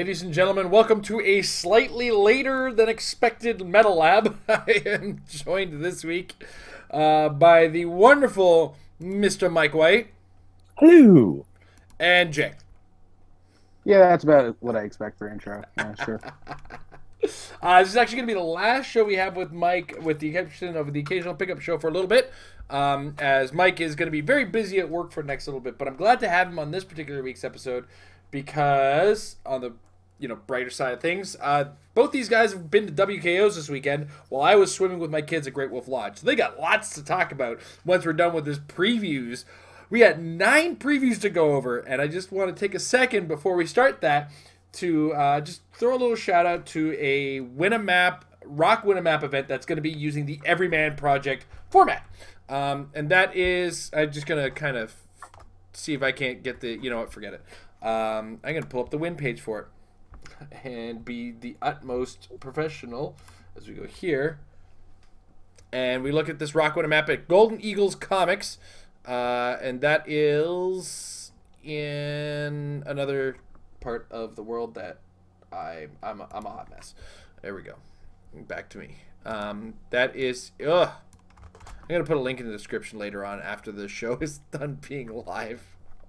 Ladies and gentlemen, welcome to a slightly later than expected Metal Lab. I am joined this week by the wonderful Mr. Mike White. Hello. And Jay. Yeah, that's about what I expect for intro. Yeah, sure. This is actually going to be the last show we have with Mike, with the exception of the occasional pickup show for a little bit, as Mike is going to be very busy at work for the next little bit. But I'm glad to have him on this particular week's episode because, on the brighter side of things, both these guys have been to WKOs this weekend while I was swimming with my kids at Great Wolf Lodge. So they got lots to talk about once we're done with this previews. We had 9 previews to go over, and I just want to take a second before we start that to just throw a little shout out to a Rock Win a Map event that's going to be using the Everyman Project format. And that is, I'm just going to kind of see if I can't get the, forget it. I'm going to pull up the win page for it and be the utmost professional as we go here. And we look at this Rock Win a Map at Golden Eagles Comics. And that is in another part of the world that I'm a hot mess. There we go. Back to me. That is I'm gonna put a link in the description later on after the show is done being live.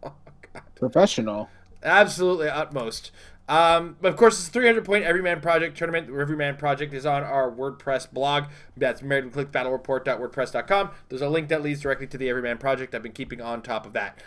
Oh god. Professional. Absolutely utmost. But of course, it's a 300-point Everyman Project tournament. The Everyman Project is on our WordPress blog. That's marriedwithclickbattlereport.wordpress.com. There's a link that leads directly to the Everyman Project. I've been keeping on top of that.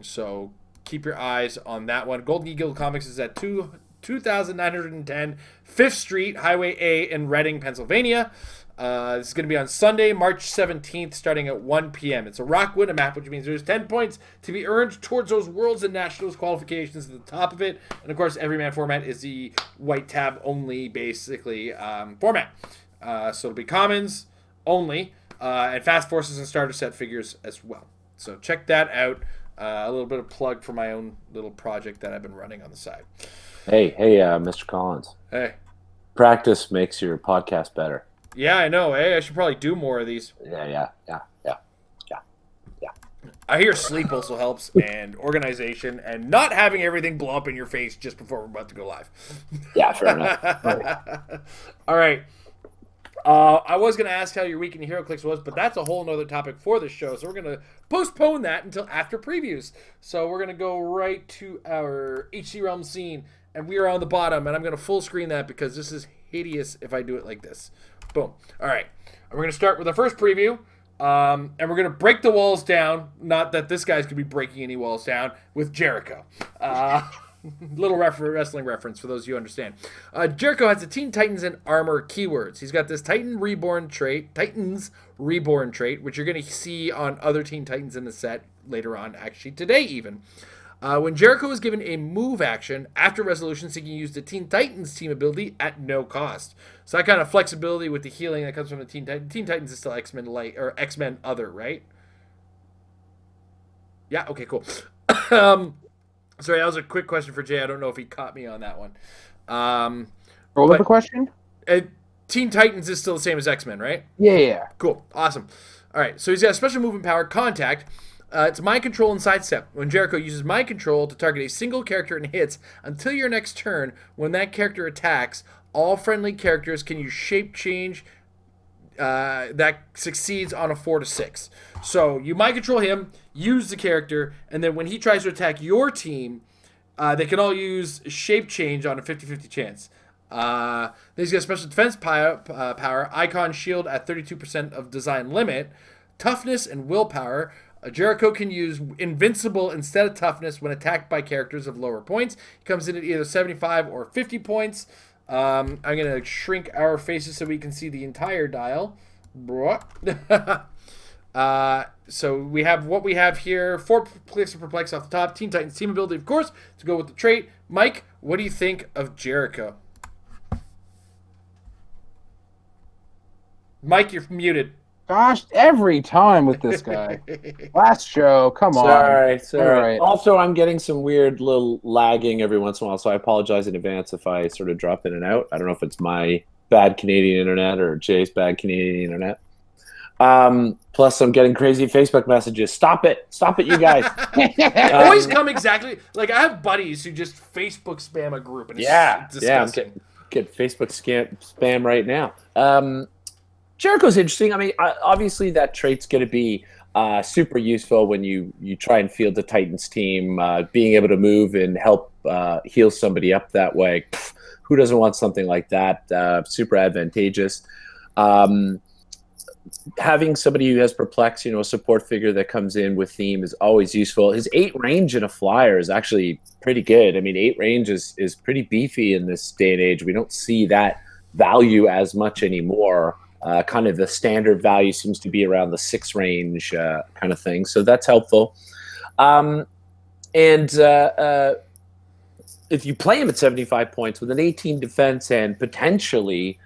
So keep your eyes on that one. Golden Eagle Comics is at 2910 5th Street, Highway A in Reading, Pennsylvania. This is going to be on Sunday, March 17th, starting at 1 p.m. It's a Rock Win a Map, which means there's 10 points to be earned towards those Worlds and Nationals qualifications at the top of it. And, of course, Everyman format is the white tab only, basically, format. So it'll be commons only, and fast forces and starter set figures as well. So check that out. A little bit of plug for my own little project that I've been running on the side. Hey, Mr. Collins. Hey. Practice makes your podcast better. Yeah, I know. Hey, I should probably do more of these. Yeah. I hear sleep also helps, and organization, and not having everything blow up in your face just before we're about to go live. Yeah, fair enough. All right. I was going to ask how your week in HeroClix was, but that's a whole nother topic for the show, so we're going to postpone that until after previews. So we're going to go right to our HC Realm scene, and we are on the bottom, and I'm going to full screen that because this is hideous if I do it like this. Boom. All right. And we're going to start with our first preview, and we're going to break the walls down. Not that this guy's going to be breaking any walls down, with Jericho. Little wrestling reference for those of you who understand. Jericho has the Teen Titans and Armor keywords. He's got this Titans Reborn trait, which you're going to see on other Teen Titans in the set later on, actually today even. When Jericho is given a move action after resolutions, he can use the Teen Titans team ability at no cost. So that kind of flexibility with the healing that comes from the Teen Titans. Teen Titans is still X-Men Light or X-Men Other, right? Yeah. Okay. Cool. Sorry, that was a quick question for Jay. I don't know if he caught me on that one. What was the question? Teen Titans is still the same as X-Men, right? Yeah. Cool. Awesome. All right. So he's got a special movement power, Contact. It's Mind Control and Sidestep. When Jericho uses Mind Control to target a single character and hits until your next turn, when that character attacks, all friendly characters can use Shape Change that succeeds on a 4 to 6. So you Mind Control him, use the character, and then when he tries to attack your team, they can all use Shape Change on a 50-50 chance. Then he's got special defense power, Icon Shield at 32% of design limit, Toughness and Willpower. Jericho can use Invincible instead of Toughness when attacked by characters of lower points. He comes in at either 75 or 50 points. I'm going to shrink our faces so we can see the entire dial. So we have what we have here. 4 clicks of Perplex off the top. Teen Titans team ability, of course, to go with the trait. Mike, what do you think of Jericho? Mike, you're muted. Gosh, every time with this guy. Last show, come on. Sorry. Right. Also, I'm getting some weird little lagging every once in a while, so I apologize in advance if I sort of drop in and out. I don't know if it's my bad Canadian internet or Jay's bad Canadian internet. Plus, I'm getting crazy Facebook messages. Stop it, you guys. Always come exactly like I have buddies who just Facebook spam a group, and it's disgusting. I'm get Facebook spam right now. Jericho's interesting. I mean, obviously that trait's going to be super useful when you try and field the Titans team. Being able to move and help heal somebody up that way. Who doesn't want something like that? Super advantageous. Having somebody who has perplex, a support figure that comes in with theme is always useful. His 8 range in a flyer is actually pretty good. I mean, 8 range is pretty beefy in this day and age. We don't see that value as much anymore. Kind of the standard value seems to be around the 6 range kind of thing. So that's helpful. And if you play him at 75 points with an 18 defense and potentially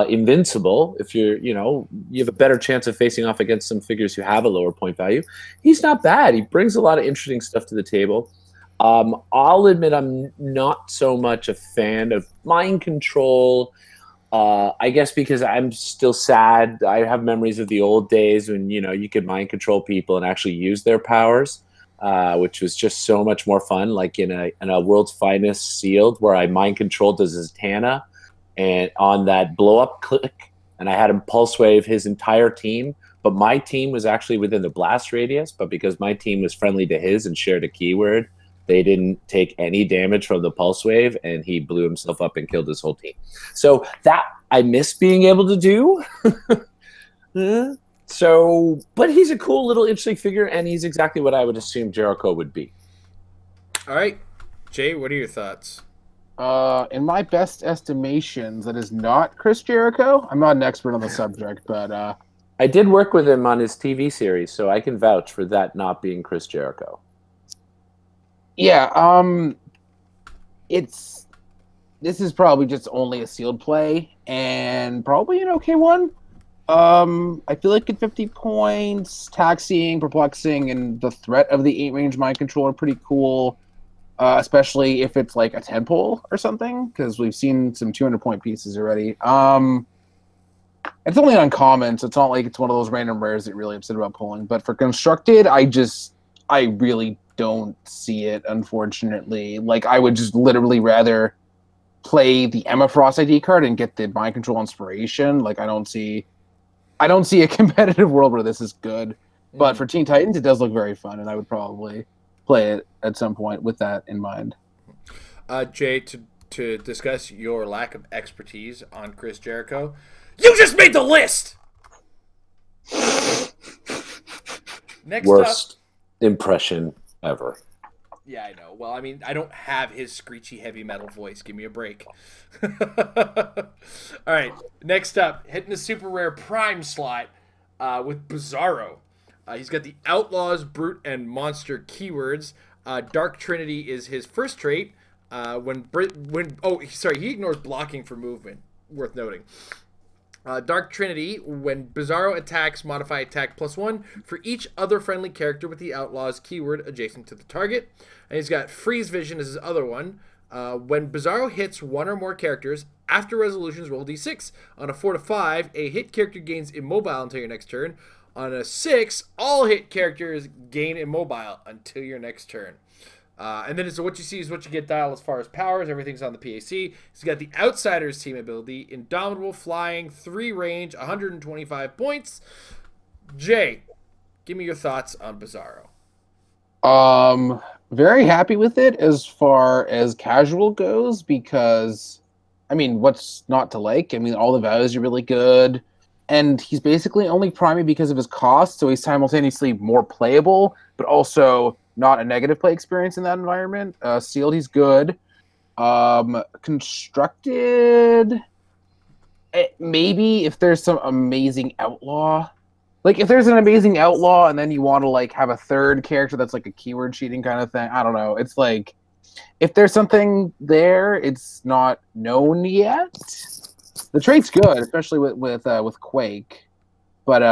invincible, if you have a better chance of facing off against some figures who have a lower point value, he's not bad. He brings a lot of interesting stuff to the table. I'll admit I'm not so much a fan of mind control. I guess because I'm still sad. I have memories of the old days when you could mind control people and actually use their powers, which was just so much more fun. Like in a World's Finest Sealed, where I mind controlled as Zatanna, and on that blow up click, and I had him pulse wave his entire team. But my team was actually within the blast radius. But because my team was friendly to his and shared a keyword, they didn't take any damage from the pulse wave, and he blew himself up and killed his whole team. So that I miss being able to do. But he's a cool little interesting figure, and he's exactly what I would assume Jericho would be. All right, Jay, what are your thoughts? In my best estimations, that is not Chris Jericho. I'm not an expert on the subject, but I did work with him on his TV series, so I can vouch for that not being Chris Jericho. Yeah, this is probably just only a sealed play, and probably an okay one. I feel like at 50 points, taxiing, perplexing, and the threat of the 8 range mind control are pretty cool, especially if it's like a 10 pull or something, because we've seen some 200-point pieces already. It's only uncommon, so it's not like it's one of those random rares that you're really upset about pulling. But for constructed, I really don't see it, unfortunately. Like, I would just literally rather play the Emma Frost ID card and get the mind control inspiration. Like, I don't see a competitive world where this is good. But for Teen Titans, it does look very fun, and I would probably play it at some point with that in mind. Jay, to discuss your lack of expertise on Chris Jericho, you just made the list. Next Worst impression ever. Yeah, I know. Well, I mean, I don't have his screechy heavy metal voice. Give me a break. All right, next up, hitting the super rare prime slot with Bizarro. He's got the Outlaws, Brute, and Monster keywords. Dark Trinity is his first trait. He ignores blocking for movement. Worth noting. Dark Trinity, when Bizarro attacks, modify attack +1 for each other friendly character with the Outlaws keyword adjacent to the target. And he's got Freeze Vision as his other one. When Bizarro hits one or more characters, after resolutions, roll d6. On a 4 to 5, a hit character gains immobile until your next turn. On a 6, all hit characters gain immobile until your next turn. And then so what you see is what you get dial as far as powers. Everything's on the PAC. He's got the Outsiders team ability, Indomitable, Flying, 3 range, 125 points. Jay, give me your thoughts on Bizarro. Very happy with it as far as casual goes, because, I mean, what's not to like? I mean, all the values are really good, and he's basically only priming because of his cost, so he's simultaneously more playable, but also not a negative play experience in that environment. Sealed, he's good. Constructed, maybe if there's some amazing outlaw. Like, if there's an amazing outlaw and then you want to, like, have a third character that's, like, a keyword cheating kind of thing, I don't know. It's like, if there's something there, it's not known yet. The trait's good, especially with Quake. But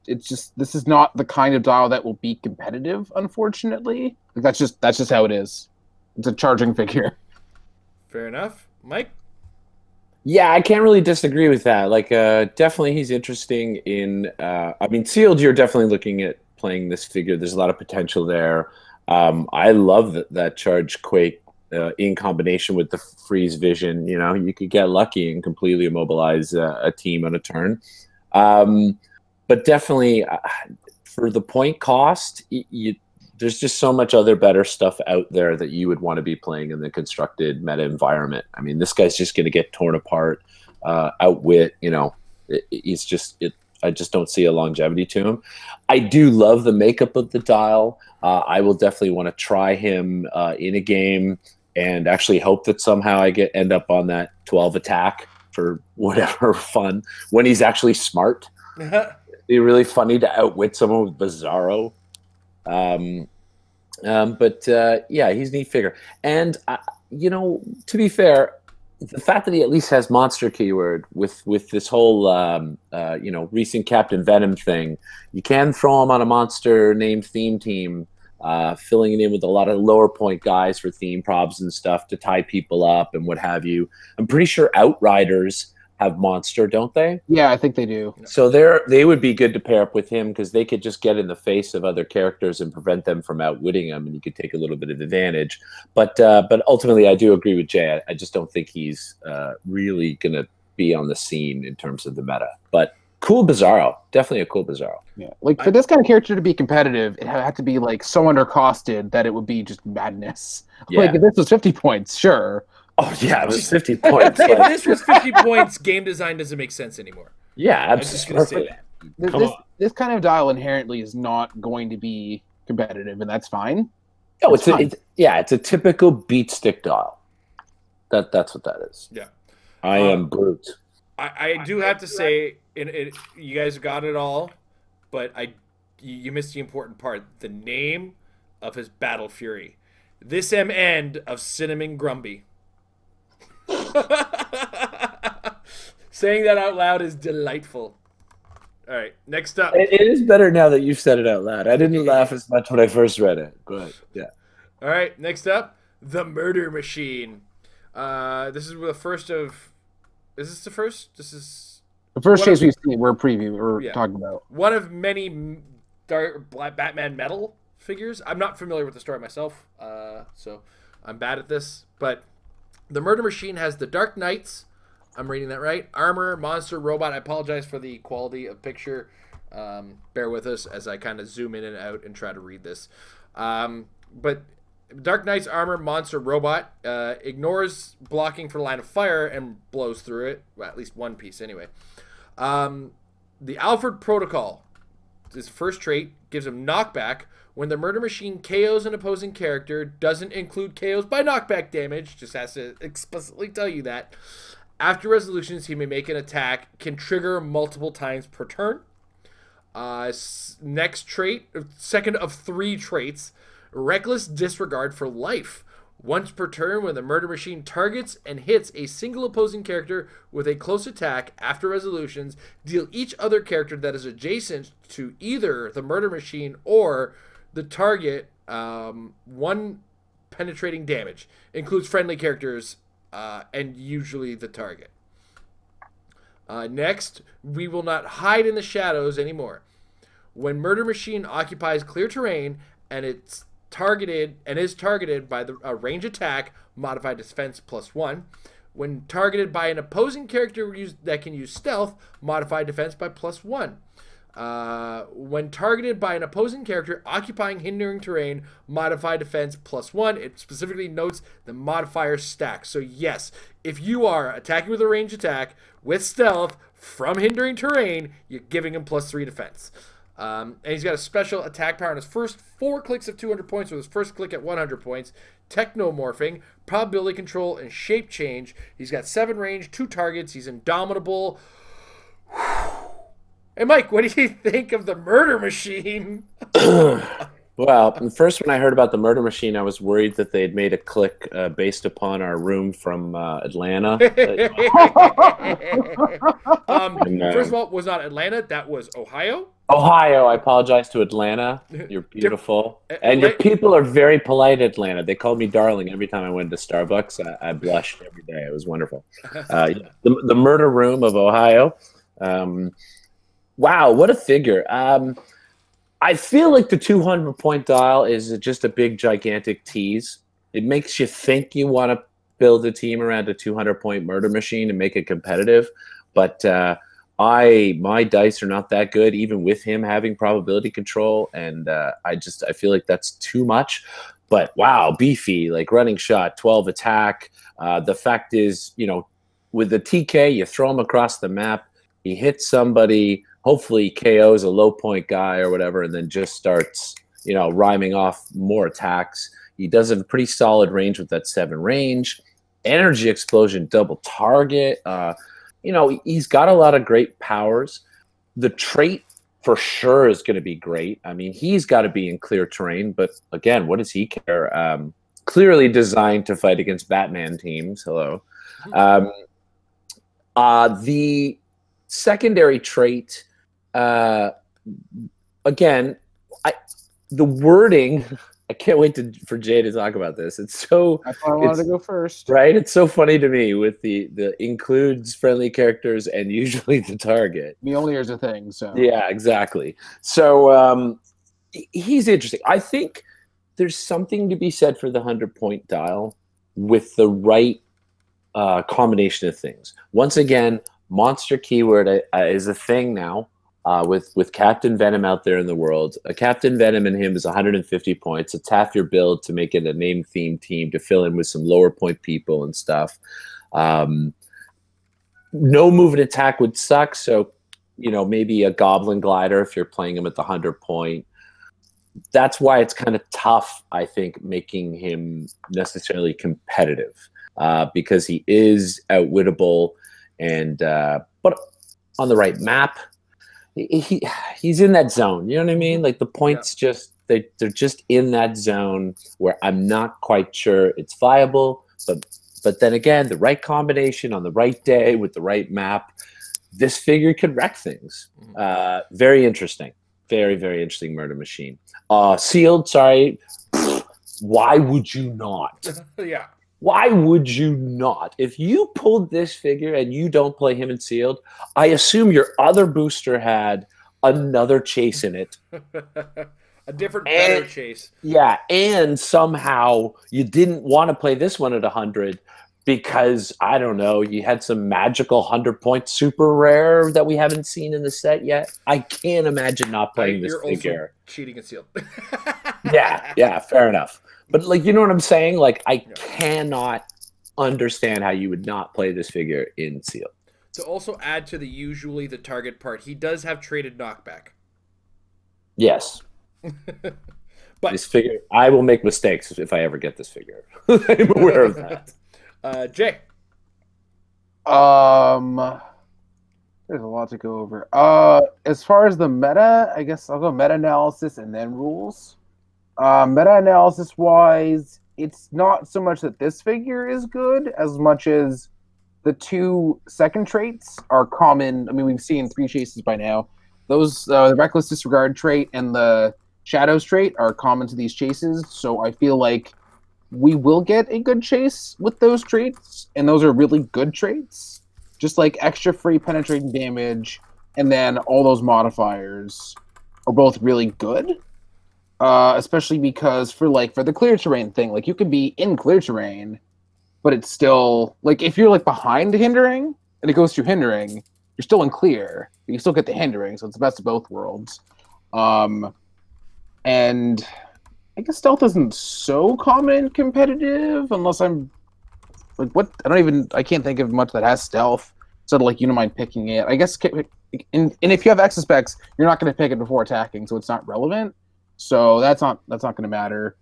it's just, this is not the kind of dial that will be competitive, unfortunately. Like, that's just how it is. It's a charging figure. Fair enough. Mike? Yeah, I can't really disagree with that. Like, definitely he's interesting in. I mean, Sealed, you're definitely looking at playing this figure. There's a lot of potential there. I love that Charge Quake in combination with the Freeze Vision. You know, you could get lucky and completely immobilize a team on a turn. But definitely, for the point cost, there's just so much other better stuff out there that you would want to be playing in the constructed meta environment. I mean, this guy's just going to get torn apart, outwit. You know, he's just it. I just don't see a longevity to him. I do love the makeup of the dial. I will definitely want to try him in a game and actually hope that somehow I end up on that 12 attack for whatever fun when he's actually smart. It'd be really funny to outwit someone with Bizarro. But yeah, he's a neat figure. And, you know, to be fair, the fact that he at least has monster keyword with this whole, you know, recent Captain Venom thing, you can throw him on a monster named theme team, filling it in with a lot of lower point guys for theme probs and stuff to tie people up and what have you. I'm pretty sure Outriders have monster, don't they? Yeah, I think they do. So they would be good to pair up with him because they could just get in the face of other characters and prevent them from outwitting them, and you could take a little bit of advantage. But ultimately, I do agree with Jay. I just don't think he's really going to be on the scene in terms of the meta. But cool Bizarro, definitely a cool Bizarro. Yeah, like for this kind of character to be competitive, it had to be like so undercosted that it would be just madness. Yeah. Like if this was 50 points, sure. Oh yeah, it was 50 points. If this was 50 points, game design doesn't make sense anymore. Yeah, I'm just going to say that. This kind of dial inherently is not going to be competitive, and that's fine. Oh, it's a typical beat stick dial. That's what that is. Yeah, I am brute. I do have to say, you guys got it all, but you missed the important part: the name of his Battle Fury. This end of Cinnamon Grumby. Saying that out loud is delightful. All right, next up. It is better now that you've said it out loud. I didn't laugh as much when I first read it. Go ahead. Yeah. All right, next up, the Murder Machine. This is the first of. Is this the first? This is the first chase we've seen. We're previewing. We're talking about one of many Batman metal figures. I'm not familiar with the story myself, so I'm bad at this. But the Murder Machine has the Dark Knights. I'm reading that right. Armor, monster, robot. I apologize for the quality of picture. Bear with us as I kind of zoom in and out and try to read this. But Dark Knight's armor, monster, robot, ignores blocking for line of fire and blows through it. Well, at least one piece anyway. The Alfred Protocol, his first trait, gives him knockback. When the Murder Machine KOs an opposing character, doesn't include KOs by knockback damage, just has to explicitly tell you that. After resolutions, he may make an attack, can trigger multiple times per turn. Next trait, second of 3 traits, Reckless Disregard for life. Once per turn, when the Murder Machine targets and hits a single opposing character with a close attack after resolutions, deal each other character that is adjacent to either the Murder Machine or the target 1 penetrating damage. Includes friendly characters and usually the target. Next, we will not hide in the shadows anymore. When Murder Machine occupies clear terrain and is targeted by a range attack, modified defense +1. When targeted by an opposing character that can use stealth, modified defense by +1. When targeted by an opposing character occupying hindering terrain, modified defense +1. It specifically notes the modifier stack. So yes, if you are attacking with a range attack with stealth from hindering terrain, you're giving him +3 defense. And he's got a special attack power on his first 4 clicks of 200 points, with his first click at 100 points. Technomorphing, probability control, and shape change. He's got 7 range, 2 targets. He's indomitable. Hey, Mike, what do you think of the Murder Machine? Well, Well, first when I heard about the murder machine, I was worried that they had made a click based upon our room from Atlanta. First of all, it was not Atlanta. That was Ohio. Ohio, I apologize to Atlanta. You're beautiful. And your people are very polite, Atlanta. They called me darling every time I went to Starbucks. I blushed every day. It was wonderful. The murder room of Ohio. Wow, what a figure. I feel like the 200-point dial is just a big, gigantic tease. It makes you think you want to build a team around a 200-point murder machine and make it competitive. But my dice are not that good, even with him having probability control. And I feel like that's too much. But wow, beefy, like running shot, 12 attack. The fact is, with the TK, you throw him across the map. He hits somebody. Hopefully KOs a low point guy or whatever, and then just starts, rhyming off more attacks. He does have a pretty solid range with that 7 range. Energy explosion, double target. He's got a lot of great powers. The trait for sure is going to be great. I mean, he's got to be in clear terrain, but again, what does he care? Clearly designed to fight against Batman teams. Hello. The secondary trait, again, the wording, I can't wait for Jay to talk about this. It's so. I thought I wanted to go first. Right? It's so funny to me with the includes friendly characters and usually the target. Mjolnir's a thing, so. Yeah, exactly. So he's interesting. I think there's something to be said for the 100-point dial with the right combination of things. Once again, monster keyword is a thing now. With Captain Venom out there in the world. Captain Venom and him is 150 points. It's half your build to make it a name-themed team to fill in with some lower point people and stuff. No move and attack would suck, so maybe a Goblin Glider if you're playing him at the 100-point. That's why it's kind of tough, I think, making him necessarily competitive because he is outwittable and but on the right map, he's in that zone. You know what I mean? Like the points they're just in that zone where I'm not quite sure it's viable. But then again, the right combination on the right day with the right map, this figure could wreck things. Very interesting. Very, very interesting murder machine. Sealed, sorry. Why would you not? Yeah. Why would you not? If you pulled this figure and you don't play him in sealed, I assume your other booster had another chase in it. A different, better chase. Yeah, and somehow you didn't want to play this one at 100 because, I don't know, you had some magical 100-point super rare that we haven't seen in the set yet. I can't imagine not playing this figure. Also cheating and sealed. Yeah, fair enough. But, you know what I'm saying? I cannot understand how you would not play this figure in sealed. To also add to usually the target part, he does have traded knockback. Yes. But this figure, I will make mistakes if I ever get this figure. I'm aware of that. Jay. There's a lot to go over. As far as the meta, I guess I'll go meta-analysis and then rules. Meta-analysis wise, it's not so much that this figure is good as much as the 2 second traits are common. I mean, we've seen 3 chases by now. Those, the Reckless Disregard trait and the Shadows trait are common to these chases, so I feel like we will get a good chase with those traits, and those are really good traits. Just like extra free penetrating damage, and then all those modifiers are both really good. Especially because for the clear terrain thing, you can be in clear terrain, but it's still if you're behind hindering and it goes through hindering, you're still in clear, but you still get the hindering, so it's the best of both worlds. And I guess stealth isn't so common in competitive unless I'm I can't think of much that has stealth, so you don't mind picking it. I guess and if you have extra specs, you're not going to pick it before attacking, so it's not relevant. So that's not going to matter.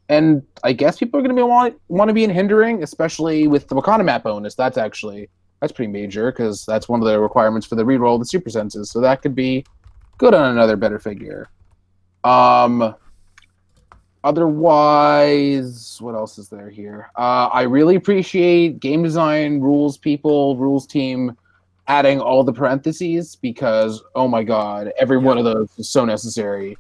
And I guess people are going to want to be in hindering, especially with the Wakanda map bonus. That's pretty major because that's one of the requirements for the reroll of the super senses. So that could be good on another better figure. Otherwise, what else is there here? I really appreciate game design, rules people, rules team adding all the parentheses because, oh my god, every one of those is so necessary.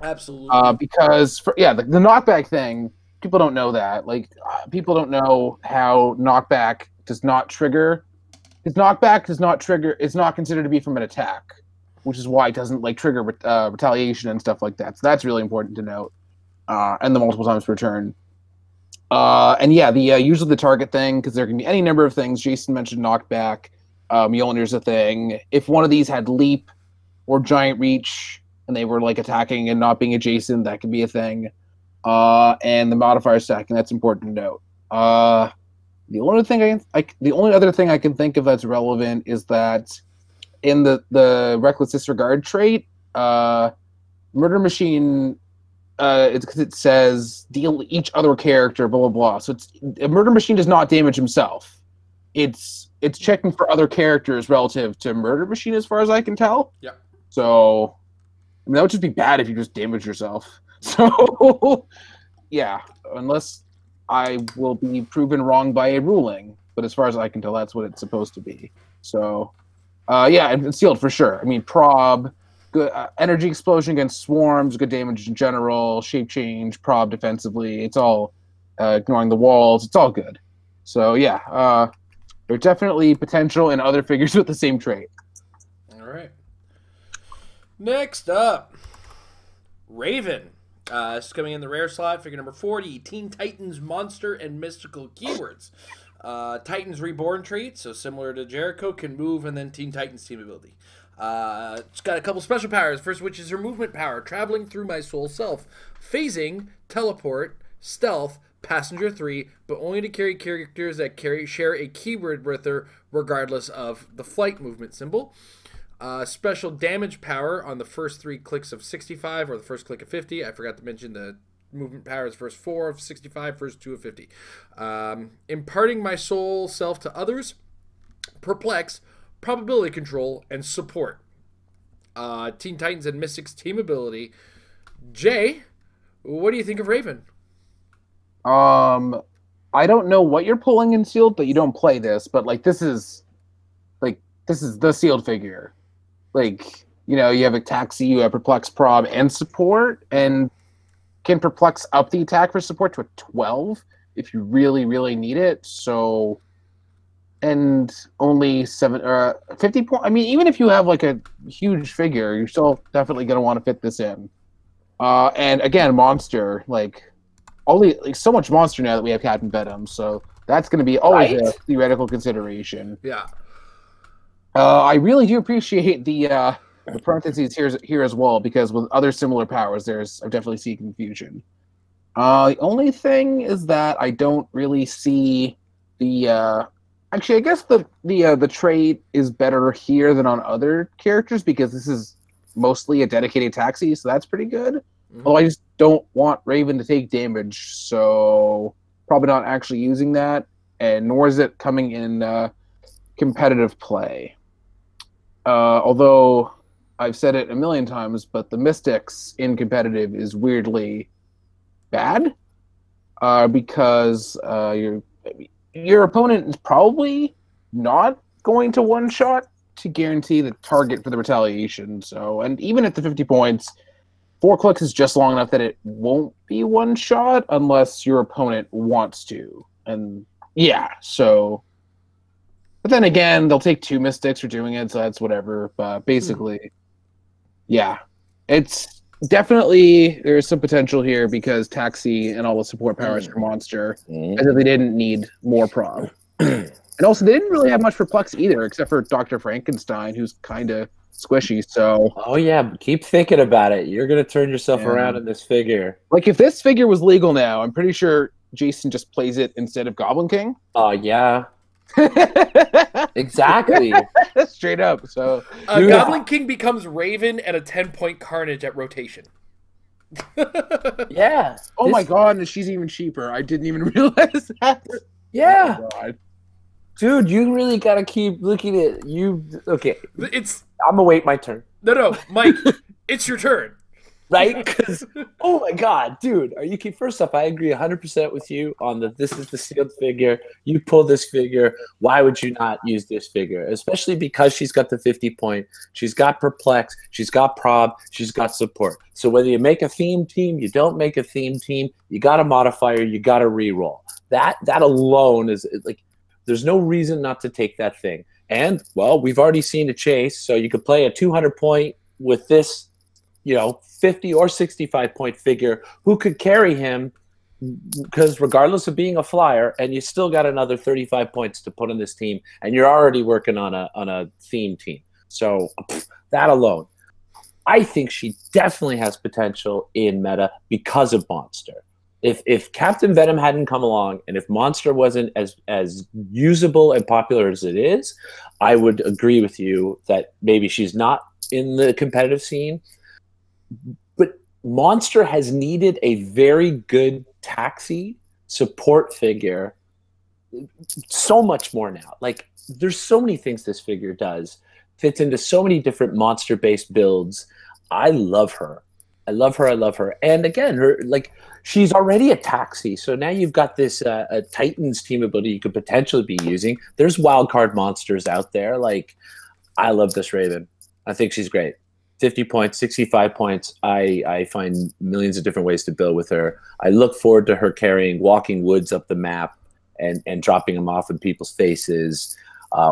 Absolutely. Because, the knockback thing, people don't know that. Like, people don't know how knockback does not trigger. His knockback does not trigger, it's not considered to be from an attack, which is why it doesn't, like, trigger retaliation and stuff like that. So that's really important to note. And the multiple times per turn. And yeah, usually the target thing, because there can be any number of things. Jason mentioned knockback. Mjolnir's a thing. If one of these had leap or giant reach, and they were like attacking and not being adjacent, that could be a thing. And the modifier stacking, that's important to note. The only other thing I can think of that's relevant is that in the reckless disregard trait, Murder Machine. It's because it says deal each other character, blah blah blah. So a Murder Machine does not damage himself. It's checking for other characters relative to Murder Machine, as far as I can tell. Yeah. So, I mean, that would just be bad if you just damage yourself. So, yeah, unless I will be proven wrong by a ruling. But as far as I can tell, that's what it's supposed to be. So, yeah, and sealed for sure. I mean, prob. Good energy explosion against swarms, good damage in general, shape change, prob defensively. It's all ignoring the walls. It's all good. So yeah, there's definitely potential in other figures with the same trait. All right. Next up, Raven. This is coming in the rare slot, figure number 40. Teen Titans monster and mystical keywords. Titans Reborn trait, so similar to Jericho, can move, and then Teen Titans team ability. It's got a couple special powers. First, which is her movement power, traveling through my soul self, phasing, teleport, stealth, passenger 3, but only to carry characters that share a keyword with her, regardless of the flight movement symbol. Special damage power on the first 3 clicks of 65 or the first click of 50. I forgot to mention the movement power is first 4 of 65, first 2 of 50. Imparting my soul self to others, perplex, probability control, and support. Teen Titans and Mystics team ability. Jay, what do you think of Raven? I don't know what you're pulling in sealed, but you don't play this. But like this is the sealed figure. Like, you know, you have a taxi, you have perplex, prob, and support, and can perplex up the attack for support to a 12 if you really, really need it. So. And only 50 points. I mean, even if you have like a huge figure, you're still definitely gonna want to fit this in. And again, monster, like so much monster now that we have Captain Venom, so that's gonna be always a theoretical consideration. Yeah. I really do appreciate the parentheses here as well, because with other similar powers, I definitely see confusion. The only thing is that I don't really see the. Actually, I guess the trait is better here than on other characters because this is mostly a dedicated taxi, so that's pretty good. Mm-hmm. Although I just don't want Raven to take damage, so probably not actually using that, and nor is it coming in competitive play. Although I've said it a million times, but the Mystics in competitive is weirdly bad because your opponent is probably not going to one-shot to guarantee the target for the retaliation. So, and even at the 50 points, 4 clicks is just long enough that it won't be one-shot unless your opponent wants to. And yeah, so. But then again, they'll take 2 Mystics for doing it, so that's whatever. But basically, yeah, it's definitely, there's some potential here because Taxi and all the support powers for Monster, as if they didn't need more prob. And also, they didn't really have much perplex either, except for Dr. Frankenstein, who's kind of squishy, so... Oh, yeah, keep thinking about it. You're going to turn yourself around in this figure. Like, if this figure was legal now, I'm pretty sure Jason just plays it instead of Goblin King. Oh, yeah. Exactly. Straight up, so... Goblin King becomes Raven and a 10-point Carnage at rotation. Yeah. Oh my god, and she's even cheaper. I didn't even realize that. Yeah. Oh god. Dude, you really gotta keep looking at you. Okay, I'm gonna wait my turn. No, Mike, it's your turn. right? Because, oh my God, dude, are you kidding? First off, I agree 100% with you on this is the sealed figure. You pull this figure. Why would you not use this figure? Especially because she's got the 50 point. She's got perplex. She's got prob. She's got support. So whether you make a theme team, you don't make a theme team, you got a modifier, you got a reroll. That alone is like, there's no reason not to take that thing. And, well, we've already seen a chase, so you could play a 200 point with this, 50 or 65 point figure who could carry him, because regardless of being a flyer, and you still got another 35 points to put on this team, and you're already working on a theme team. So that alone, I think she definitely has potential in meta because of Monster. If Captain Venom hadn't come along, and if Monster wasn't as usable and popular as it is, I would agree with you that maybe she's not in the competitive scene. But Monster has needed a very good taxi support figure so much more now. Like, there's so many things this figure does, fits into so many different monster-based builds. I love her. I love her. I love her. And again, she's already a taxi. So now you've got this a Titans team ability you could potentially be using. There's wildcard monsters out there. Like, I love this Raven. I think she's great. 50 points, 65 points. I find millions of different ways to build with her. I look forward to her carrying Walking Woods up the map and dropping them off in people's faces.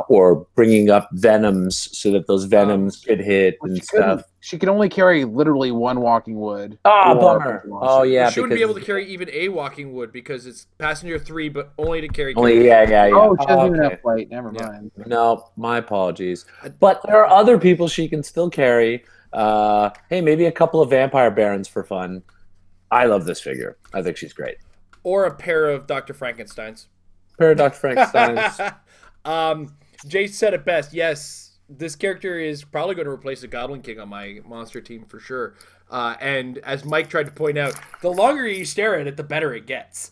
Or bringing up Venoms so that those Venoms could hit and stuff. She can only carry literally one Walking Wood. Ah, bummer. Oh, yeah. She wouldn't be able to carry even a Walking Wood because it's passenger 3, but only to carry. Yeah. Oh, she doesn't even have flight. Never mind. No, my apologies. But there are other people she can still carry. Hey, maybe a couple of Vampire Barons for fun. I love this figure. I think she's great. Or a pair of Dr. Frankensteins. Jay said it best. Yes, this character is probably going to replace the Goblin King on my monster team for sure. And as Mike tried to point out, the longer you stare at it, the better it gets.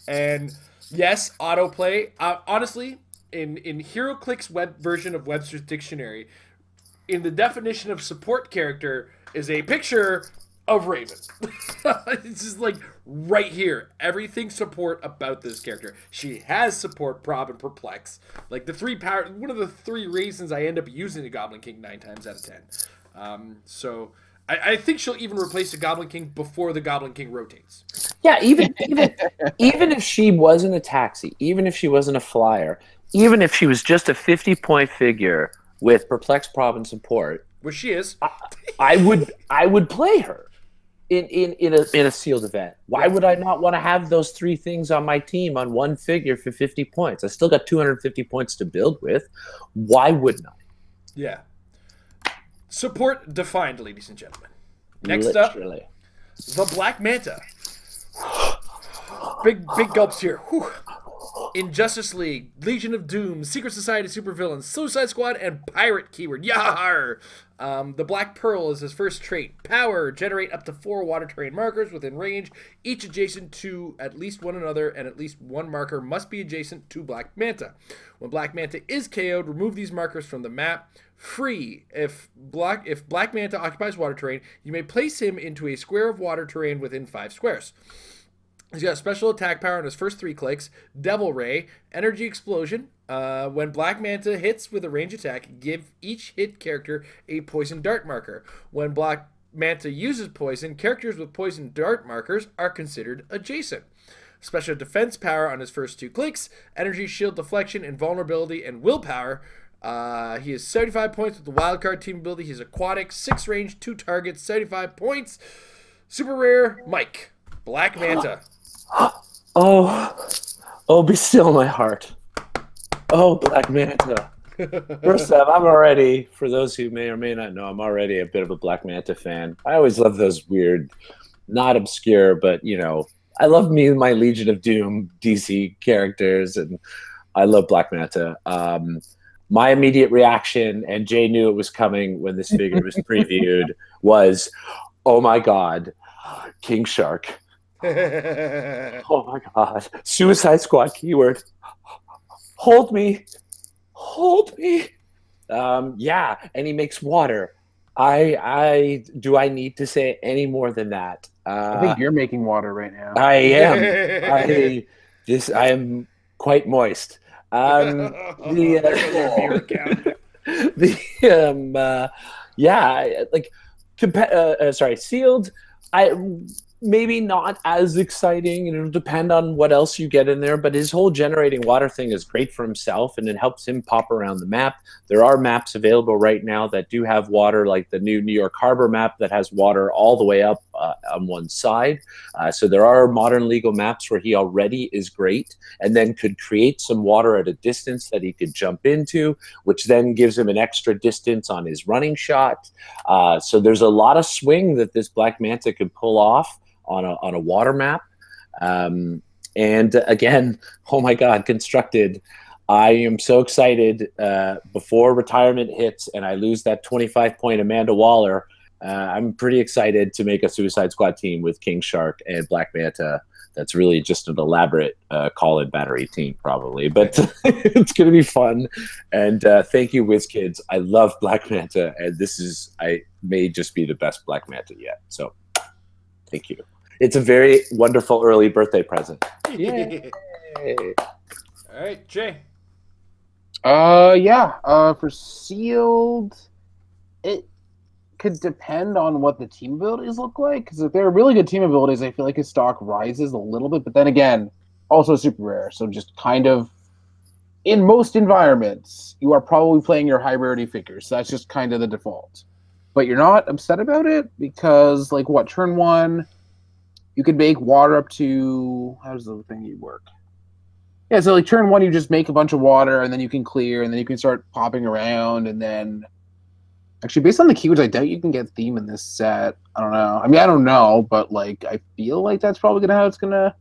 And yes, autoplay. Honestly, in HeroClix's web version of Webster's Dictionary, in the definition of support character is a picture of Raven. It's just like right here. Everything support about this character. She has support, prob, and perplex. Like the one of the three reasons I end up using the Goblin King 9 times out of 10. So I think she'll even replace the Goblin King before the Goblin King rotates. Yeah, even if she wasn't a taxi, even if she wasn't a flyer, even if she was just a 50-point figure with perplex, prob, and support, which she is, I would play her in a sealed event. Why would I not want to have those three things on my team on one figure for 50 points? I still got 250 points to build with. Why wouldn't I? Yeah. Support defined, ladies and gentlemen. Next Literally. up, the Black Manta. Big gulps here. Whew. In Justice League, Legion of Doom, Secret Society Supervillains, Suicide Squad, and Pirate keyword. Yar! The Black Pearl is his first trait. Power, generate up to 4 water terrain markers within range, each adjacent to at least one another, and at least one marker must be adjacent to Black Manta. When Black Manta is KO'd, remove these markers from the map. Free. If Black Manta occupies water terrain, you may place him into a square of water terrain within 5 squares. He's got special attack power on his first 3 clicks, Devil Ray, Energy Explosion. When Black Manta hits with a range attack, give each hit character a poison dart marker. When Black Manta uses poison, characters with poison dart markers are considered adjacent. Special defense power on his first 2 clicks, Energy Shield Deflection, Invulnerability, and Willpower. He has 75 points with the Wildcard team ability. He's aquatic, 6 range, 2 targets, 75 points. Super rare, Mike. Black Manta. Oh, be still my heart. Oh, Black Manta. First off, I'm already, for those who may or may not know, I'm already a bit of a Black Manta fan. I always love those weird, not obscure, but, I love me and my Legion of Doom DC characters, and I love Black Manta. My immediate reaction, and Jay knew it was coming when this figure was previewed, was, oh my God, King Shark. Oh my God. Suicide Squad keyword. Hold me. Yeah. And he makes water. I do I need to say any more than that? I think you're making water right now. I am. I am quite moist. The There goes our beer account. yeah, like sorry, sealed. I maybe not as exciting, and it'll depend on what else you get in there. But his whole generating water thing is great for himself, and it helps him pop around the map. There are maps available right now that do have water, like the new New York Harbor map that has water all the way up on one side. So there are modern legal maps where he already is great, and then could create some water at a distance that he could jump into, which then gives him an extra distance on his running shot. So there's a lot of swing that this Black Manta could pull off on a water map. And again, oh my God, constructed. I am so excited before retirement hits and I lose that 25-point Amanda Waller. I'm pretty excited to make a Suicide Squad team with King Shark and Black Manta. That's really just an elaborate call-in battery team, probably, but it's going to be fun. And thank you, WizKids. I love Black Manta, and I may just be the best Black Manta yet. So, thank you. It's a very wonderful early birthday present. Yay! All right, Jay. For sealed, it could depend on what the team abilities look like. Because if they're really good team abilities, I feel like his stock rises a little bit. But then again, also super rare. So just kind of, in most environments, you are probably playing your high rarity figures. So that's just kind of the default. But you're not upset about it because, like, turn one, you could make water up to, how does the thing work? Yeah, so like turn one, you just make a bunch of water, and then you can clear, and then you can start popping around, and then actually, based on the keywords, I doubt you can get theme in this set. I don't know. I mean, I don't know, but like I feel like that's probably how it's gonna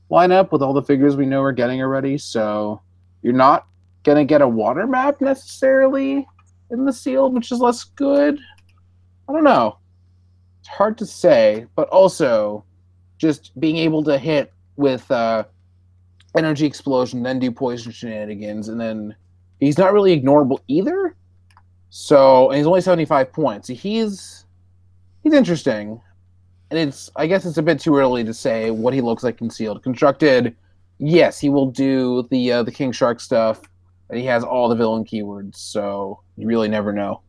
line up with all the figures we know we're getting already. So you're not gonna get a water map necessarily in the sealed, which is less good. I don't know. It's hard to say, but also just being able to hit with energy explosion, then do poison shenanigans, and then he's not really ignorable either. So, and he's only 75 points. He's interesting, and I guess it's a bit too early to say what he looks like in sealed. Constructed, yes, he will do the King Shark stuff, and he has all the villain keywords. So you really never know.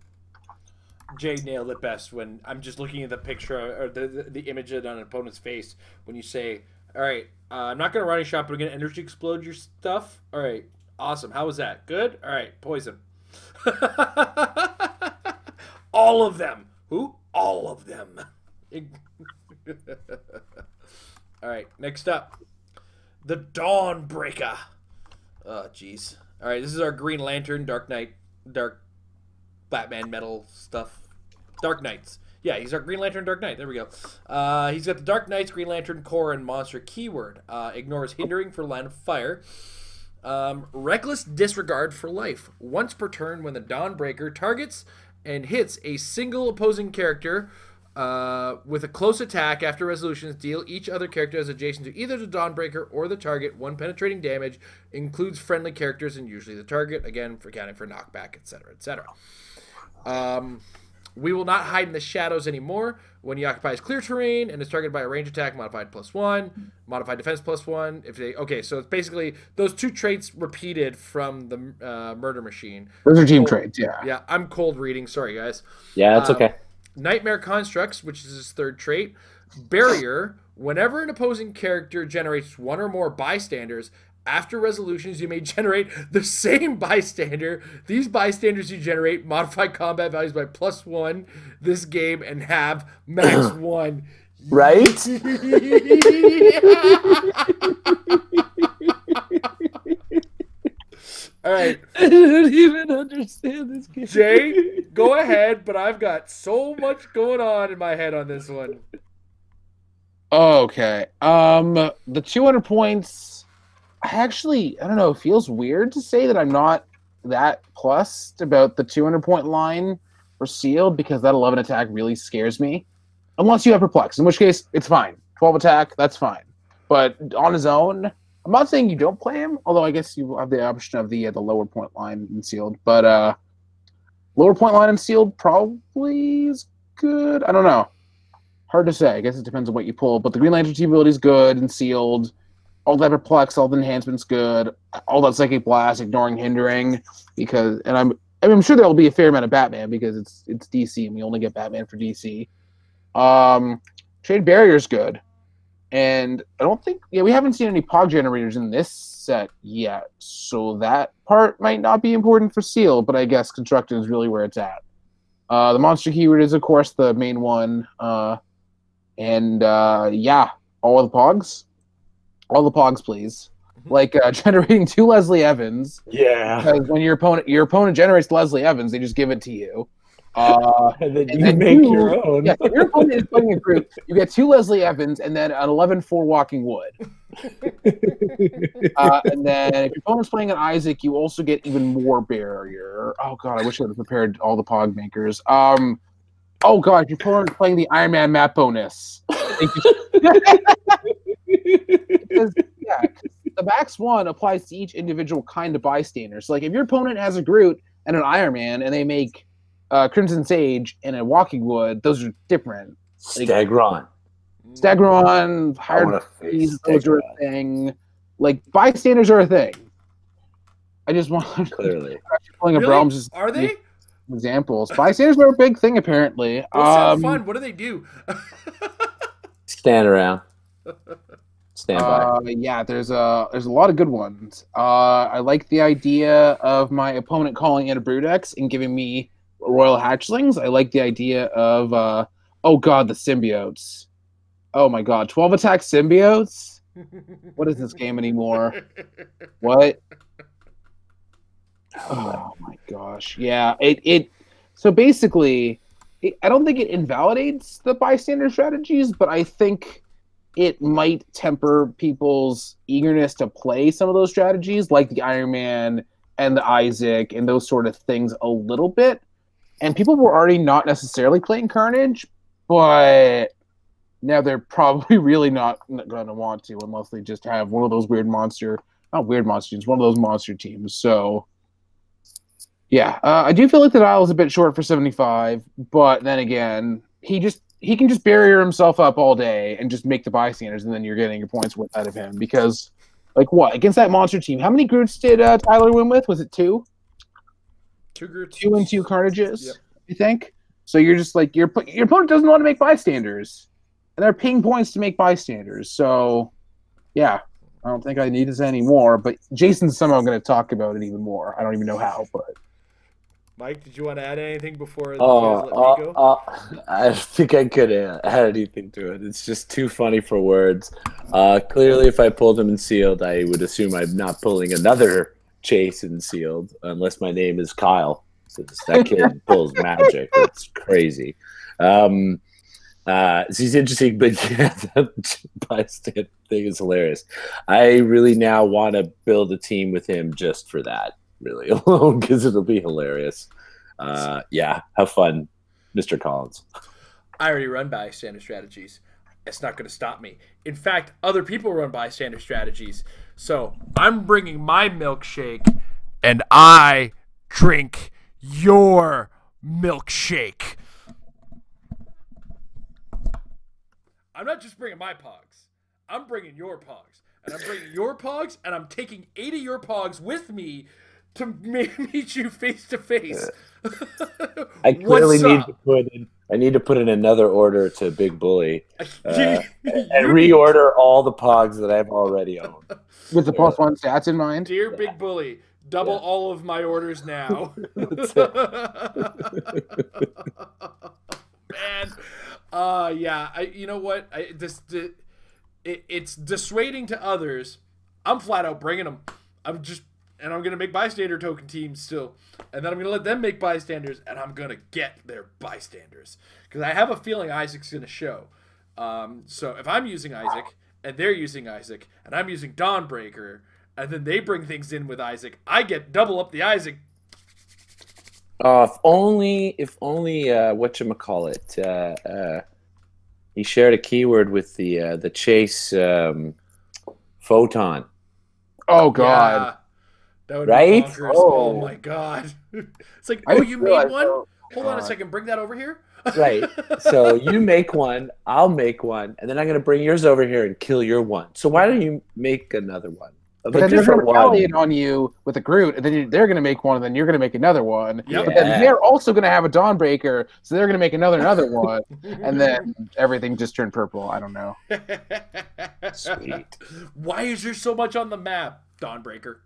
Jay nailed it best when I'm just looking at the picture or the image on an opponent's face when you say, all right, I'm not going to running shot, but I'm going to energy explode your stuff. All right, awesome. How was that? Good? All right, poison. All of them. Who? All of them. All right, next up. The Dawnbreaker. Oh, jeez. All right, this is our Green Lantern, Dark Batman metal stuff. Dark Knights. Yeah, he's our Green Lantern Dark Knight. There we go. He's got the Dark Knights, Green Lantern, Core, and Monster keyword. Ignores hindering for line of fire. Reckless disregard for life. Once per turn when the Dawnbreaker targets and hits a single opposing character with a close attack after resolutions, deal each other character as adjacent to either the Dawnbreaker or the target one penetrating damage, includes friendly characters and usually the target, again, for accounting for knockback, etc., etc. We will not hide in the shadows anymore. When he occupies clear terrain and is targeted by a range attack, modified +1, modified defense +1. Okay, so it's basically those two traits repeated from the Murder Machine. Those are team traits, yeah. Yeah, I'm cold reading. Sorry, guys. Yeah, that's okay. Nightmare Constructs, which is his third trait. Barrier. Whenever an opposing character generates one or more bystanders, after resolutions, you may generate the same bystander. These bystanders you generate modify combat values by +1 this game and have max 1. Right? All right. I don't even understand this game. Jay, go ahead, but I've got so much going on in my head on this one. Okay. The 200 points... I don't know, it feels weird to say that I'm not that plussed about the 200-point line for sealed because that 11 attack really scares me. Unless you have perplex, in which case it's fine. 12 attack, that's fine. But on his own, I'm not saying you don't play him, although I guess you have the option of the lower point line in sealed. But Lower point line and sealed probably is good. I don't know. Hard to say. I guess it depends on what you pull. But the Green Lantern team ability is good and sealed. All that perplex, all the enhancements good. All that psychic blast, ignoring hindering, I'm sure there'll be a fair amount of Batman because it's DC and we only get Batman for DC. Trade barrier's good. And I don't think we haven't seen any Pog generators in this set yet. So that part might not be important for Seal, but I guess constructed is really where it's at. The monster keyword is of course the main one. All the Pogs. All the Pogs, please. Like generating 2 Leslie Evans. Yeah. Because when your opponent generates Leslie Evans, they just give it to you. And then you make your own. Yeah, if your opponent is playing a group, you get 2 Leslie Evans and then an 11-4 Walking Wood. And then if your opponent's playing an Isaac, you also get even more barrier. Oh god, I wish I would have prepared all the Pog makers. Oh god, if your opponent's playing the Iron Man map bonus. Because the max 1 applies to each individual kind of bystander. So like if your opponent has a Groot and an Iron Man and they make Crimson Sage and a Walking Wood, those are different. Stagron, Hard Freeze, those are a thing. Like bystanders are a thing. I just want clearly pulling up realms. Are they? Examples. Bystanders are a big thing apparently. Fun. What do they do? Stand around. Stand by. Yeah, there's a lot of good ones. I like the idea of my opponent calling in a Brood-X and giving me Royal Hatchlings. I like the idea of the symbiotes. Oh my god, 12 attack symbiotes? What is this game anymore? What? Oh my gosh. Yeah, so basically I don't think it invalidates the bystander strategies, but I think it might temper people's eagerness to play some of those strategies, like the Iron Man and the Isaac and those sort of things a little bit. And people were already not necessarily playing Carnage, but now they're probably really not going to want to unless they just have one of those one of those monster teams. So, yeah, I do feel like the dial is a bit short for 75, but then again, he can just barrier himself up all day and just make the bystanders, and then you're getting your points out of him. Because, like, what against that monster team? How many Groots did Tyler win with? Was it 2? 2 Groots. 2 and 2 Carnages. Yep. You think? So you're just like your opponent doesn't want to make bystanders, and they're paying points to make bystanders. So, yeah, I don't think I need this anymore. But Jason's somehow going to talk about it even more. I don't even know how, but. Mike, did you want to add anything before you guys let me go? I think I could add anything to it. It's just too funny for words. Clearly, if I pulled him in sealed, I would assume I'm not pulling another Chase in sealed, unless my name is Kyle. That kid pulls magic. It's crazy. He's interesting, but yeah, that bystander thing is hilarious. I really now want to build a team with him just for that. Really alone, because it'll be hilarious. Yeah, have fun, Mr. Collins. I already run bystander strategies. It's not going to stop me. In fact, other people run bystander strategies. So I'm bringing my milkshake, and I drink your milkshake. I'm not just bringing my pogs. I'm bringing your pogs. And I'm bringing your pogs, and I'm taking 8 of your pogs with me to meet you face to face. I clearly need to put in another order to Big Bully and reorder all the pogs that I've already owned. With the +1 stats in mind? Dear Big Bully, double all of my orders now. Man, yeah, you know what? It's dissuading to others. I'm flat out bringing them. And I'm going to make bystander token teams still. And then I'm going to let them make bystanders, and I'm going to get their bystanders. Because I have a feeling Isaac's going to show. So if I'm using Isaac, and they're using Isaac, and I'm using Dawnbreaker, and then they bring things in with Isaac, I get double up the Isaac. If only whatchamacallit, he shared a keyword with the Chase Photon. Oh, God. That would Right? be bonkers. Oh my god. It's like, oh, you made one? Hold on a second. Bring that over here. Right. So you make one, I'll make one, and then I'm going to bring yours over here and kill your one. So why don't you make another one? But then they're going to retaliate on you with a Groot, and then they're going to make one, and then you're going to make another one. Yep. But then they're also going to have a Dawnbreaker, so they're going to make another one, and then everything just turned purple. I don't know. Sweet. Why is there so much on the map, Dawnbreaker?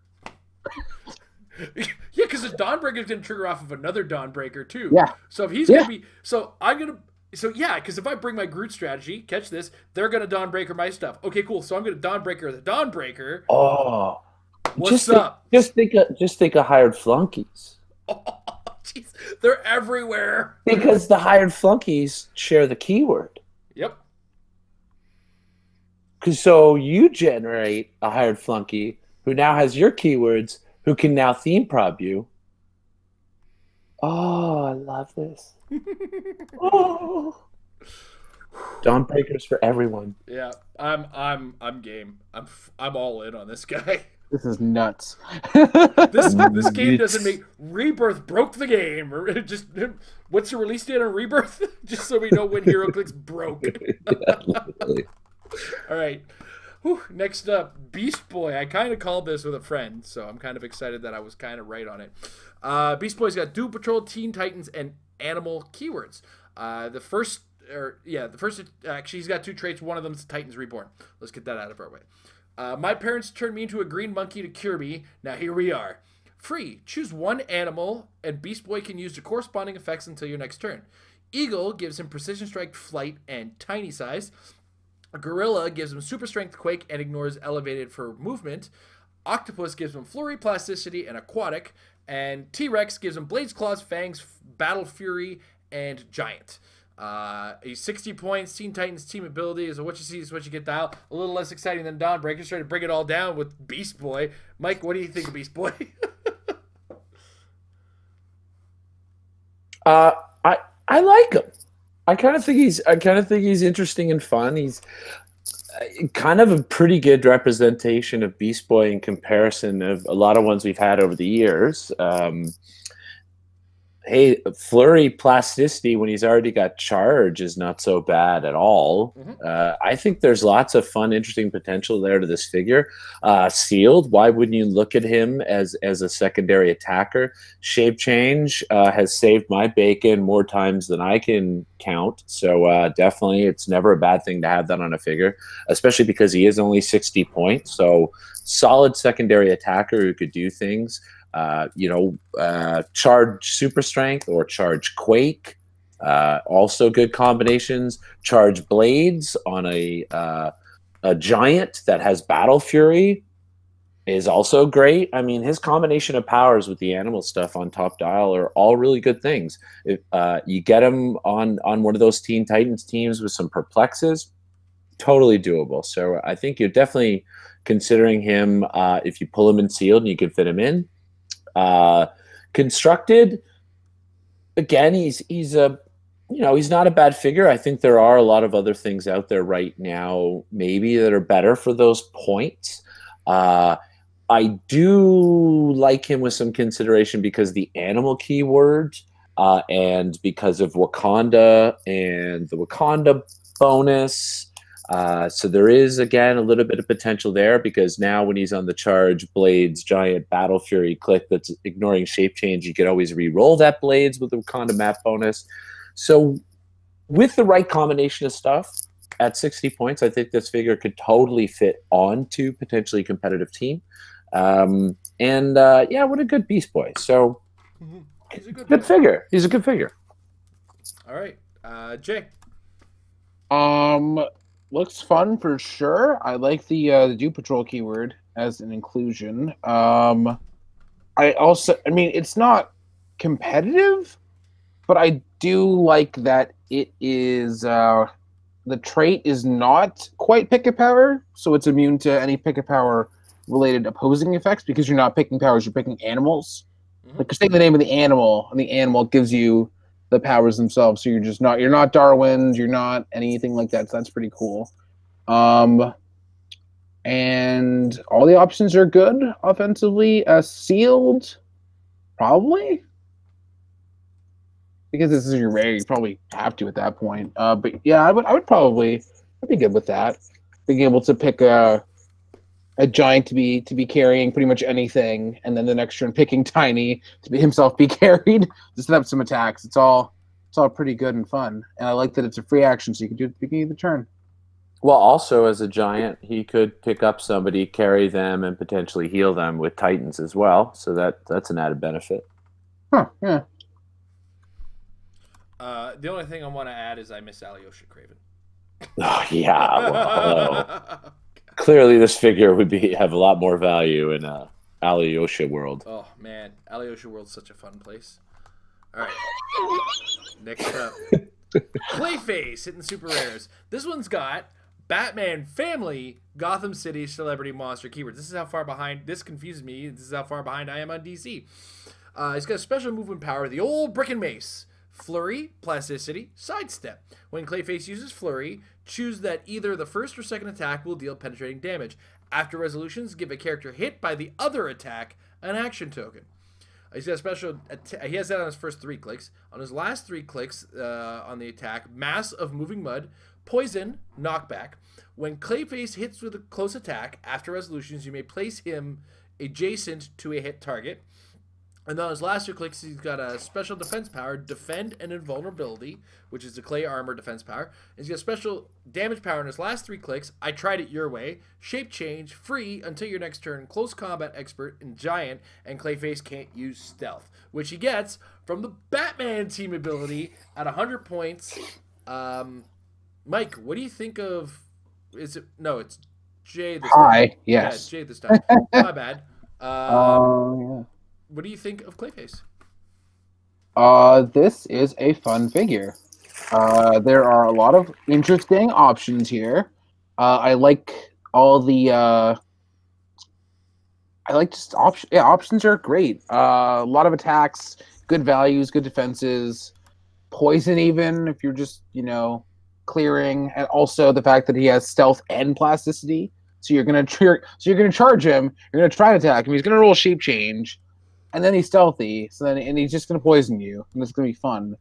Yeah, because the Dawnbreaker is going to trigger off of another Dawnbreaker too. Yeah. So if he's going to be, because if I bring my Groot strategy, catch this, they're going to Dawnbreaker my stuff. Okay, cool. So I'm going to Dawnbreaker the Dawnbreaker. Oh, what's up? Just think of hired flunkies. Oh, jeez, they're everywhere. Because the hired flunkies share the keyword. Yep. Because so you generate a hired flunky who now has your keywords, who can now theme prob you. Oh, I love this. Oh. Dawnbreakers for everyone. Yeah, I'm game. I'm all in on this guy. This is nuts. This game doesn't make Rebirth broke the game. Just what's the release date on Rebirth? Just so we know when HeroClix broke. All right. Whew, next up, Beast Boy. I kind of called this with a friend, so I'm kind of excited that I was kind of right on it. Beast Boy's got Doom Patrol, Teen Titans, and Animal keywords. Actually, he's got 2 traits. One of them is Titans Reborn. Let's get that out of our way. My parents turned me into a green monkey to cure me. Now here we are. Free. Choose one animal, and Beast Boy can use the corresponding effects until your next turn. Eagle gives him precision strike, flight, and tiny size. A gorilla gives him super strength, quake, and ignores elevated for movement. Octopus gives him flurry, plasticity, and aquatic. And T-Rex gives him blades, claws, fangs, battle fury, and giant. He's 60 points. Teen Titans team ability is what you see is what you get dial. A little less exciting than Dawnbreaker. Trying to bring it all down with Beast Boy. Mike, what do you think of Beast Boy? I like him. I kind of think he's interesting and fun. He's kind of a pretty good representation of Beast Boy in comparison of a lot of ones we've had over the years. Hey, flurry plasticity when he's already got charge is not so bad at all. Mm-hmm. I think there's lots of fun, interesting potential there to this figure. Sealed, why wouldn't you look at him as a secondary attacker? Shape change has saved my bacon more times than I can count. So definitely it's never a bad thing to have that on a figure, especially because he is only 60 points. So solid secondary attacker who could do things. Charge super strength or charge quake, also good combinations. Charge blades on a giant that has battle fury is also great. I mean, his combination of powers with the animal stuff on top dial are all really good things. If you get him on one of those Teen Titans teams with some perplexes, totally doable. So I think you're definitely considering him if you pull him in sealed and you can fit him in. Constructed, again, he's not a bad figure. I think there are a lot of other things out there right now maybe that are better for those points. I do like him with some consideration because the animal keyword and because of Wakanda and the Wakanda bonus. So there is, again, a little bit of potential there because now when he's on the charge, blades, giant, battle fury, click that's ignoring shape change, you can always re-roll that blades with the Wakanda map bonus. So with the right combination of stuff at 60 points, I think this figure could totally fit onto potentially competitive team. What a good Beast Boy. So he's a good figure. He's a good figure. All right. Jay. Looks fun for sure. I like the Doom Patrol keyword as an inclusion. It's not competitive, but I do like that it is the trait is not quite pick a power, so it's immune to any pick a power related opposing effects because you're not picking powers, you're picking animals. Mm-hmm. Like just take the name of the animal, and the animal gives you the powers themselves, so you're not Darwin's, you're not anything like that. So that's pretty cool. And all the options are good offensively. Sealed, probably. Because this is your rare, you probably have to at that point. But yeah, I'd be good with that. Being able to pick a giant to be carrying pretty much anything, and then the next turn picking tiny to be himself be carried to set up some attacks. It's all pretty good and fun. And I like that it's a free action, so you can do it at the beginning of the turn. Well, also as a giant, he could pick up somebody, carry them, and potentially heal them with Titans as well. So that's an added benefit. Huh, yeah. The only thing I want to add is I miss Alyosha Craven. Oh, yeah. Well, clearly this figure would have a lot more value in Alyosha world. Oh, man. Alyosha world's such a fun place. All right. Next up. Clayface hitting super rares. This one's got Batman Family, Gotham City, Celebrity, Monster keywords. This is how far behind. This confuses me. This is how far behind I am on DC. He's got a special movement power, the old Brick and Mace. Flurry, Plasticity, Sidestep. When Clayface uses Flurry, choose that either the first or second attack will deal penetrating damage. After resolutions, give a character hit by the other attack an action token. He's got a special. He has that on his first 3 clicks. On his last 3 clicks on the attack, Mass of Moving Mud, Poison, Knockback. When Clayface hits with a close attack, after resolutions, you may place him adjacent to a hit target. And on his last 2 clicks, he's got a special defense power, Defend and Invulnerability, which is the Clay Armor defense power. He's got a special damage power in his last 3 clicks, I Tried It Your Way, Shape Change, Free until your next turn, Close Combat Expert, and Giant, and Clayface can't use Stealth, which he gets from the Batman team ability at 100 points. Mike, what do you think of... it's Jay this time. Hi, yes. Yeah, Jay this time. My bad. Yeah. What do you think of Clayface? This is a fun figure. There are a lot of interesting options here. I like all the. I like just options. Yeah, options are great. A lot of attacks, good values, good defenses, poison even if you're just clearing, and also the fact that he has stealth and plasticity. So you're gonna charge him. You're gonna try to attack him. He's gonna roll shape change. And then he's stealthy, and he's just gonna poison you, and it's gonna be fun.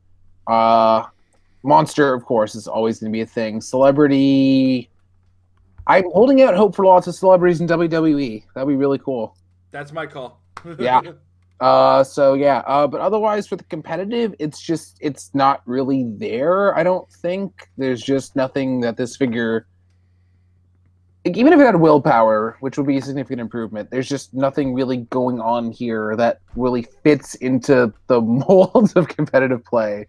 Monster, of course, is always gonna be a thing. Celebrity, I'm holding out hope for lots of celebrities in WWE. That'd be really cool. That's my call. Yeah. But otherwise for the competitive, it's not really there. I don't think there's just nothing that this figure. Even if it had willpower, which would be a significant improvement, there's just nothing really going on here that really fits into the molds of competitive play,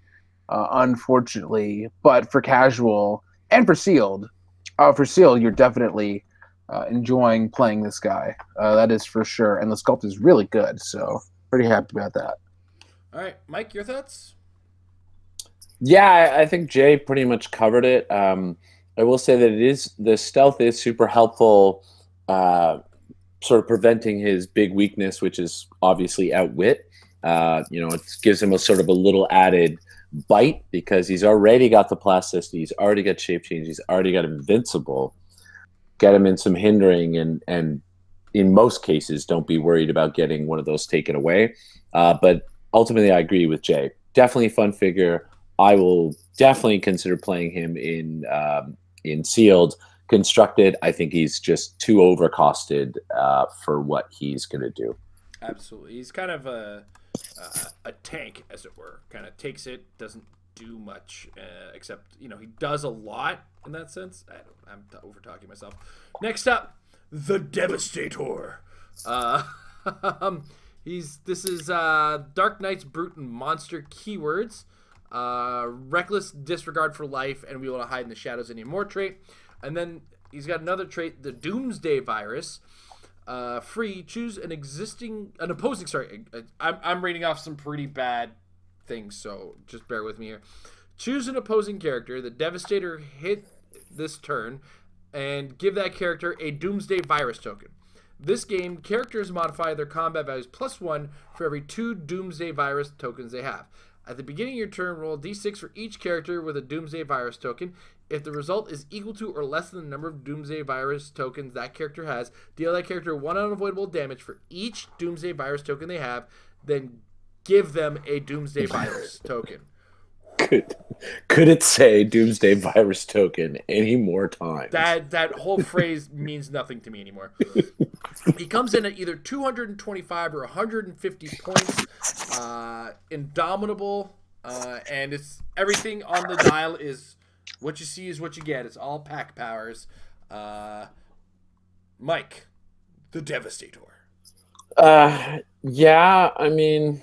unfortunately. But for casual and for sealed, you're definitely enjoying playing this guy. That is for sure. And the sculpt is really good, so pretty happy about that. All right, Mike, your thoughts? Yeah, I think Jay pretty much covered it. I will say that the stealth is super helpful, sort of preventing his big weakness, which is obviously outwit. It gives him a sort of a little added bite because he's already got the plasticity, he's already got shape change, he's already got invincible. Get him in some hindering, and in most cases, don't be worried about getting one of those taken away. But ultimately, I agree with Jay. Definitely a fun figure. I will definitely consider playing him in sealed. Constructed, I think he's just too overcosted for what he's going to do. Absolutely. He's kind of a tank, as it were. Kind of takes it, doesn't do much, except, he does a lot in that sense. I'm over-talking myself. Next up, the Devastator. This is Dark Knight's Brute and Monster keywords. Reckless disregard for life, and we want to hide in the shadows anymore trait. And then he's got another trait, the Doomsday Virus. Free, choose an opposing. Sorry, I'm reading off some pretty bad things, so just bear with me here. Choose an opposing character. The Devastator hit this turn, and give that character a Doomsday Virus token. This game, characters modify their combat values +1 for every 2 Doomsday Virus tokens they have. At the beginning of your turn, roll a d6 for each character with a Doomsday Virus token. If the result is equal to or less than the number of Doomsday Virus tokens that character has, deal that character 1 unavoidable damage for each Doomsday Virus token they have, then give them a Doomsday Virus token. Could it say Doomsday Virus token any more times? That whole phrase means nothing to me anymore. He comes in at either 225 or 150 points. Indomitable, and it's everything on the dial is what you see is what you get. It's all pack powers. Mike, the Devastator. Yeah, I mean,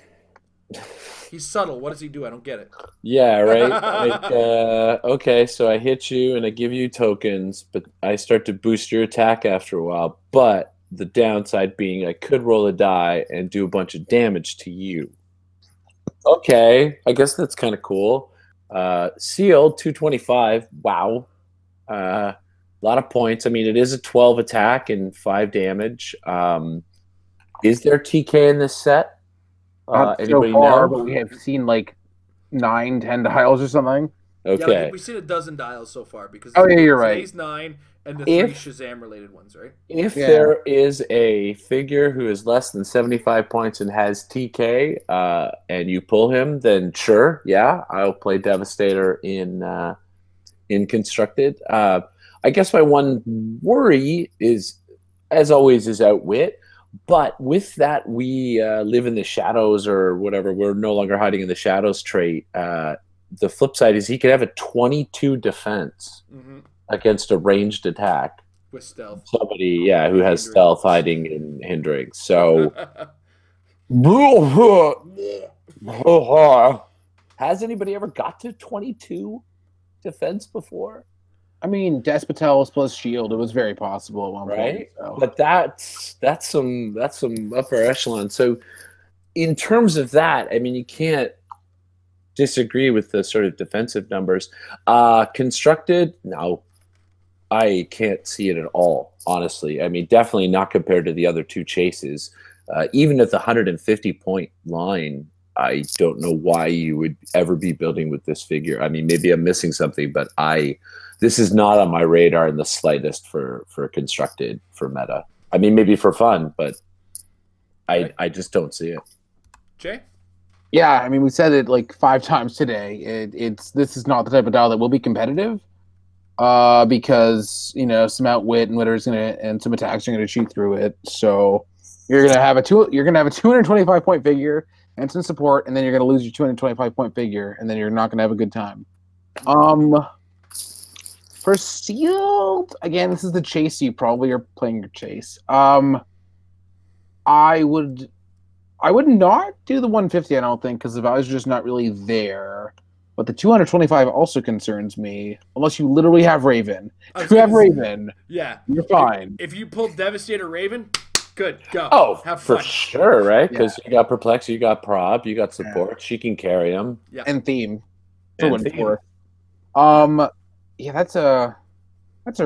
he's subtle. What does he do? I don't get it. Yeah, right. Like, okay, so I hit you and I give you tokens, but I start to boost your attack after a while. But the downside being I could roll a die and do a bunch of damage to you. Okay, I guess that's kind of cool. Sealed, 225. Wow. A lot of points. I mean, it is a 12 attack and 5 damage. Is there TK in this set? Not Anybody so far, know? but we have seen like 9, 10 dials or something. Okay. Yeah, we've seen a dozen dials so far because Oh, yeah, you're right. today's 9 and the 3 Shazam related ones, right? If there is a figure who is less than 75 points and has TK, and you pull him, then sure, yeah, I'll play Devastator in Constructed. I guess my one worry is, as always, is Outwit. But with that, we live in the shadows or whatever. We're no longer hiding in the shadows trait. The flip side is he could have a 22 defense against a ranged attack. With stealth. Somebody, yeah, who has stealth, hiding, and hindering. So, has anybody ever got to 22 defense before? I mean, Despotel's plus shield. It was very possible at one point. Right, So. but that's some upper echelon. So, in terms of that, I mean, you can't disagree with the sort of defensive numbers. Constructed, no, I can't see it at all. Honestly, I mean, definitely not compared to the other 2 chases. Even at the 150 point line, I don't know why you would ever be building with this figure. I mean, maybe I'm missing something, but this is not on my radar in the slightest for Constructed, for meta. I mean, maybe for fun, but I just don't see it. Jay? Yeah, I mean, we said it like 5 times today. This is not the type of dial that will be competitive, because some Outwit and whatever's and some attacks are gonna shoot through it. So you're gonna have a 225 point figure and some support, and then you're gonna lose your 225 point figure, and then you're not gonna have a good time. For Sealed, again, this is the chase. You probably are playing your chase. I would not do the 150, I don't think, because the values are just not really there. But the 225 also concerns me, unless you literally have Raven. If you have Raven, yeah, you're fine. If you pull Devastator Raven, good, go. Oh, have fun. For sure, right? Because you got Perplex, you got Prob, you got support. Yeah. She can carry him. Yeah. And Theme. Yeah, that's a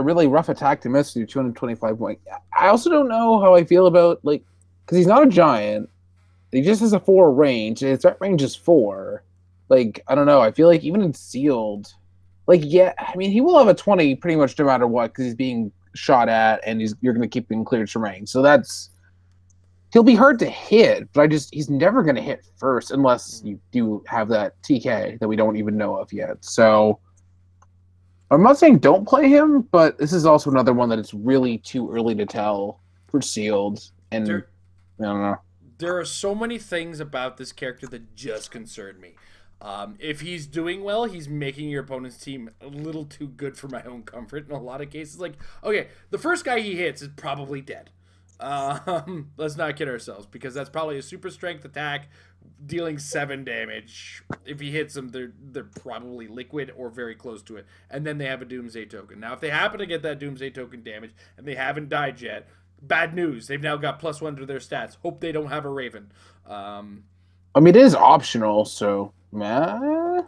really rough attack to miss with your 225 point. I also don't know how I feel about, like, because he's not a giant. He just has a 4 range, and his threat range is 4. Like, I don't know. I feel like even in Sealed, like, yeah, I mean, he will have a 20 pretty much no matter what, because he's being shot at, and you're going to keep being cleared from range. So he'll be hard to hit, but he's never going to hit first unless you do have that TK that we don't even know of yet. So I'm not saying don't play him, but this is also another one that it's really too early to tell for Sealed. And I don't know. There are so many things about this character that just concern me. If he's doing well, he's making your opponent's team a little too good for my own comfort in a lot of cases. Like, okay, the first guy he hits is probably dead. Let's not kid ourselves, because that's probably a super strength attack dealing 7 damage. If he hits them, they're probably liquid or very close to it, and then they have a Doomsday token. Now, if they happen to get that Doomsday token damage and they haven't died yet, bad news. They've now got +1 to their stats. Hope they don't have a Raven. I mean, it is optional, so well,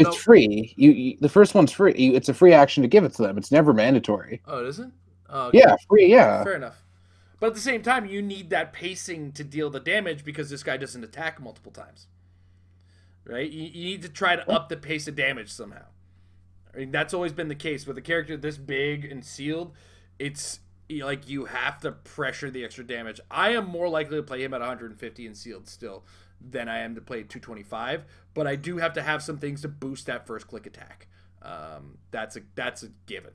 it's free. You the first one's free. It's a free action to give it to them. It's never mandatory. Oh, it isn't? Oh, okay. Yeah, free. Yeah. Fair enough. But at the same time, you need that pacing to deal the damage because this guy doesn't attack multiple times. Right? You need to try to up the pace of damage somehow. I mean, that's always been the case with a character this big and sealed. It's like you have to pressure the extra damage. I am more likely to play him at 150 and sealed still than I am to play at 225, but I do have to have some things to boost that first click attack. That's a given.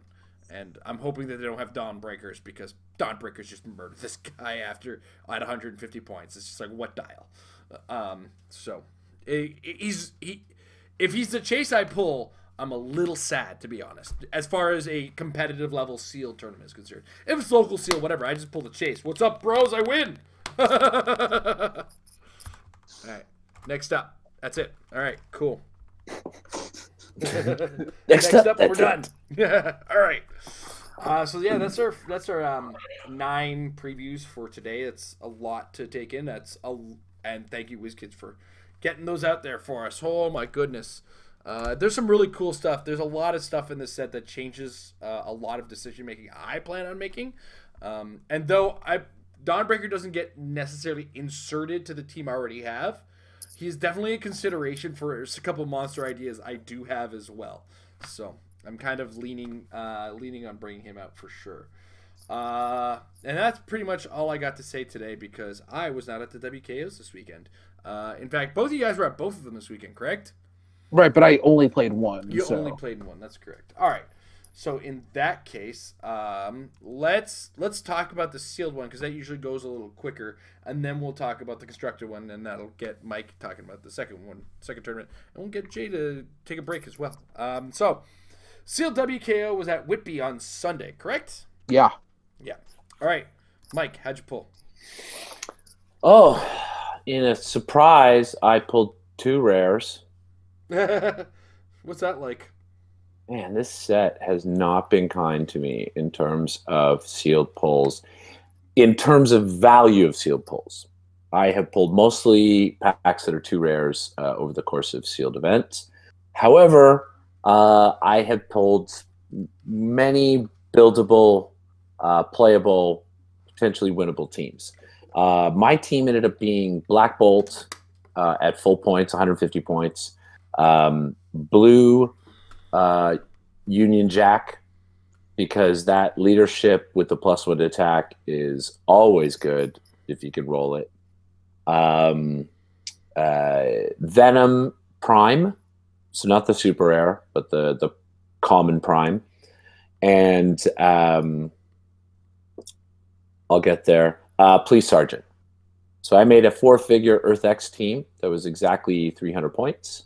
And I'm hoping that they don't have Dawn Breakers, because Dawn Breakers just murdered this guy at 150 points. It's just like, what dial? If he's the chase I pull, I'm a little sad, to be honest, as far as a competitive level seal tournament is concerned. If it's local seal, whatever, I just pull the chase. What's up, bros? I win. All right, next up. That's it. All right, cool. Next up, we're done. All right. So yeah, that's our 9 previews for today. It's a lot to take in. And thank you, WizKids, for getting those out there for us. Oh my goodness. There's some really cool stuff. There's a lot of stuff in this set that changes a lot of decision making I plan on making. And though Dawnbreaker doesn't get necessarily inserted to the team I already have, he's definitely a consideration for a couple monster ideas I do have as well. So I'm kind of leaning on bringing him out for sure. And that's pretty much all I got to say today, because I was not at the WKOs this weekend. In fact, both of you guys were at both of them this weekend, correct? Right, but I only played one. You only played one. That's correct. All right. So in that case, let's talk about the sealed one, because that usually goes a little quicker, and then we'll talk about the constructed one, and that'll get Mike talking about the second tournament, and we'll get Jay to take a break as well. So sealed WKO was at Whitby on Sunday, correct? Yeah. Yeah. All right, Mike, how'd you pull? Oh, in a surprise, I pulled 2 rares. What's that like? Man, this set has not been kind to me in terms of sealed pulls. In terms of value of sealed pulls, I have pulled mostly packs that are 2 rares over the course of sealed events. However, I have pulled many buildable, playable, potentially winnable teams. My team ended up being Black Bolt at full points, 150 points. Blue Union Jack, because that leadership with the +1 to attack is always good if you can roll it. Venom Prime, so not the super rare, but the common Prime. And I'll get there. Police Sergeant. So I made a 4-figure Earth X team that was exactly 300 points.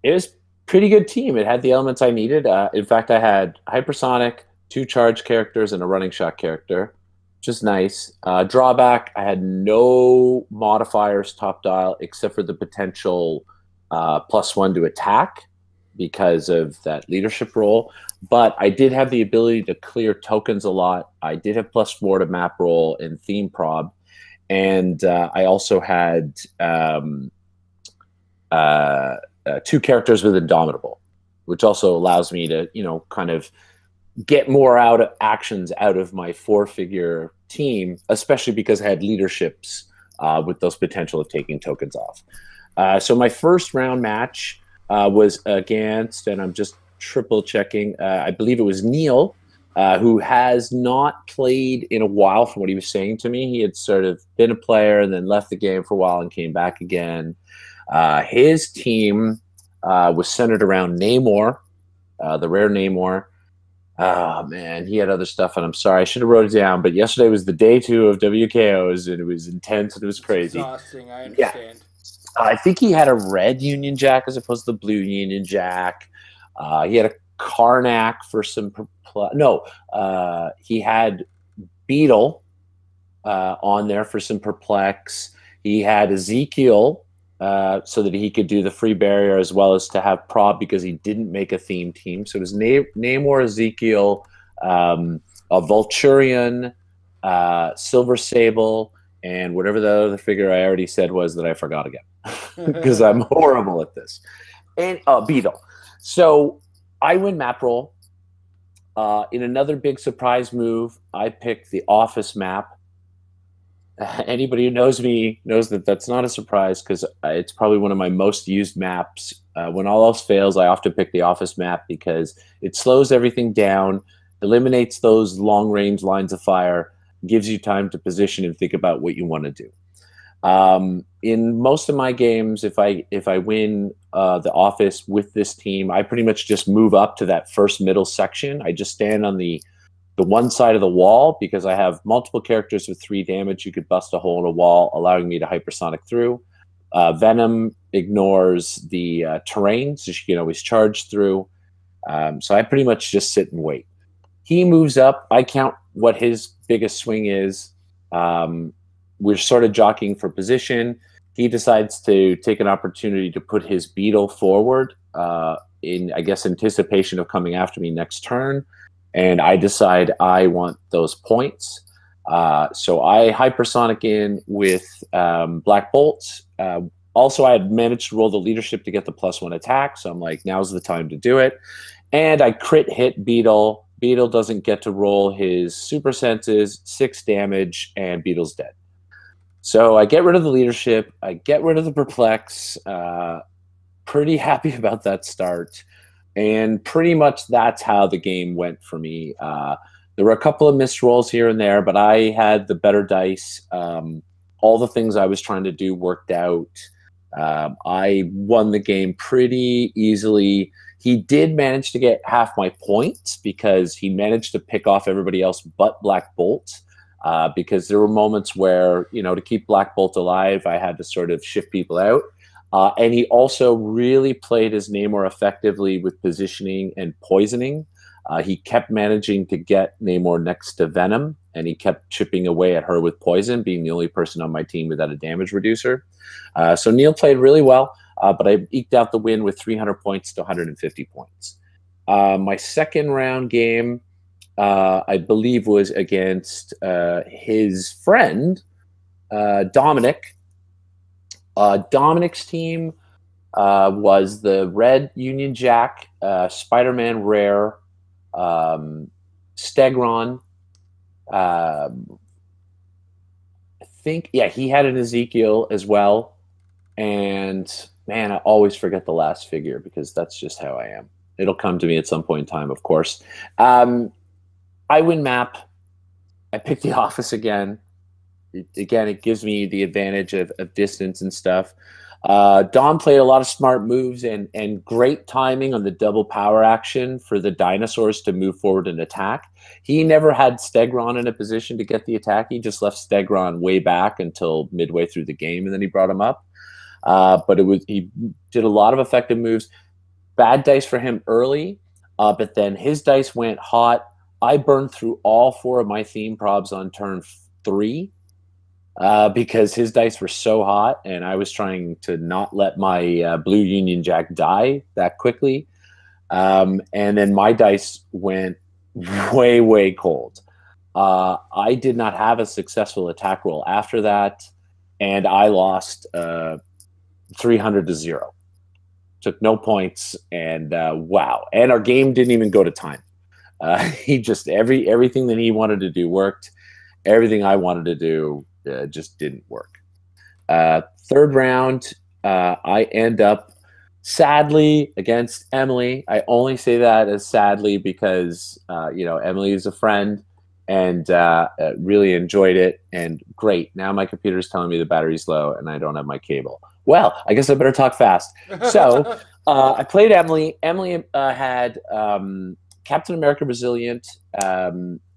It was a pretty good team. It had the elements I needed. In fact, I had Hypersonic, 2 charge characters, and a running shot character, which is nice. Drawback, I had no modifiers top dial except for the potential +1 to attack because of that leadership role. But I did have the ability to clear tokens a lot. I did have +4 to map roll and theme prob. And I also had 2 characters with Indomitable, which also allows me to, kind of get more actions out of my 4-figure team, especially because I had leaderships with those potential of taking tokens off. So my first round match was against, and I'm just triple checking, I believe it was Neil, who has not played in a while from what he was saying to me. He had sort of been a player and then left the game for a while and came back again. His team was centered around Namor, the rare Namor. Oh, man, he had other stuff, and I'm sorry, I should have wrote it down, but yesterday was the day 2 of WKOs, and it was intense, and it was crazy. Exhausting, I understand. Yeah. I think he had a red Union Jack as opposed to the blue Union Jack. He had a Karnak for some... he had Beetle on there for some perplex. He had Ezekiel so that he could do the free barrier as well as to have prob because he didn't make a theme team. So it was Namor, Ezekiel, a Vulturion, Silver Sable, and whatever the other figure I already said was that I forgot again because I'm horrible at this. And Beetle. So I win map roll. In another big surprise move, I picked the Office map. Anybody who knows me knows that that's not a surprise because it's probably one of my most used maps. When all else fails, I often pick the Office map because it slows everything down, eliminates those long-range lines of fire, gives you time to position and think about what you want to do. In most of my games, if I win the Office with this team, I pretty much just move up to that first middle section. I just stand on the one side of the wall because I have multiple characters with 3 damage. You could bust a hole in a wall, allowing me to hypersonic through. Venom ignores the terrain, so she can always charge through. So I pretty much just sit and wait. He moves up. I count what his biggest swing is. We're sort of jockeying for position. He decides to take an opportunity to put his beetle forward in, I guess, anticipation of coming after me next turn. And I decide I want those points. So I hypersonic in with Black Bolt. Also, I had managed to roll the leadership to get the +1 attack. So I'm like, now's the time to do it. And I crit hit Beetle. Beetle doesn't get to roll his super senses, 6 damage, and Beetle's dead. So I get rid of the leadership. I get rid of the perplex. Pretty happy about that start. And pretty much that's how the game went for me. There were a couple of missed rolls here and there, but I had the better dice. All the things I was trying to do worked out. I won the game pretty easily. He did manage to get half my points because he managed to pick off everybody else but Black Bolt. Because there were moments where, you know, to keep Black Bolt alive, I had to sort of shift people out. And he also really played his Namor effectively with positioning and poisoning. He kept managing to get Namor next to Venom, and he kept chipping away at her with poison, being the only person on my team without a damage reducer. So Neil played really well, but I eked out the win with 300 points to 150 points. My second round game, I believe, was against his friend, Dominic. Dominic's team was the Red Union Jack, Spider-Man Rare, Stegron. I think, yeah, he had an Ezekiel as well. And man, I always forget the last figure because that's just how I am. It'll come to me at some point in time, of course. I win map. I pick the Office again. It gives me the advantage of distance and stuff. Dom played a lot of smart moves and great timing on the double power action for the dinosaurs to move forward and attack. He never had Stegron in a position to get the attack. He just left Stegron way back until midway through the game, and then he brought him up. But he did a lot of effective moves. Bad dice for him early, but then his dice went hot. I burned through all 4 of my theme probs on turn 3 because his dice were so hot, and I was trying to not let my Blue Union Jack die that quickly. And then my dice went way, way cold. I did not have a successful attack roll after that, and I lost 300 to 0. Took no points, and wow. And our game didn't even go to time. He just everything that he wanted to do worked. Everything I wanted to do just didn't work. Third round, I end up sadly against Emily. I only say that as sadly because Emily is a friend and really enjoyed it. And great, now my computer is telling me the battery's low and I don't have my cable. Well, I guess I better talk fast. So I played Emily. Emily had Captain America Resilient,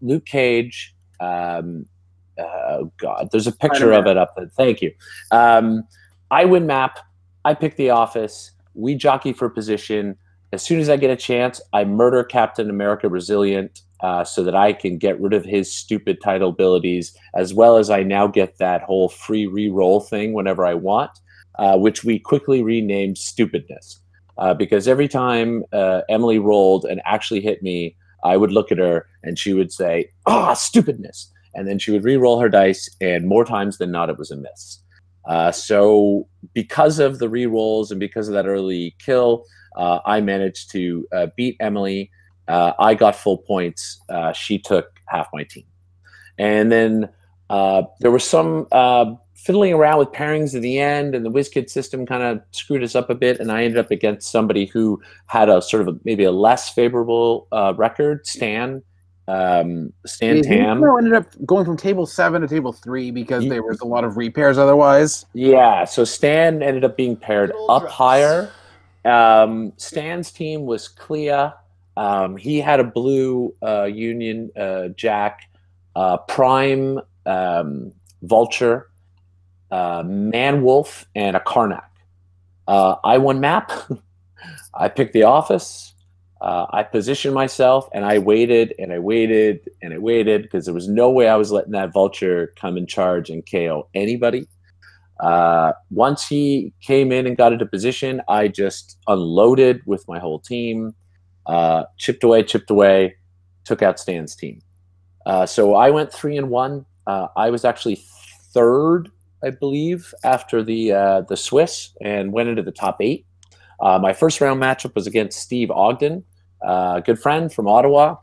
Luke Cage. Oh God, there's a picture of it up there. Thank you. I win map. I pick the Office. We jockey for position. As soon as I get a chance, I murder Captain America Resilient so that I can get rid of his stupid title abilities, as well as I now get that whole free re-roll thing whenever I want, which we quickly renamed Stupidness. Because every time Emily rolled and actually hit me, I would look at her and she would say, stupidness. And then she would re-roll her dice, and more times than not, it was a miss. So because of the re-rolls and because of that early kill, I managed to beat Emily. I got full points. She took half my team. And then there was some fiddling around with pairings at the end, and the WizKid system kind of screwed us up a bit, and I ended up against somebody who had a sort of maybe a less favorable record, Stan Tam. Ended up going from table 7 to table 3 because there was a lot of repairs otherwise. Yeah, so Stan ended up being paired up higher. Stan's team was Clea. He had a blue Union Jack, Prime Vulture, Man-Wolf, and a Karnak. I won map. I picked the office. I positioned myself, and I waited, and I waited, and I waited, because there was no way I was letting that Vulture come in charge and KO anybody. Once he came in and got into position, I just unloaded with my whole team, chipped away, took out Stan's team. So I went 3-1. I was actually third, I believe, after the Swiss, and went into the top 8. My first round matchup was against Steve Ogden, a good friend from Ottawa.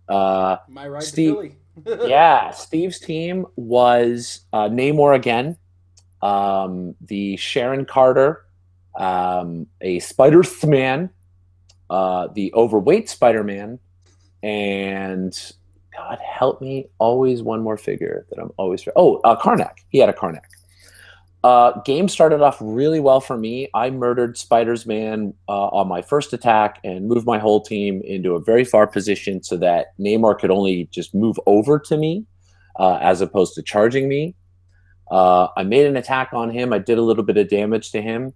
My ride Steve, to Philly. yeah, Steve's team was Namor again, the Sharon Carter, a Spider-Man, the overweight Spider-Man, and God help me, always one more figure that I'm always... Karnak. He had a Karnak. Game started off really well for me. I murdered Spider-Man on my first attack and moved my whole team into a very far position so that Namor could only just move over to me as opposed to charging me. I made an attack on him. I did a little bit of damage to him.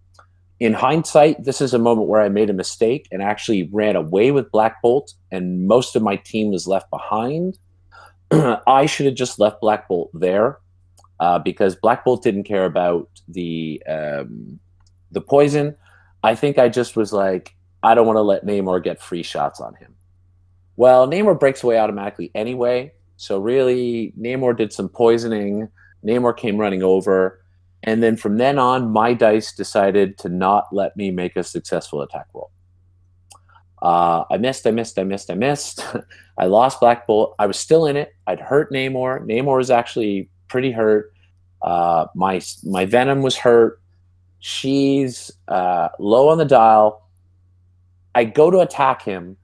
In hindsight, this is a moment where I made a mistake and actually ran away with Black Bolt, and most of my team was left behind. I should have just left Black Bolt there. Because Black Bolt didn't care about the poison. I think I just was like, I don't want to let Namor get free shots on him. Well, Namor breaks away automatically anyway. So really, Namor did some poisoning. Namor came running over. And then from then on, my dice decided to not let me make a successful attack roll. I missed. I lost Black Bolt. I was still in it. I'd hurt Namor. Namor was actually pretty hurt. My Venom was hurt. She's low on the dial. I go to attack him.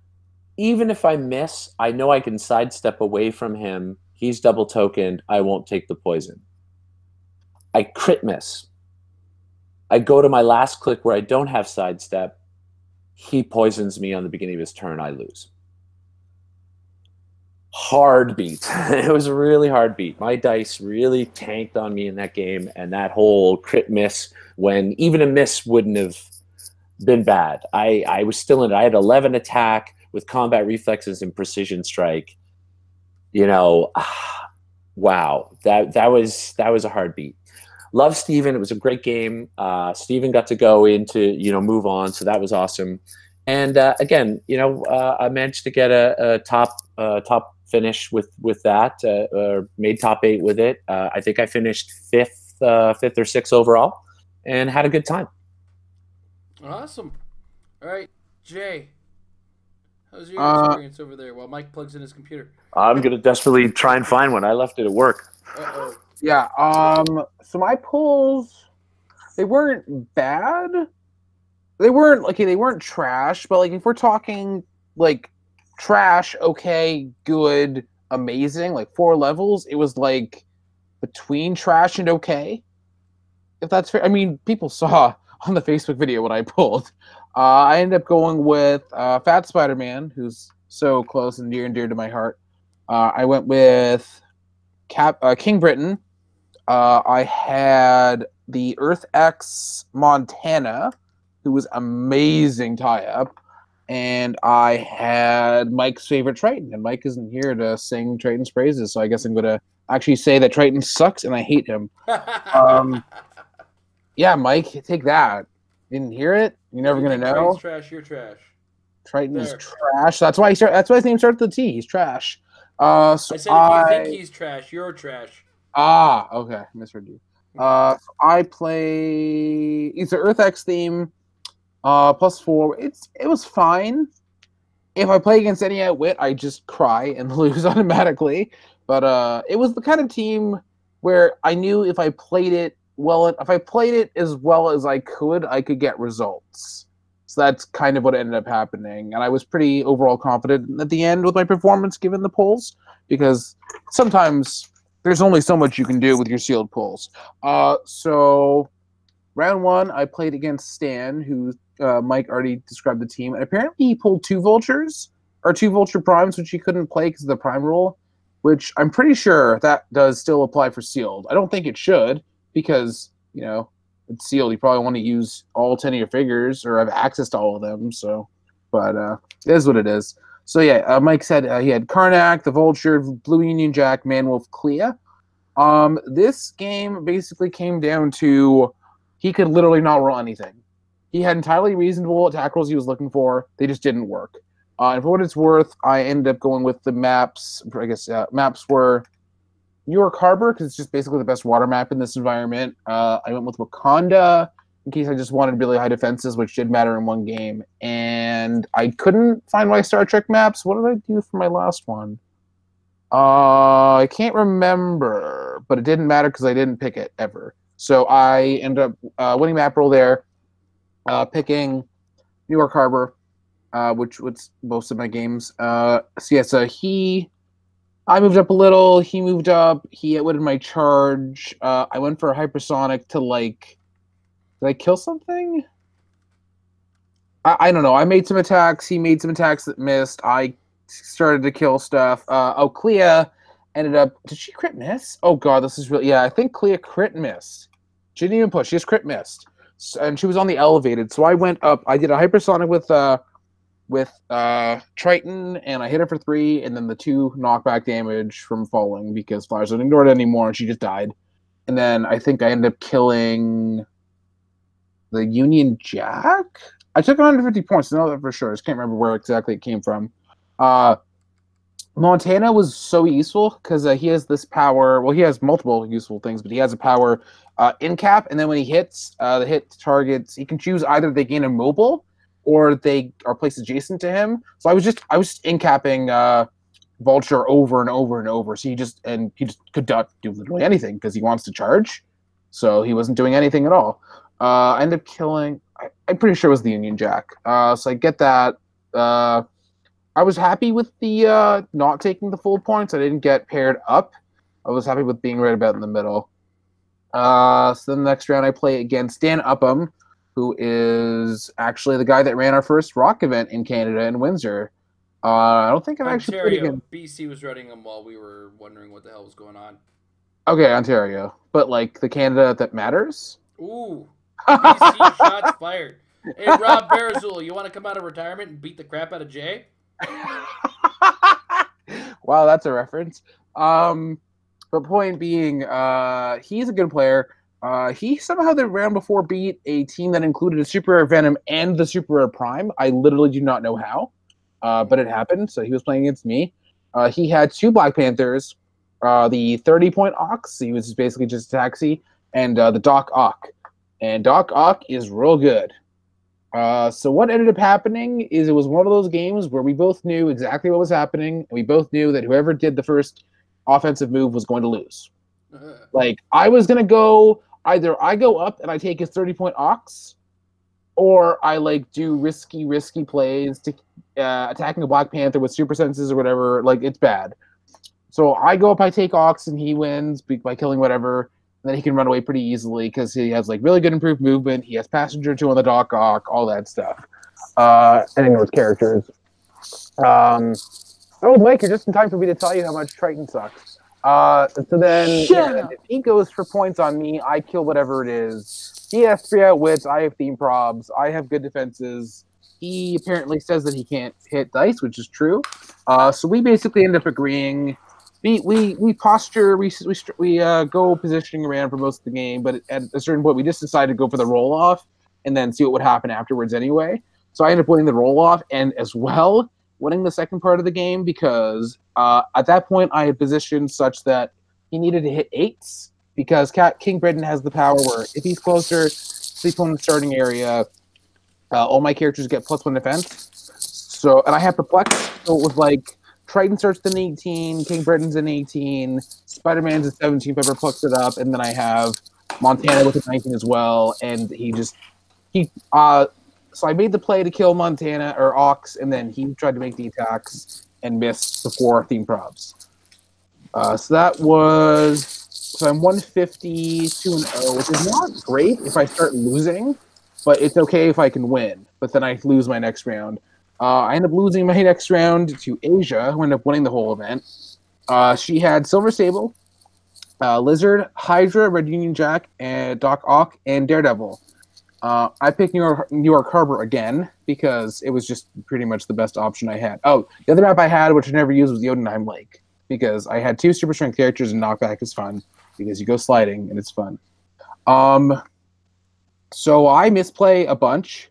Even if I miss, I know I can sidestep away from him. He's double tokened. I won't take the poison. I crit miss. I go to my last click where I don't have sidestep. He poisons me on the beginning of his turn. I lose. Hard beat. It was a really hard beat. My dice really tanked on me in that game, and that whole crit miss, when even a miss wouldn't have been bad. I was still in it. I had 11 attack with combat reflexes and precision strike. You know, wow. That was a hard beat. Love Steven. It was a great game. Steven got to go into, move on, so that was awesome. And again, I managed to get a top finish with that, made top 8 with it. I think I finished fifth or sixth overall, and had a good time. Awesome. All right, Jay, how's your experience over there while Mike plugs in his computer? I'm gonna desperately try and find one. I left it at work. Uh-oh. Yeah. So my pulls, they weren't bad. They weren't trash, but like if we're talking like trash, okay, good, amazing, like 4 levels, it was like between trash and okay. If that's fair. I mean, people saw on the Facebook video what I pulled. I ended up going with Fat Spider-Man, who's so close and near and dear to my heart. I went with King Britain. I had the Earth X Montana, who was amazing tie-up. And I had Mike's favorite Triton, and Mike isn't here to sing Triton's praises, so I guess I'm going to actually say that Triton sucks and I hate him. Yeah, Mike, take that. Didn't hear it? You're never going to know? Triton's trash, you're trash. Triton is trash. That's why his name starts with a T. He's trash. I said if you think he's trash, you're trash. Ah, okay. Misheard you. So I play... It's an Earth X theme. +4. It was fine. if I play against any outwit, I just cry and lose automatically. But it was the kind of team where I knew if I played it as well as I could get results. So that's kind of what ended up happening. And I was pretty overall confident at the end with my performance given the polls, because sometimes there's only so much you can do with your sealed polls. So round one, I played against Stan, who Mike already described the team. And apparently he pulled 2 vultures, or 2 vulture primes, which he couldn't play because of the prime rule, which I'm pretty sure that does still apply for sealed. I don't think it should, because, it's sealed. You probably want to use all 10 of your figures or have access to all of them. So, but it is what it is. So yeah, Mike said he had Karnak, the Vulture, Blue Union Jack, Manwolf, Clea. This game basically came down to he could literally not roll anything. He had entirely reasonable attack rolls he was looking for. They just didn't work. And for what it's worth, I ended up going with the maps. I guess maps were New York Harbor, because it's just basically the best water map in this environment. I went with Wakanda in case I just wanted really high defenses, which did matter in one game. And I couldn't find my Star Trek maps. What did I do for my last one? I can't remember, but it didn't matter because I didn't pick it ever. So I ended up winning map roll there, picking New York Harbor, which was most of my games. I moved up a little. He moved up. He outwitted my charge. I went for a hypersonic to did I kill something? I don't know. I made some attacks. He made some attacks that missed. I started to kill stuff. Clea ended up. Did she crit miss? Oh god, this is really. Yeah, I think Clea crit missed. She didn't even push. She just crit missed, and she was on the elevated. So I went up. I did a hypersonic with Triton, and I hit her for 3, and then the 2 knockback damage from falling because Flyers didn't ignore it anymore, and she just died. And then I think I ended up killing the Union Jack. I took 150 points. I know that for sure. I just can't remember where exactly it came from. Montana was so useful because he has this power. Well, he has multiple useful things, but he has a power in cap, and then when he hits, the hit targets, he can choose either they gain a mobile or they are placed adjacent to him. So I was just in capping Vulture over and over and over. So he just could not do literally anything because he wants to charge. So he wasn't doing anything at all. I ended up killing. I'm pretty sure it was the Union Jack. So I get that. I was happy with the not taking the full points. I didn't get paired up. I was happy with being right about in the middle. So then the next round I play against Dan Upham, who is actually the guy that ran our first rock event in Canada in Windsor. I don't think I've actually played against BC was running them while we were wondering what the hell was going on. Okay, Ontario. But like the Canada that matters? Ooh. BC shots fired. Hey, Rob Barazul, you want to come out of retirement and beat the crap out of Jay? Wow, that's a reference. But point being, he's a good player. He somehow the round before beat a team that included a Super Rare Venom and the Super Rare Prime. I literally do not know how, but it happened. So he was playing against me. He had 2 Black Panthers, the 30-point Ox. He was basically just a taxi, and the Doc Ock. And Doc Ock is real good. So what ended up happening is it was one of those games where we both knew exactly what was happening, and we both knew that whoever did the first offensive move was going to lose. Like, I was going to go, either I go up and I take his 30-point Ox, or I, do risky plays to attacking a Black Panther with super senses or whatever. Like, it's bad. So I go up, I take Ox, and he wins by killing whatever. And then he can run away pretty easily because he has really good improved movement. He has Passenger 2 on the Doc Ock, all that stuff. And ignores characters. Oh, Mike, you're just in time for me to tell you how much Triton sucks. So then if he goes for points on me, I kill whatever it is. He has 3 outwits. I have theme probs. I have good defenses. He apparently says that he can't hit dice, which is true. So we basically end up agreeing. We posture, we go positioning around for most of the game, but at a certain point we just decided to go for the roll off and then see what would happen afterwards anyway. So I ended up winning the roll off and as well winning the second part of the game because at that point I had positioned such that he needed to hit 8s because King Britain has the power where if he's closer to the opponent's starting area, all my characters get +1 defense. So, and I have Perplex, so it was like Triton starts in 18, King Britain's in 18, Spider-Man's in 17, but I perplexed it up, and then I have Montana with a 19 as well, and so I made the play to kill Montana or Ox, and then he tried to make the attacks and missed the 4 theme props. So I'm 150, 2-0, which is not great if I start losing, but it's okay if I can win. But then I lose my next round. I end up losing my next round to Asia, who ended up winning the whole event. She had Silver Sable, Lizard, Hydra, Red Union Jack, and Doc Ock, and Daredevil. I picked New York Harbor again because it was just pretty much the best option I had. Oh, the other map I had, which I never used, was Jotunheim Lake because I had 2 super strength characters and knockback is fun because you go sliding and it's fun. So I misplay a bunch.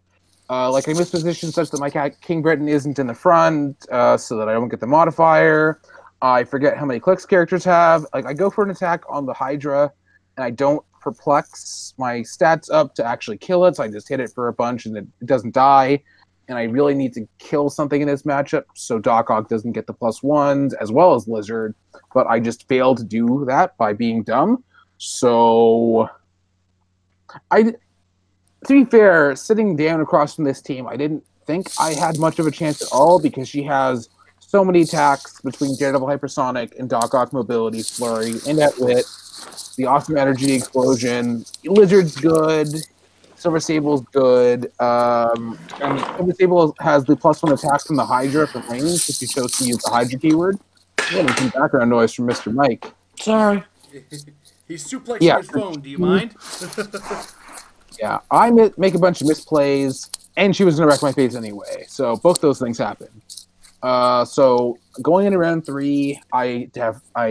I misposition such that my King Britain isn't in the front, so that I don't get the modifier. I forget how many clicks characters have. Like I go for an attack on the Hydra, and I don't perplex my stats up to actually kill it, so I just hit it for a bunch and it doesn't die. And I really need to kill something in this matchup, so Doc Ock doesn't get the +1s, as well as Lizard. But I just failed to do that by being dumb. So to be fair, sitting down across from this team, I didn't think I had much of a chance at all because she has so many attacks between Daredevil Hypersonic and Doc Ock Mobility, Flurry, and at Wit, the Awesome Energy Explosion. Lizard's good. Silver Sable's good. And Silver Sable has the +1 attack from the Hydra for range if you chose to use the Hydra keyword. Getting some background noise from Mr. Mike. Sorry. He's suplexing his phone. Do you mind? Yeah, I make a bunch of misplays, and she was going to wreck my face anyway. So both those things happened. So going into round 3, I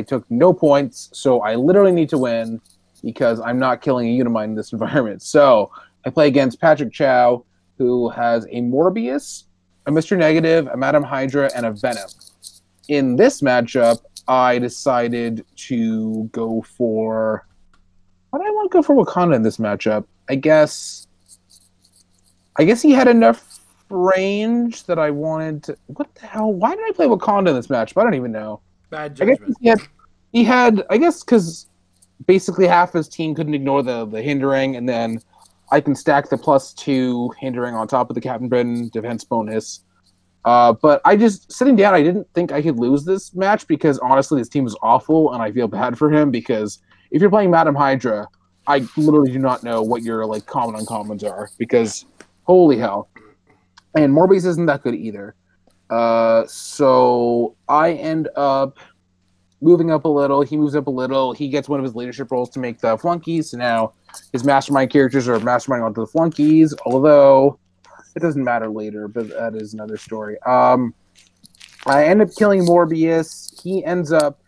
took no points, so I literally need to win because I'm not killing a Unimind in this environment. So I play against Patrick Chow, who has a Morbius, a Mr. Negative, a Madam Hydra, and a Venom. In this matchup, I decided to go for... Why did I want to go for Wakanda in this matchup? I guess he had enough range that I wanted to... What the hell? Why did I play Wakanda in this matchup? I don't even know. Bad judgment. I guess he had I guess because basically half his team couldn't ignore the hindering, and then I can stack the +2 hindering on top of the Captain Britain defense bonus. But I just, sitting down, I didn't think I could lose this match because honestly this team was awful, and I feel bad for him because if you're playing Madam Hydra, I literally do not know what your like common uncommons are because holy hell. And Morbius isn't that good either. So I end up moving up a little. He moves up a little. He gets one of his leadership roles to make the flunkies. So now his mastermind characters are masterminding onto the flunkies, although it doesn't matter later, but that is another story. I end up killing Morbius. He ends up,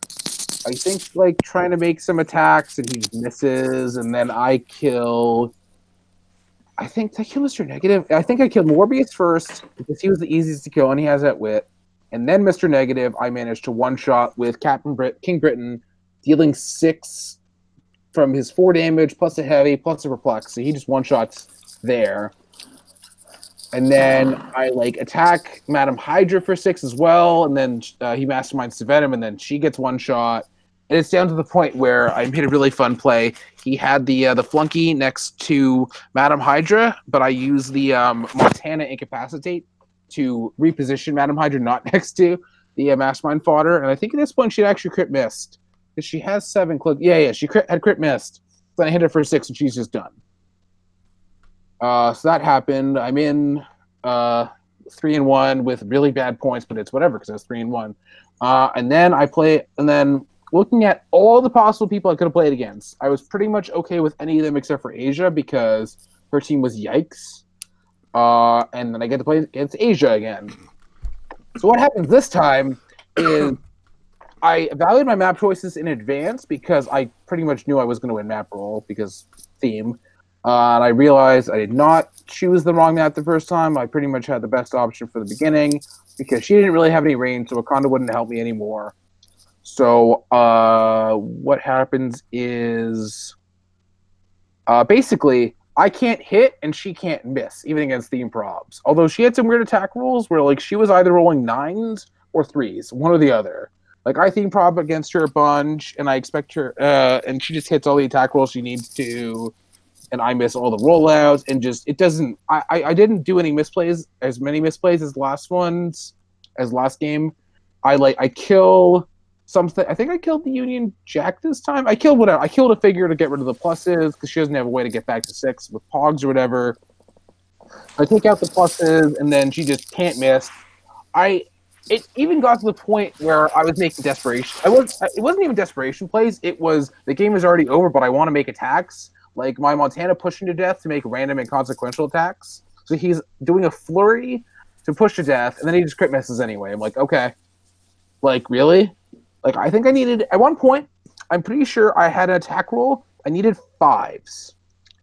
I think, like trying to make some attacks, and he just misses. And then I kill. I think did I kill Mr. Negative. I think I killed Morbius first because he was the easiest to kill, and he has that wit. And then Mr. Negative, I managed to one-shot with King Britain, dealing 6 from his 4 damage plus a heavy plus a perplex. So he just one-shots there. And then I like attack Madam Hydra for 6 as well, and then he masterminds to Venom, and then she gets one shot. And it's down to the point where I made a really fun play. He had the flunky next to Madam Hydra, but I used the Montana Incapacitate to reposition Madam Hydra not next to the mastermind fodder. And I think at this point she actually crit missed because she has 7 click. Yeah, she had crit missed. Then I hit her for 6, and she's just done. So that happened. I'm in 3-1 with really bad points, but it's whatever because I was 3-1. And then I play, and then looking at all the possible people I could have played against, I was pretty much okay with any of them except for Asia because her team was yikes. And then I get to play against Asia again. So what happens this time is I evaluated my map choices in advance because I pretty much knew I was going to win map roll because theme. And I realized I did not choose the wrong map the first time. I pretty much had the best option for the beginning because she didn't really have any range, so Wakanda wouldn't help me anymore. So what happens is basically I can't hit and she can't miss, even against theme probs. Although she had some weird attack rules where like she was either rolling 9s or 3s, one or the other. Like I theme prob against her a bunch, and I expect her, and she just hits all the attack rolls she needs to, and I miss all the rollouts, and just it doesn't. I didn't do any misplays, as many misplays as last game. I kill something. I think I killed the Union Jack this time. I killed whatever. I killed a figure to get rid of the pluses because she doesn't have a way to get back to 6 with Pogs or whatever. I take out the pluses, and then she just can't miss. It even got to the point where I was making desperation. It wasn't even desperation plays. It was the game is already over, but I want to make attacks. Like my Montana pushing to death to make random and consequential attacks. So he's doing a flurry to push to death, and then he just crit misses anyway. I'm like, okay. Like, really? Like, I think I needed, at one point, I'm pretty sure I had an attack roll. I needed 5s.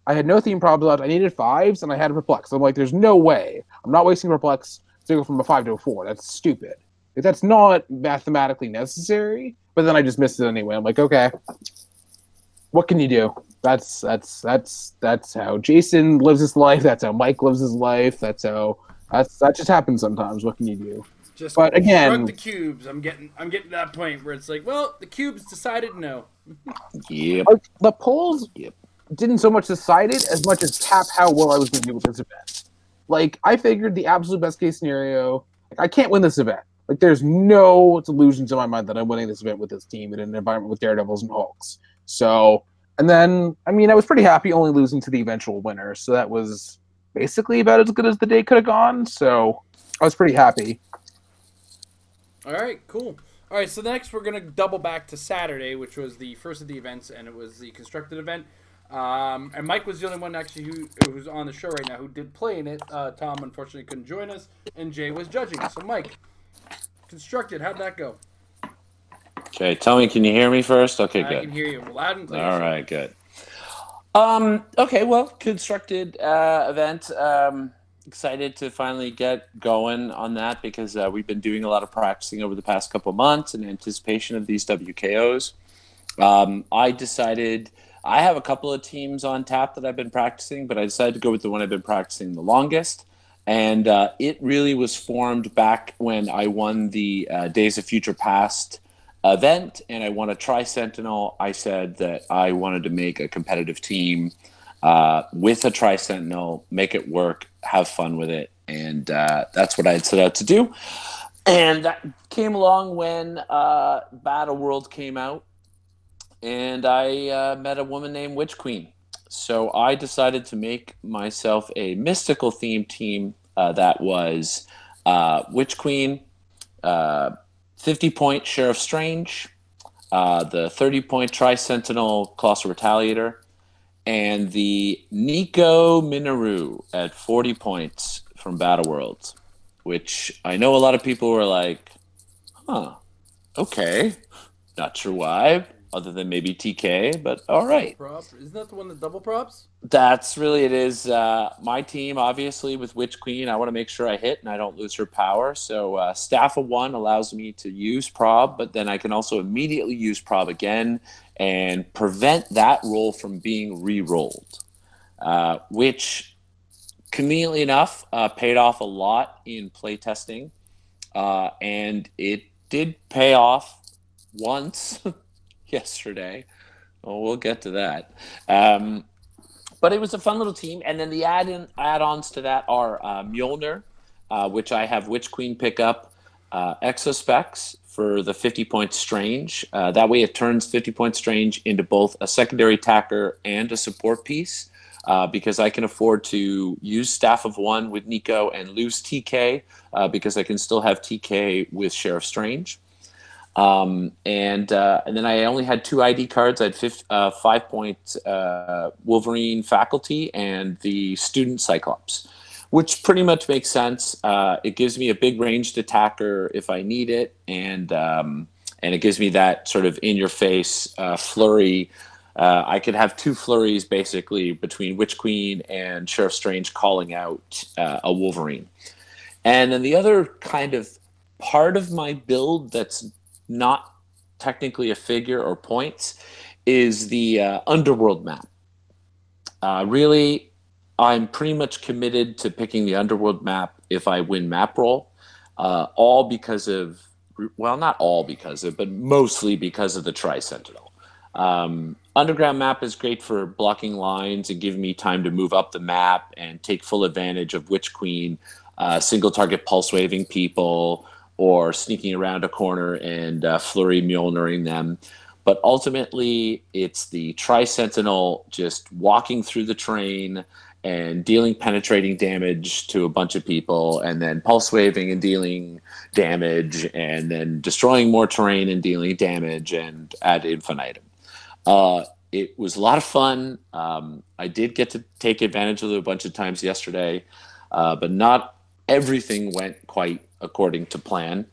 I had no theme problems left. I needed 5s, and I had a perplex. I'm like, there's no way. I'm not wasting perplex to go from a 5 to a 4. That's stupid. Like, that's not mathematically necessary. But then I just missed it anyway. I'm like, okay. What can you do? That's how Jason lives his life. That's how Mike lives his life. That just happens sometimes. What can you do? Just but again, shrug the cubes. I'm getting to that point where it's like, well, the cubes decided no. Yep. Like, the polls didn't so much decide it as much as cap how well I was going to do with this event. Like, I figured the absolute best case scenario, like, I can't win this event. Like, there's no delusions in my mind that I'm winning this event with this team in an environment with Daredevils and Hulks. So, and then, I mean, I was pretty happy only losing to the eventual winner. So that was basically about as good as the day could have gone. So I was pretty happy. All right, cool. All right, so next we're going to double back to Saturday, which was the first of the events, and it was the constructed event. And Mike was the only one actually who's on the show right now who did play in it. Tom unfortunately couldn't join us, and Jay was judging. So Mike, constructed, how'd that go? Okay, tell me, can you hear me first? Okay, good. I can hear you loud and clear. All right, good. Okay, well, constructed event. Excited to finally get going on that because we've been doing a lot of practicing over the past couple of months in anticipation of these WKOs. I decided I have a couple of teams on tap that I've been practicing, but I decided to go with the one I've been practicing the longest. And it really was formed back when I won the Days of Future Past event and I won a Tri-Sentinel. I said that I wanted to make a competitive team with a Tri-Sentinel, make it work, have fun with it. And that's what I had set out to do. And that came along when Battle World came out. And I met a woman named Witch Queen. So I decided to make myself a mystical themed team that was Witch Queen, 50-point Sheriff Strange, the 30-point Tri-Sentinel Colossal Retaliator, and the Nico Minoru at 40 points from Battle Worlds, which I know a lot of people were like, huh, okay, not sure why, other than maybe TK, but all right. Isn't that the one that double props? That's really, it is my team, obviously, with Witch Queen. I want to make sure I hit and I don't lose her power. So Staff of 1 allows me to use prob, but then I can also immediately use prob again and prevent that roll from being re-rolled, which, conveniently enough, paid off a lot in playtesting. And it did pay off once yesterday. Well, we'll get to that. But it was a fun little team. And then the add-ons to that are Mjolnir, which I have Witch Queen pick up, Exospecs for the 50-point Strange. That way it turns 50-point Strange into both a secondary attacker and a support piece, because I can afford to use Staff of 1 with Nico and lose TK, because I can still have TK with Sheriff Strange. And then I only had 2 ID cards. I had 5-point Wolverine Faculty and the Student Cyclops, which pretty much makes sense. It gives me a big ranged attacker if I need it, and it gives me that sort of in-your-face flurry. I could have 2 flurries basically between Witch Queen and Sheriff Strange calling out a Wolverine. And then the other kind of part of my build that's not technically a figure or points is the Underworld map. Really, I'm pretty much committed to picking the Underworld map if I win map roll, all because of, well, not all because of, but mostly because of the Tri-Sentinel. Underground map is great for blocking lines and giving me time to move up the map and take full advantage of Witch Queen, single target pulse waving people, or sneaking around a corner and flurry Mjolniring them. But ultimately, it's the Tri-Sentinel just walking through the terrain and dealing penetrating damage to a bunch of people, and then pulse waving and dealing damage, and then destroying more terrain and dealing damage, and ad infinitum. It was a lot of fun. I did get to take advantage of it a bunch of times yesterday, but not everything went quite according to plan.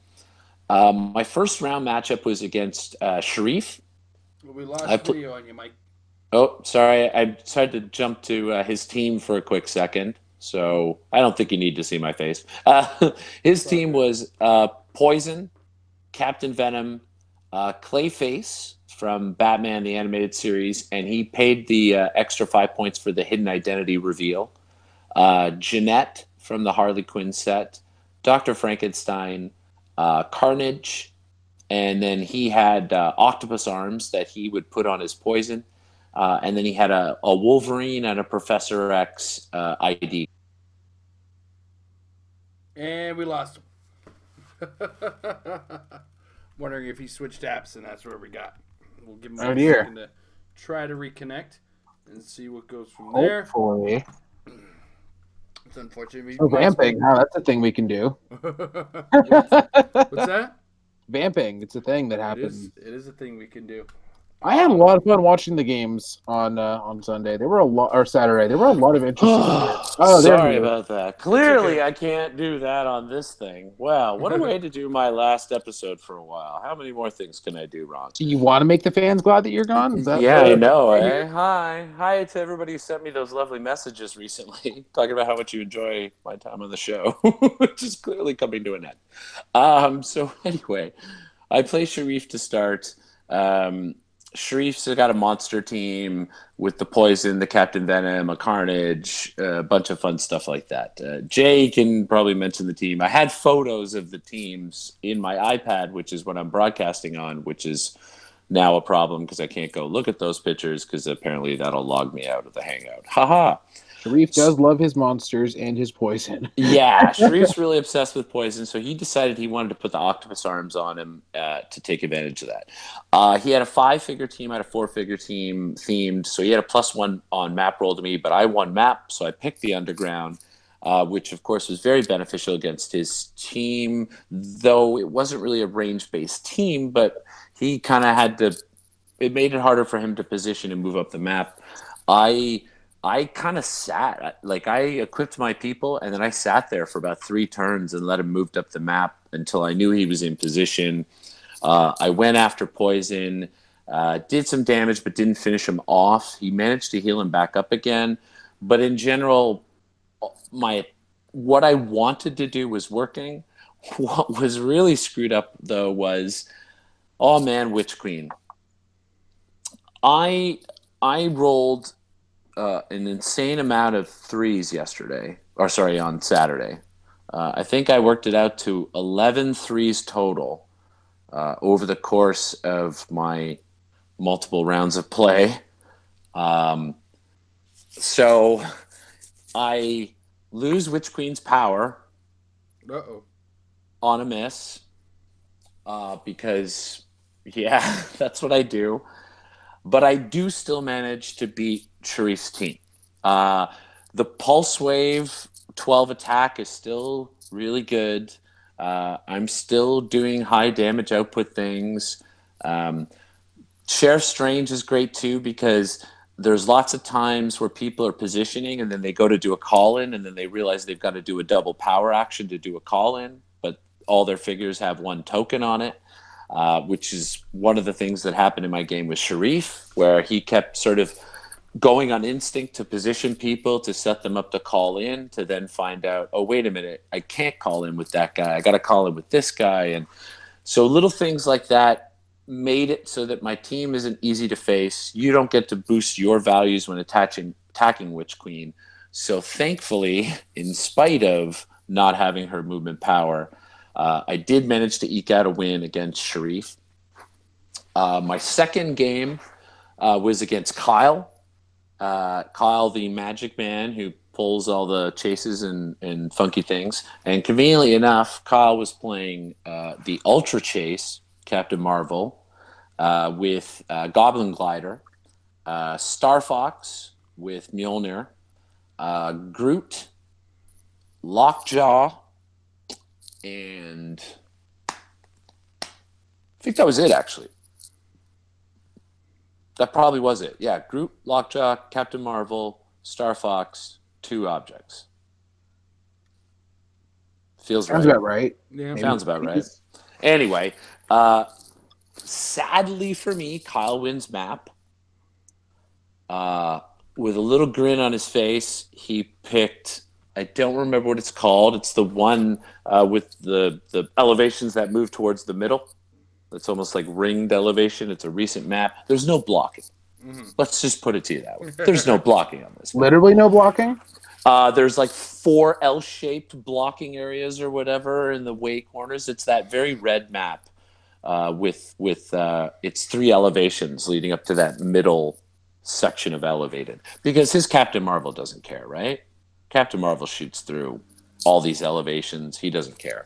My first round matchup was against Sharif. We lost video on you, Mike. Oh, sorry. I decided to jump to his team for a quick second, so I don't think you need to see my face. His team was Poison, Captain Venom, Clayface from Batman the Animated Series, and he paid the extra 5 points for the hidden identity reveal. Jeanette from the Harley Quinn set, Dr. Frankenstein, Carnage, and then he had octopus arms that he would put on his poison. And then he had a Wolverine and a Professor X ID. And we lost him. Wondering if he switched apps, and that's where we got. We'll give him a second to try to reconnect and see what goes from there. Hopefully. It's unfortunate. Vamping. Oh, that's a thing we can do. What's that? Vamping. It's a thing that happens. It is a thing we can do. I had a lot of fun watching the games on Sunday. There were a lot, or Saturday. There were a lot of interesting. Sorry about that. Clearly, I can't do that on this thing. Wow, what a way to do my last episode for a while. How many more things can I do, Ron? Do you want to make the fans glad that you're gone? Is that I know. Eh? Hi to everybody who sent me those lovely messages recently, talking about how much you enjoy my time on the show, which is clearly coming to an end. So anyway, I play Sharif to start. Sharif's got a monster team with the Poison, the Captain Venom, a Carnage, a bunch of fun stuff like that. Jay can probably mention the team. I had photos of the teams in my iPad, which is what I'm broadcasting on, which is now a problem because I can't go look at those pictures because apparently that'll log me out of the Hangout. Haha. Sharif does love his monsters and his poison. Yeah, Sharif's really obsessed with poison, so he decided he wanted to put the octopus arms on him to take advantage of that. He had a 5-figure team, I had a 4-figure team themed, so he had a +1 on map roll to me, but I won map, so I picked the Underground, which of course was very beneficial against his team, though it wasn't really a range-based team, but he kind of had to, it made it harder for him to position and move up the map. I kind of sat, like I equipped my people and then I sat there for about 3 turns and let him move up the map until I knew he was in position. I went after Poison, did some damage but didn't finish him off. He managed to heal him back up again. But in general, what I wanted to do was working. What was really screwed up though was, oh man, Witch Queen. I rolled an insane amount of 3s on Saturday. I think I worked it out to 11 3s total over the course of my multiple rounds of play. So I lose Witch Queen's power on a miss because, yeah, that's what I do. But I do still manage to beat Sharif's team. The Pulse Wave 12 attack is still really good. I'm still doing high damage output things. Sheriff Strange is great too because there's lots of times where people are positioning and then they go to do a call-in and then they realize they've got to do a double power action to do a call-in, but all their figures have 1 token on it. Which is one of the things that happened in my game with Sharif, where he kept sort of going on instinct to position people, to set them up to call in, to then find out, oh, wait a minute, I can't call in with that guy. I got to call in with this guy. And so little things like that made it so that my team isn't easy to face. You don't get to boost your values when attacking Witch Queen. So thankfully, in spite of not having her movement power, I did manage to eke out a win against Sharif. My second game was against Kyle. Kyle, the magic man who pulls all the chases and funky things. And conveniently enough, Kyle was playing the Ultra Chase, Captain Marvel, with Goblin Glider, Star Fox with Mjolnir, Groot, Lockjaw, and I think that was it, actually. That probably was it. Yeah, Groot, Lockjaw, Captain Marvel, Star Fox, 2 objects. Feels Sounds right. about right. Yeah. Sounds about right. Anyway, sadly for me, Kyle wins map. With a little grin on his face, he picked, I don't remember what it's called. It's the one with the elevations that move towards the middle. It's almost like ringed elevation. It's a recent map. There's no blocking. Mm-hmm. Let's just put it to you that way. There's no blocking on this map. Literally no blocking? There's like 4 L-shaped blocking areas or whatever in the way corners. It's that very red map with its 3 elevations leading up to that middle section of elevated. Because his Captain Marvel doesn't care, right? Captain Marvel shoots through all these elevations. He doesn't care.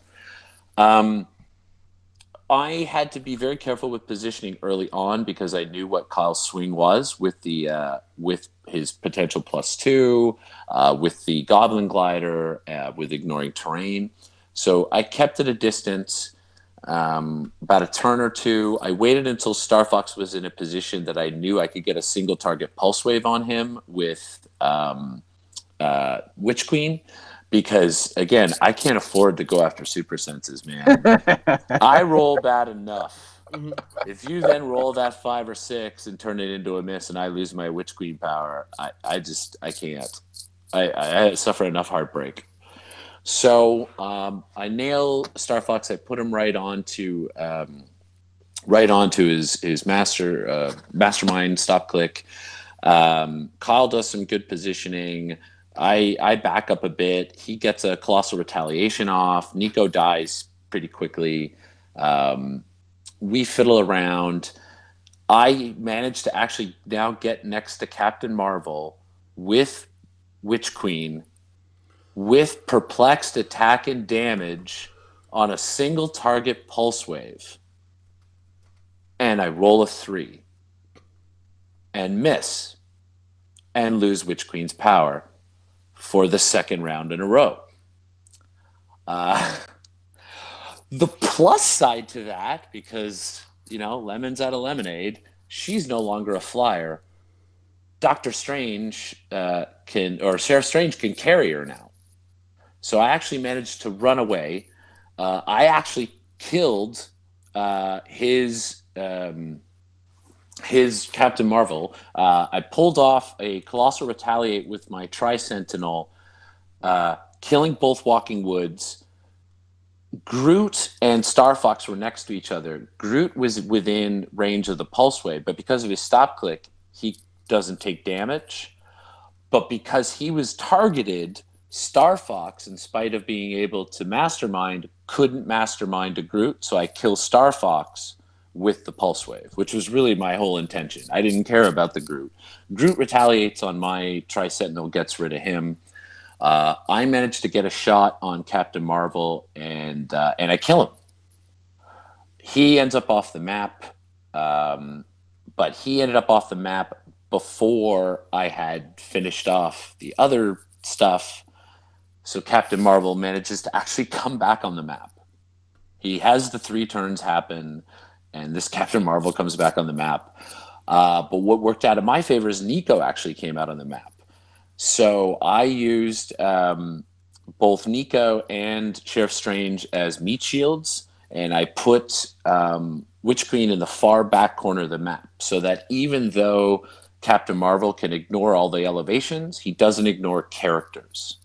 I had to be very careful with positioning early on because I knew what Kyle's swing was with his potential +2, with the Goblin Glider, with ignoring terrain. So I kept at a distance, about a turn or 2. I waited until Star Fox was in a position that I knew I could get a single target pulse wave on him with Witch Queen. Because, again, I can't afford to go after super senses, man. I roll bad enough. If you then roll that 5 or 6 and turn it into a miss and I lose my Witch Queen power, I can't. I suffer enough heartbreak. So I nail Star Fox. I put him right onto his mastermind stop click. Kyle does some good positioning. I back up a bit. He gets a Colossal Retaliation off. Nico dies pretty quickly. We fiddle around. I managed to actually now get next to Captain Marvel with Witch Queen with perplexed attack and damage on a single target pulse wave. And I roll a 3 and miss and lose Witch Queen's power for the second round in a row. The plus side to that, because, lemons out of lemonade, she's no longer a flyer. Dr. Strange Sheriff Strange can carry her now. So I actually managed to run away. I actually killed his Captain Marvel. I pulled off a Colossal Retaliate with my Tri-Sentinel, killing both Walking Woods. Groot and Star Fox were next to each other. Groot was within range of the pulse wave, but because of his stop click, he doesn't take damage. But because he was targeted, Star Fox, in spite of being able to mastermind, couldn't mastermind a Groot, so I kill Star Fox with the pulse wave, which was really my whole intention. I didn't care about the Groot. Groot retaliates on my Tri-Sentinel, gets rid of him. I managed to get a shot on Captain Marvel, and I kill him. He ends up off the map, but he ended up off the map before I had finished off the other stuff. So Captain Marvel manages to actually come back on the map. He has the 3 turns happen, and this Captain Marvel comes back on the map. But what worked out in my favor is Nico actually came out on the map. So I used both Nico and Sheriff Strange as meat shields, and I put Witch Queen in the far back corner of the map so that even though Captain Marvel can ignore all the elevations, he doesn't ignore characters.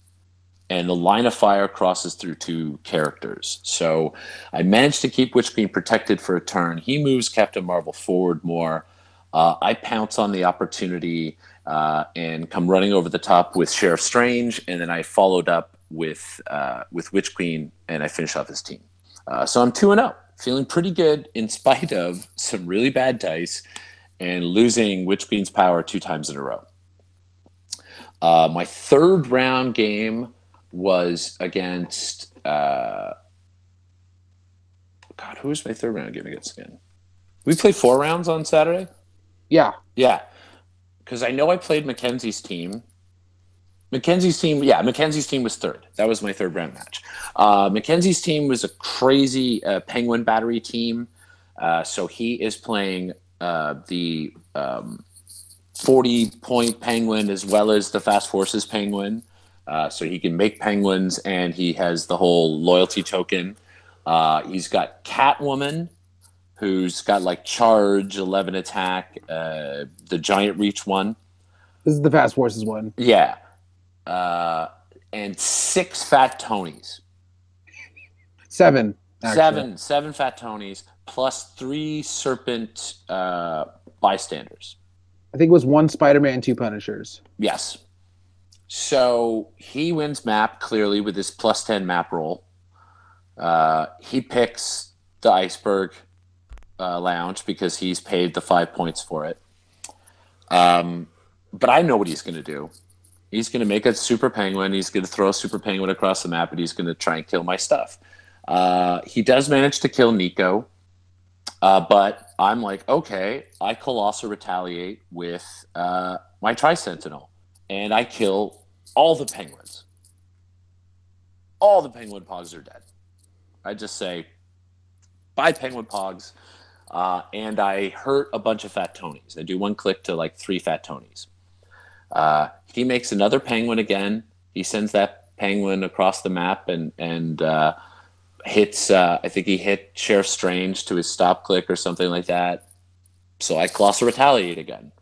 And the line of fire crosses through 2 characters. So I managed to keep Witch Queen protected for a turn. He moves Captain Marvel forward more. I pounce on the opportunity and come running over the top with Sheriff Strange, and then I followed up with Witch Queen, and I finished off his team. So I'm 2-0, feeling pretty good in spite of some really bad dice and losing Witch Queen's power 2 times in a row. My third round game was against God. Who was my third round game against again? We played 4 rounds on Saturday. Yeah. Because I know I played Mackenzie's team. Mackenzie's team was third. That was my third round match. Mackenzie's team was a crazy Penguin Battery team. So he is playing the 40-point Penguin as well as the Fast Forces Penguin. So he can make penguins, and he has the whole loyalty token. He's got Catwoman, who's got like charge, 11 attack, the giant reach one. This is the Fast Forces one. Yeah. And 6 Fat Tonys. 7. Actually. Seven Fat Tonys plus 3 Serpent bystanders. I think it was 1 Spider-Man, 2 Punishers. Yes. So he wins map clearly with his +10 map roll. He picks the Iceberg Lounge because he's paid the 5 points for it. But I know what he's going to do. He's going to make a Super Penguin. He's going to throw a Super Penguin across the map, and he's going to try and kill my stuff. He does manage to kill Nico. But I'm like, okay, I Colossal Retaliate with my Tri-Sentinel. And I kill all the penguins. All the penguin pogs are dead. I just say, bye, penguin pogs. And I hurt a bunch of Fat Tonys. I do 1 click to like 3 Fat Tonys. He makes another penguin again. He sends that penguin across the map and hits, I think he hit Sheriff Strange to his stop click or something like that. So I Colossal Retaliate again.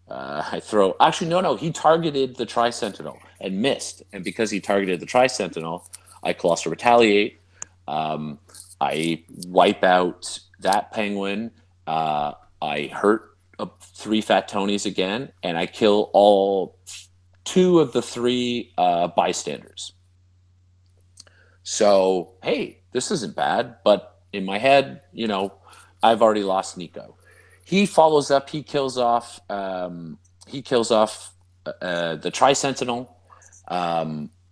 He targeted the Tri-Sentinel and missed. And because he targeted the Tri-Sentinel, I Colossal Retaliate. I wipe out that penguin. I hurt 3 Fat Tonys again, and I kill all 2 of the 3 bystanders. So, hey, this isn't bad. But in my head, I've already lost Nico. He follows up. He kills off. The Tri-Sentinel.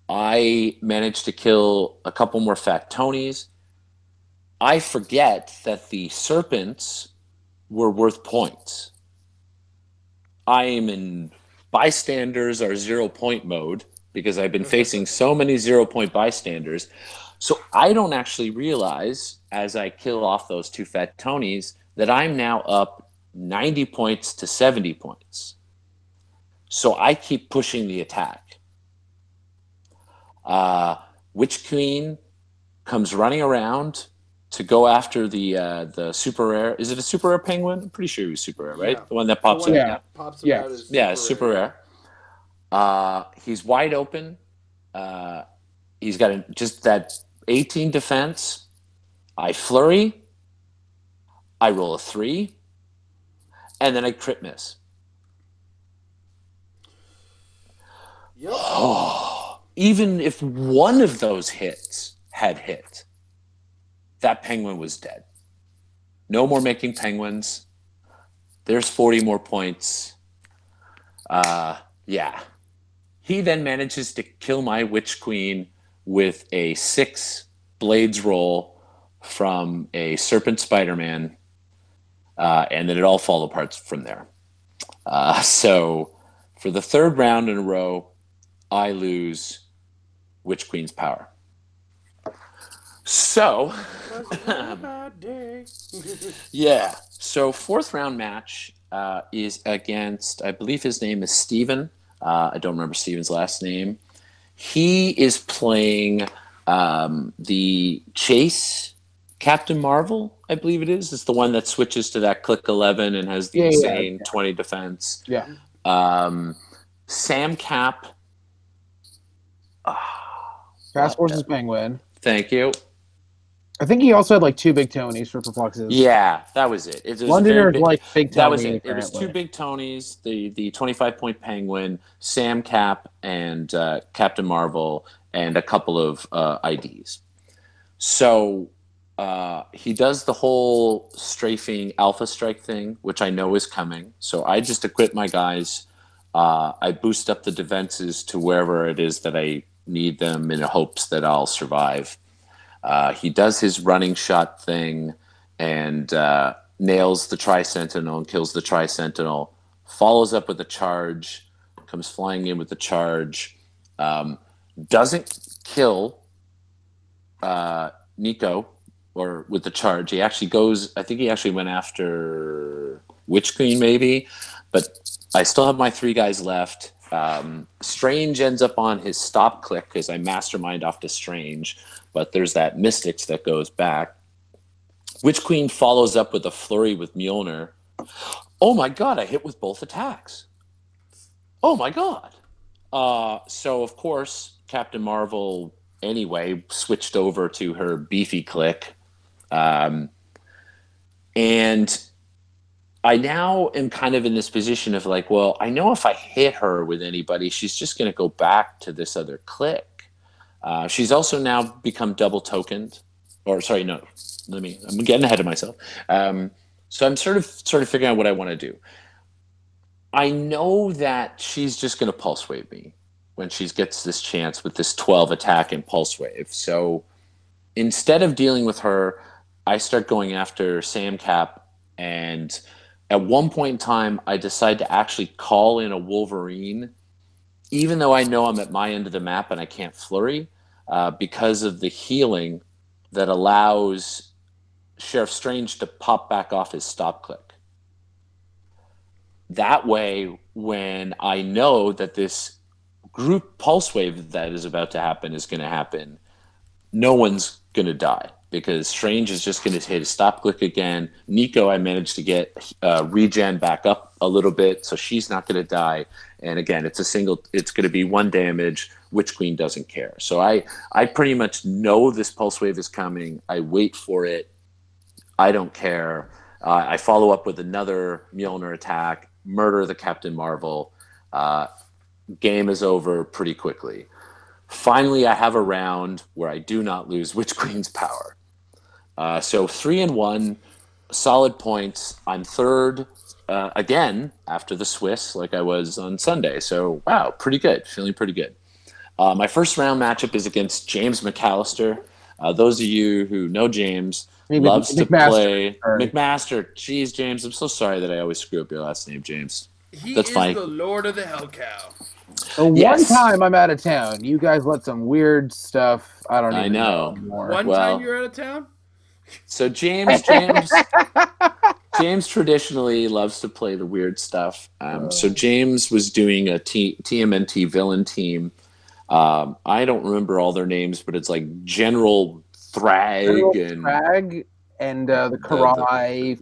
I managed to kill a couple more Fat Tonys. I forget that the Serpents were worth points. I am in bystanders or 0 point mode because I've been facing so many 0 point bystanders. So I don't actually realize as I kill off those 2 Fat Tonys that I'm now up 90 points to 70 points. So I keep pushing the attack. Witch Queen comes running around to go after the super rare. Is it a super rare penguin? I'm pretty sure he was super rare, right? Yeah. The one that pops out. Yeah. Pops Yeah. out is Super rare. He's wide open. He's got just that 18 defense. I flurry. I roll a 3. And then I crit miss. Yep. Even if one of those hits had hit, that penguin was dead. No more making penguins. There's 40 more points. Yeah. He then manages to kill my Witch Queen with a 6 blades roll from a Serpent Spider-Man. And then it all falls apart from there. So for the 3rd round in a row, I lose Witch Queen's power. So, yeah. So 4th round match is against, I believe his name is Steven. I don't remember Steven's last name. He is playing the Chase Captain Marvel, I believe it is. It's the one that switches to that click 11 and has the insane 20 defense. Yeah. Sam Cap. Fast Forces Penguin. Thank you. I think he also had like 2 big Tonys for Perplexes. Yeah, that was it. It was Londoners like big Tony. That was it. It was apparently. 2 big Tonys, the 25-point Penguin, Sam Cap, and Captain Marvel, and a couple of IDs. So he does the whole strafing Alpha Strike thing, which I know is coming. So I just equip my guys. I boost up the defenses to wherever it is that I need them in hopes that I'll survive. He does his running shot thing and nails the Tri-Sentinel and kills the Tri-Sentinel, follows up with a charge, comes flying in with the charge, doesn't kill Nico or with the charge. He actually goes, I think he actually went after Witch Queen maybe, but I still have my 3 guys left. Strange ends up on his stop click because I mastermind off to Strange, but there's that Mystics that goes back. Witch Queen follows up with a flurry with Mjolnir. Oh my god, I hit with both attacks. Oh my god. So of course, Captain Marvel anyway switched over to her beefy click. And I now am kind of in this position of like, well, I know if I hit her with anybody, she's just going to go back to this other click. She's also now become double tokened, or sorry, no, I'm getting ahead of myself. So I'm sort of figuring out what I want to do. I know that she's just going to pulse wave me when she gets this chance with this 12 attack and pulse wave. So instead of dealing with her, I start going after Sam Cap, and at one point in time, I decide to actually call in a Wolverine, even though I know I'm at my end of the map and I can't flurry, because of the healing that allows Sheriff Strange to pop back off his stop click. That way, when I know that this group pulse wave that is about to happen is going to happen, no one's going to die, because Strange is just going to hit a stop click again. Nico, I managed to get regen back up a little bit, so she's not going to die. And again, it's going to be 1 damage. Witch Queen doesn't care. So I pretty much know this pulse wave is coming. I wait for it. I don't care. I follow up with another Mjolnir attack, murder the Captain Marvel. Game is over pretty quickly. Finally, I have a round where I do not lose Witch Queen's power. So 3-1, solid points. I'm third again after the Swiss, like I was on Sunday. So wow, pretty good. Feeling pretty good. My first round matchup is against James McAllister. Those of you who know James, loves to play McMaster. Jeez, James, I'm so sorry that I always screw up your last name, James. That's fine. The Lord of the Hell Cow. One time I'm out of town, you guys let some weird stuff. I don't even know anymore. One time you're out of town? So James traditionally loves to play the weird stuff. So James was doing a TMNT villain team. I don't remember all their names, but it's like General Thrag and the Karai,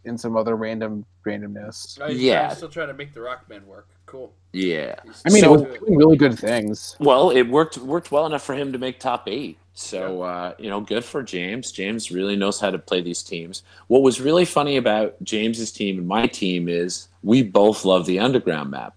and some other randomness. Oh, he's still trying to make the Rockman work. Cool. Yeah. I mean, it was doing really good things. Well, it worked well enough for him to make top 8. So, good for James. James really knows how to play these teams. What was really funny about James's team and my team is we both love the underground map.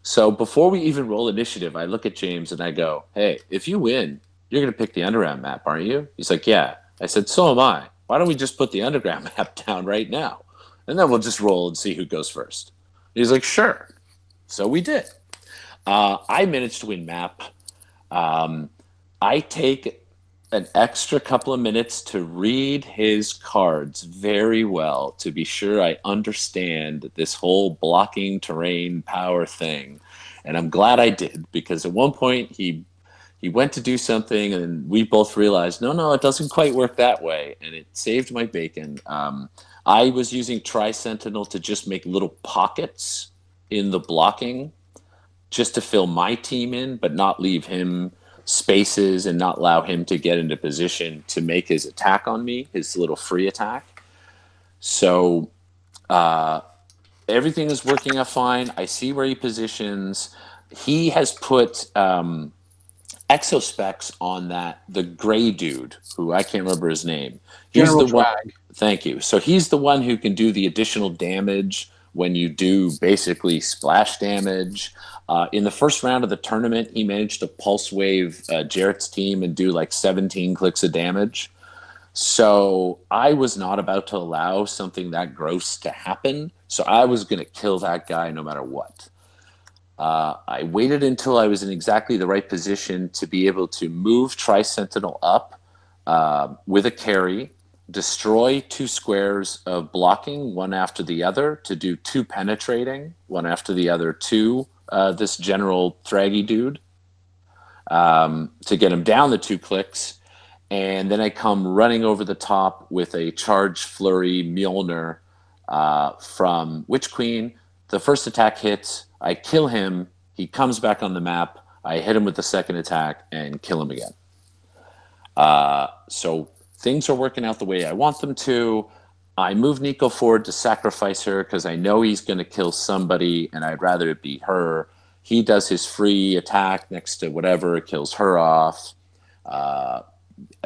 So before we even roll initiative, I look at James and I go, hey, if you win, you're going to pick the underground map, aren't you? He's like, yeah. I said, so am I. Why don't we just put the underground map down right now? And then we'll just roll and see who goes first. He's like, sure. So we did. I managed to win map. I take an extra couple of minutes to read his cards very well to be sure I understand this whole blocking terrain power thing. And I'm glad I did, because at one point he went to do something and we both realized, no, it doesn't quite work that way. And it saved my bacon. I was using Tri-Sentinel to just make little pockets in the blocking just to fill my team in, but not leave him spaces and not allow him to get into position to make his attack on me, his little free attack. So everything is working out fine. I see where he positions. He has put exospecs on the gray dude, who I can't remember his name. He's General the one. Drag. Thank you. So he's the one who can do the additional damage when you do basically splash damage. In the first round of the tournament, he managed to pulse wave Jarrett's team and do like 17 clicks of damage. So I was not about to allow something that gross to happen. So I was going to kill that guy no matter what. I waited until I was in exactly the right position to be able to move Tri-Sentinel up with a carry, destroy 2 squares of blocking, one after the other, to do 2 penetrating, one after the other, to this General Thraggy dude, to get him down the 2 clicks. And then I come running over the top with a charge flurry Mjolnir from Witch Queen. The first attack hits. I kill him. He comes back on the map. I hit him with the second attack and kill him again. So things are working out the way I want them to. I move Nico forward to sacrifice her because I know he's going to kill somebody, and I'd rather it be her. He does his free attack next to whatever, kills her off.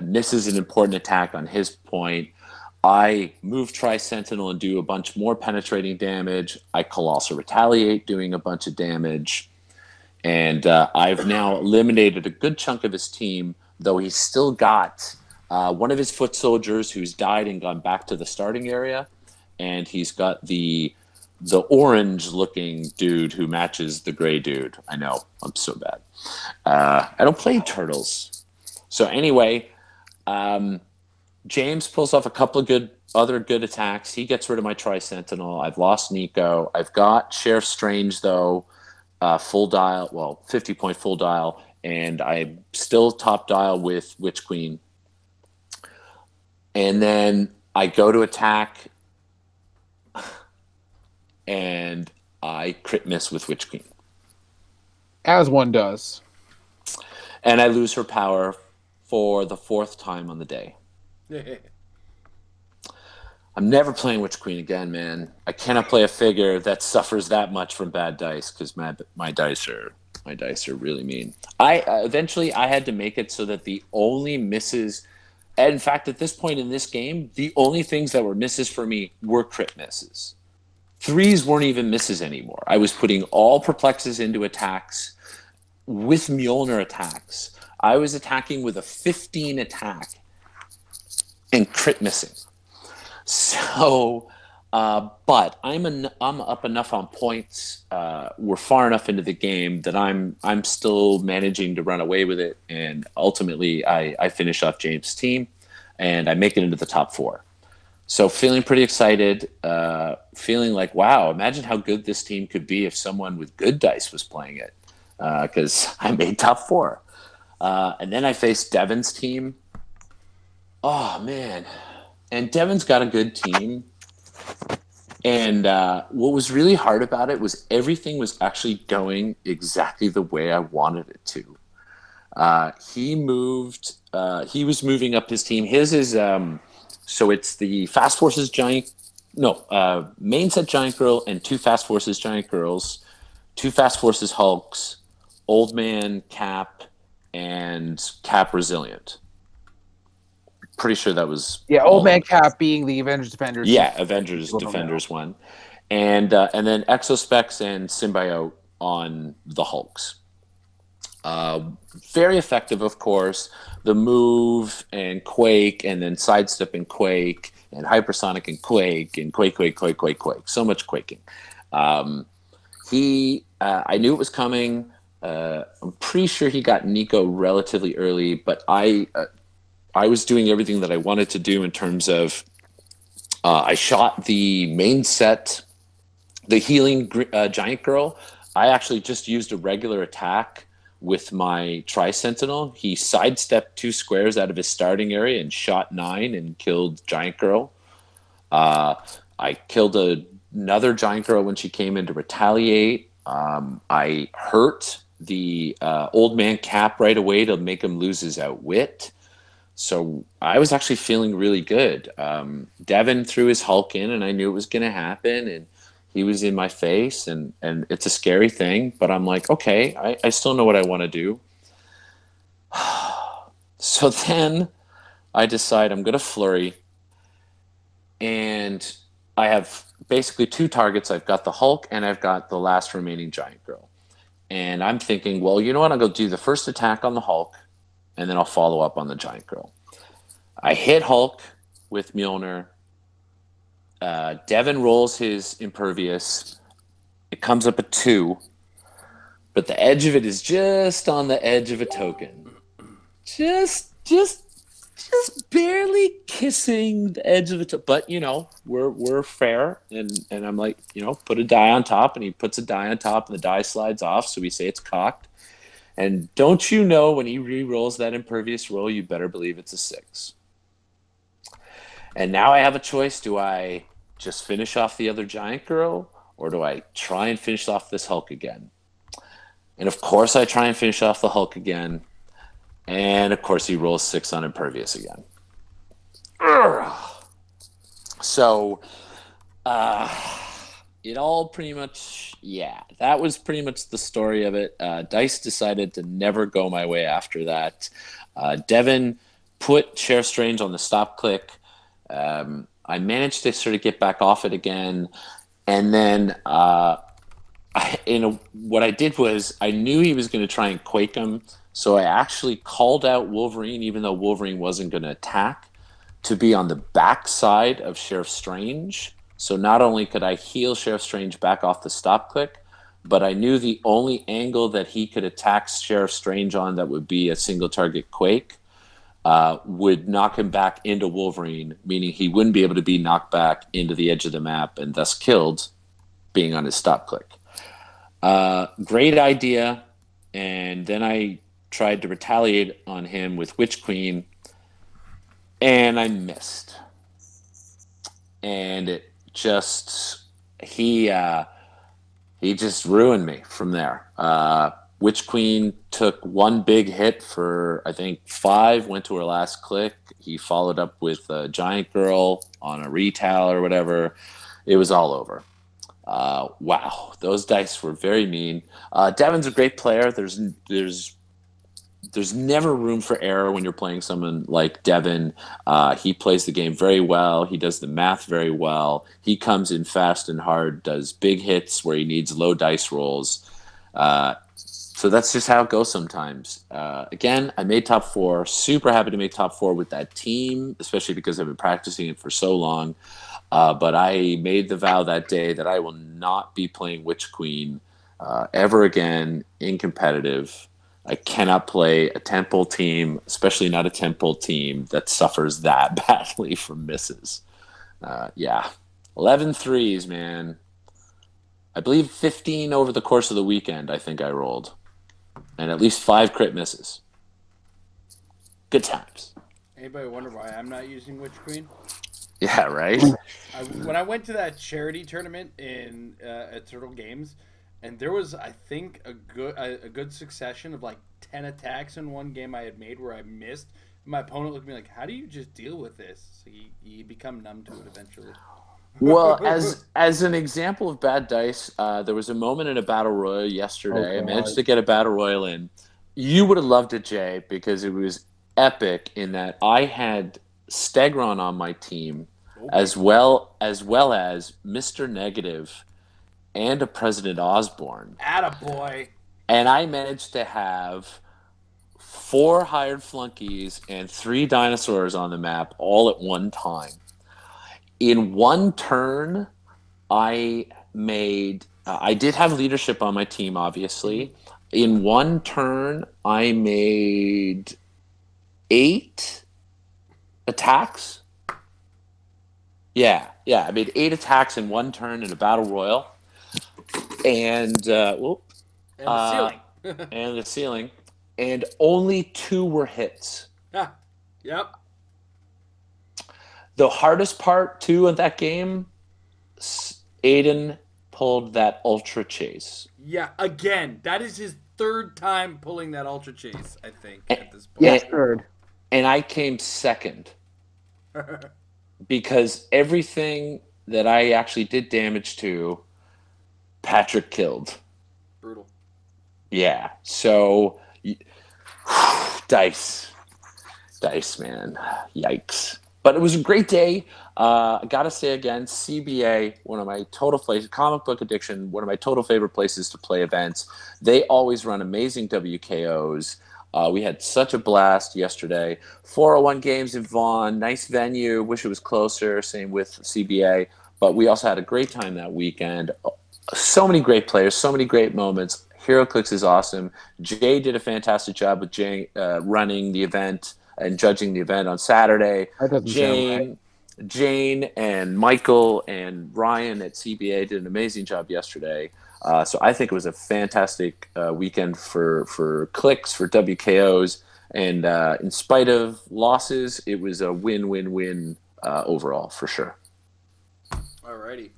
Misses an important attack on his point. I move Tri-Sentinel and do a bunch more penetrating damage. I Colossal Retaliate, doing a bunch of damage. And I've now eliminated a good chunk of his team, though he's still got one of his foot soldiers who's died and gone back to the starting area. And he's got the orange-looking dude who matches the gray dude. I know, I'm so bad. I don't play Turtles. So anyway, James pulls off a couple of other good attacks. He gets rid of my Tri-Sentinel. I've lost Nico. I've got Sheriff Strange, though, full dial, 50-point full dial, and I'm still top dial with Witch Queen. And then I go to attack, and I crit miss with Witch Queen. As one does. And I lose her power for the 4th time on the day. I'm never playing Witch Queen again, man. I cannot play a figure that suffers that much from bad dice because my dice are really mean. Eventually I had to make it so that the only misses, and in fact at this point in this game, the only things that were misses for me were crit misses. 3s weren't even misses anymore. I was putting all perplexes into attacks with Mjolnir attacks. I was attacking with a 15 attack and crit missing. So, but I'm up enough on points. We're far enough into the game that I'm still managing to run away with it, and ultimately I finish off James' team, and I make it into the top 4. So feeling pretty excited, feeling like, wow, imagine how good this team could be if someone with good dice was playing it, because I made top 4. And then I faced Devin's team. Oh, man. And Devin's got a good team. And what was really hard about it was everything was actually going exactly the way I wanted it to. He was moving up his team. His is, so it's the Fast Forces main set Giant Girl and 2 Fast Forces Giant Girls, 2 Fast Forces Hulks, Old Man Cap, and Cap Resilient. Pretty sure that was Old Man Cap being the Avengers Defenders. Yeah, Avengers Defenders one, and then Exospecs and Symbiote on the Hulks. Very effective, of course. The move and Quake, and then sidestep and Quake, and hypersonic and Quake, and Quake. So much quaking. I knew it was coming. I'm pretty sure he got Nico relatively early, but I was doing everything that I wanted to do in terms of I shot the main set, the healing Giant Girl. I actually just used a regular attack with my Tri-Sentinel. He sidestepped 2 squares out of his starting area and shot 9 and killed Giant Girl. I killed another Giant Girl when she came in to retaliate. I hurt the Old Man Cap right away to make him lose his outwit. So I was actually feeling really good. Devin threw his Hulk in, and I knew it was going to happen, and he was in my face, and it's a scary thing, but I'm like, okay, I still know what I want to do. So then I decide I'm going to flurry, and I have basically two targets. I've got the Hulk, and I've got the last remaining giant girl. And I'm thinking, well, you know what? I'll go do the first attack on the Hulk, and then I'll follow up on the giant girl. I hit Hulk with Mjolnir. Devin rolls his impervious. It comes up a 2, but the edge of it is just on the edge of a token. Just barely kissing the edge of the token. But, we're fair. And I'm like, put a die on top, and he puts a die on top, and the die slides off, so we say it's cocked. And don't you know, when he re-rolls that impervious roll, you better believe it's a 6. And now I have a choice. Do I just finish off the other giant girl, or do I try and finish off this Hulk again? And of course I try and finish off the Hulk again. And of course he rolls 6 on impervious again. So it all pretty much, that was pretty much the story of it. Dice decided to never go my way after that. Devin put Sheriff Strange on the stop click. I managed to sort of get back off it again, and then what I did was I knew he was going to try and quake him, so I actually called out Wolverine, even though Wolverine wasn't going to attack, to be on the back side of Sheriff Strange. So not only could I heal Sheriff Strange back off the stop click, but I knew the only angle that he could attack Sheriff Strange on that would be a single target quake would knock him back into Wolverine, meaning he wouldn't be able to be knocked back into the edge of the map and thus killed, being on his stop click. Great idea. And then I tried to retaliate on him with Witch Queen, and I missed. And it just, he just ruined me from there. Witch Queen took one big hit for, I think, 5, went to her last click. He followed up with a giant girl on a retell or whatever. It was all over. Wow, those dice were very mean. Devin's a great player. There's never room for error when you're playing someone like Devin. He plays the game very well. He does the math very well. He comes in fast and hard, does big hits where he needs low dice rolls. So that's just how it goes sometimes. Again, I made top 4. Super happy to make top 4 with that team, especially because I've been practicing it for so long. But I made the vow that day that I will not be playing Witch Queen ever again in competitive. I cannot play a tentpole team, especially not a tentpole team that suffers that badly from misses. 11 threes, man. I believe 15 over the course of the weekend, I think I rolled. And at least 5 crit misses. Good times. Anybody wonder why I'm not using Witch Queen? Yeah, right? When I went to that charity tournament at Turtle Games, and there was, I think, a good succession of like 10 attacks in one game I had made where I missed. My opponent looked at me like, how do you just deal with this? So you become numb to it eventually. Well, as an example of bad dice, there was a moment in a battle royal yesterday. I managed to get a battle royal in. You would have loved it, Jay, because it was epic in that I had Stegron on my team, as well as Mr. Negative and a President Osborne. Attaboy. And I managed to have 4 hired flunkies and 3 dinosaurs on the map all at one time. In one turn, I did have leadership on my team, obviously. In one turn, I made 8 attacks. Yeah, I made 8 attacks in one turn in a battle royal. And the ceiling. and the ceiling. And only 2 were hits. Yep. The hardest part, too, of that game, Aiden pulled that Ultra Chase. Yeah, again, that is his 3rd time pulling that Ultra Chase, I think, at this point. Yeah, 3rd. And I came 2nd. Because everything that I actually did damage to, Patrick killed. Brutal. Yeah, so, dice. Dice, man. Yikes. But it was a great day. I got to say again, CBA, one of my total places, Comic Book Addiction, one of my total favorite places to play events. They always run amazing WKOs. We had such a blast yesterday. 401 games in Vaughan, nice venue. Wish it was closer. Same with CBA. But we also had a great time that weekend. So many great players, so many great moments. HeroClix is awesome. Jay did a fantastic job with Jay running the event and judging the event on Saturday. That doesn't sound right. Jane and Michael and Ryan at CBA did an amazing job yesterday. So I think it was a fantastic weekend for clicks, for WKOs. And in spite of losses, it was a win-win-win overall, for sure. Alrighty.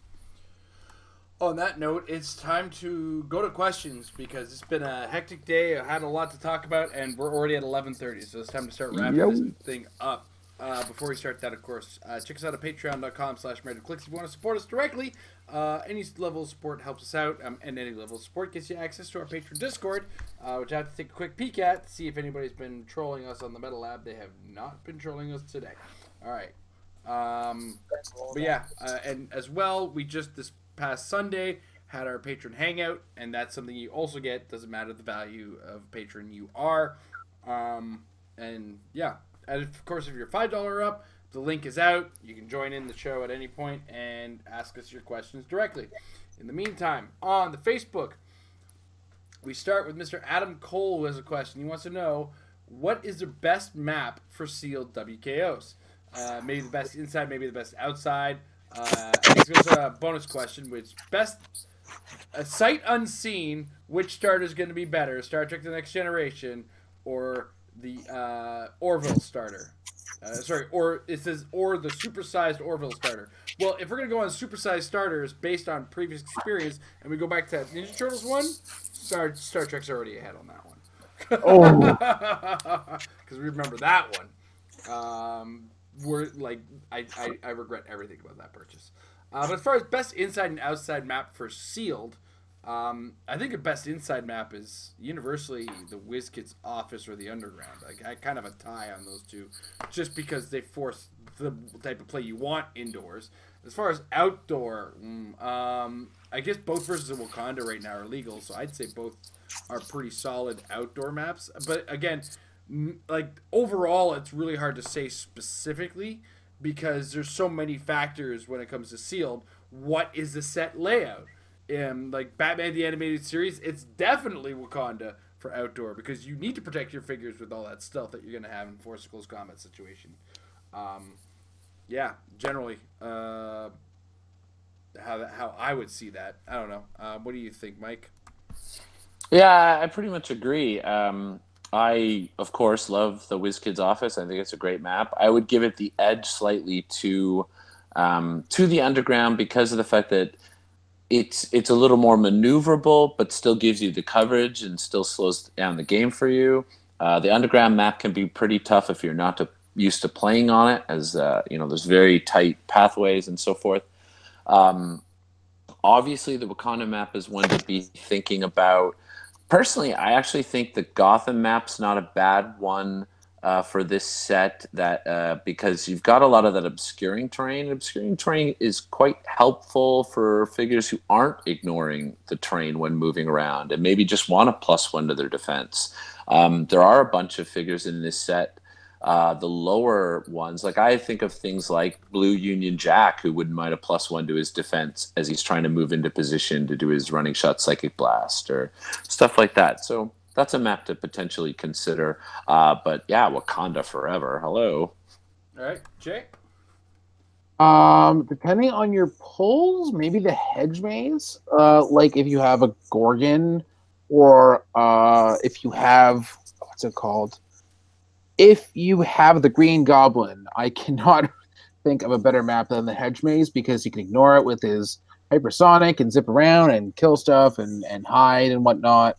On that note, it's time to go to questions because it's been a hectic day. I had a lot to talk about, and we're already at 11:30, so it's time to start wrapping this thing up. Before we start that, of course, check us out at patreon.com/MarriedClicks if you want to support us directly. Any level of support helps us out, and any level of support gets you access to our Patreon Discord, which I have to take a quick peek at to see if anybody's been trolling us on the Metal Lab. They have not been trolling us today. All right. But yeah, and as well, we just this past Sunday had our patron hangout, and that's something you also get. Doesn't matter the value of patron you are. And yeah, and of course, if you're $5 up, the link is out. You can join in the show at any point and ask us your questions directly. In the meantime, on the Facebook, we start with Mr. Adam Cole, who has a question. He wants to know, what is the best map for sealed WKOs? Maybe the best inside, maybe the best outside. I guess there's a bonus question, which best sight unseen, which starter is going to be better, Star Trek: The Next Generation or the Orville starter? Or it says or the supersized Orville starter. Well, if we're going to go on supersized starters based on previous experience, and we go back to Ninja Turtles 1, Star Trek's already ahead on that one. Oh, because we remember that one. We're like I regret everything about that purchase. But as far as best inside and outside map for sealed, I think the best inside map is universally the WizKids Office or the Underground. Like I kind of a tie on those two, just because they force the type of play you want indoors. As far as outdoor, I guess both versus Wakanda right now are legal, so I'd say both are pretty solid outdoor maps. But again, like overall, it's really hard to say specifically because there's so many factors when it comes to sealed. What is the set layout? Like Batman the Animated Series, it's definitely Wakanda for outdoor because you need to protect your figures with all that stealth that you're going to have in Force Close Combat situation. Yeah, generally, how I would see that. I don't know. What do you think, Mike? Yeah, I pretty much agree. I, of course, love the WizKids Office. I think it's a great map. I would give it the edge slightly to the Underground because of the fact that it's a little more maneuverable, but still gives you the coverage and still slows down the game for you. The Underground map can be pretty tough if you're not used to playing on it, as there's very tight pathways and so forth. Obviously, the Wakanda map is one to be thinking about. Personally, I actually think the Gotham map's not a bad one for this set because you've got a lot of that obscuring terrain. Obscuring terrain is quite helpful for figures who aren't ignoring the terrain when moving around and maybe just want a +1 to their defense. There are a bunch of figures in this set. The lower ones, like I think of things like Blue Union Jack, who wouldn't mind a +1 to his defense as he's trying to move into position to do his running shot Psychic Blast or stuff like that. So that's a map to potentially consider. But yeah, Wakanda forever. Hello. All right, Jay. Depending on your pulls, maybe the Hedge Maze. Like if you have a Gorgon, or if you have what's it called? If you have the Green Goblin, I cannot think of a better map than the Hedge Maze because he can ignore it with his hypersonic and zip around and kill stuff and hide and whatnot.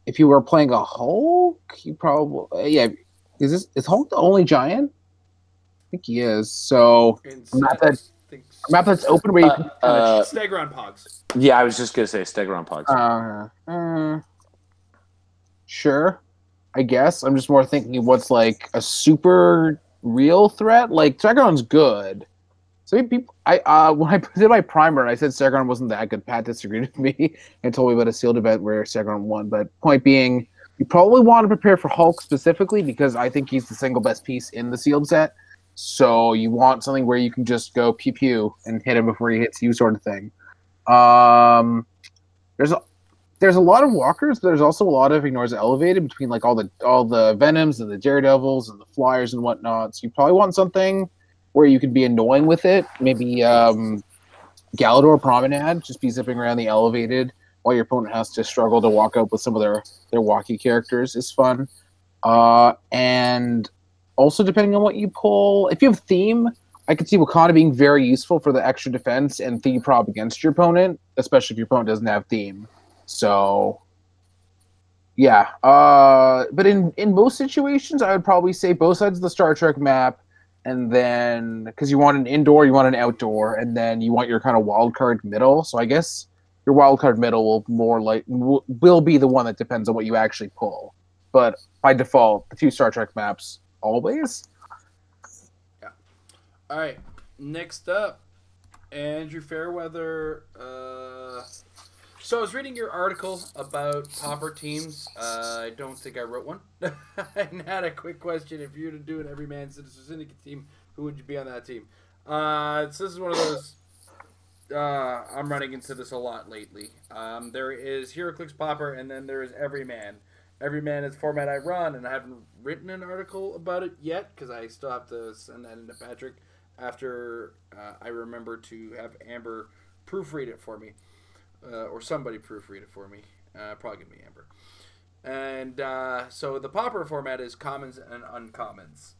If you were playing a Hulk, you probably is Hulk the only giant? I think he is. So a map that's open where you can Stegron Pogs. Yeah, I was just gonna say Stegron Pogs. Sure. I guess. I'm just more thinking of what's like a super real threat. Like Sargon's good. So many people. When I did my primer, I said Sargon wasn't that good. Pat disagreed with me and told me about a sealed event where Sargon won. But point being, you probably want to prepare for Hulk specifically because I think he's the single best piece in the sealed set. So you want something where you can just go pew pew and hit him before he hits you, sort of thing. There's a lot of walkers, but there's also a lot of ignores elevated between like all the Venoms and the Daredevils and the Flyers and whatnot. So you probably want something where you could be annoying with it. Maybe Galador Promenade, just be zipping around the elevated while your opponent has to struggle to walk out with some of their walkie characters is fun. And also depending on what you pull, if you have theme, I could see Wakanda being very useful for the extra defense and theme prop against your opponent, especially if your opponent doesn't have theme. So, yeah. But in most situations, I would probably say both sides of the Star Trek map, and then because you want an indoor, you want an outdoor, and then you want your kind of wild card middle. So I guess your wild card middle will be the one that depends on what you actually pull. But by default, the 2 Star Trek maps always. Yeah. All right. Next up, Andrew Fairweather. So I was reading your article about pauper teams. I don't think I wrote one. I had a quick question. If you were to do an Everyman Citizen Syndicate team, who would you be on that team? So this is one of those... I'm running into this a lot lately. There is HeroClix Pauper, and then there is Everyman. Everyman is the format I run, and I haven't written an article about it yet, because I still have to send that into Patrick after I remember to have Amber proofread it for me. Or somebody proofread it for me. Probably going to be Amber. And so the pauper format is commons and uncommons.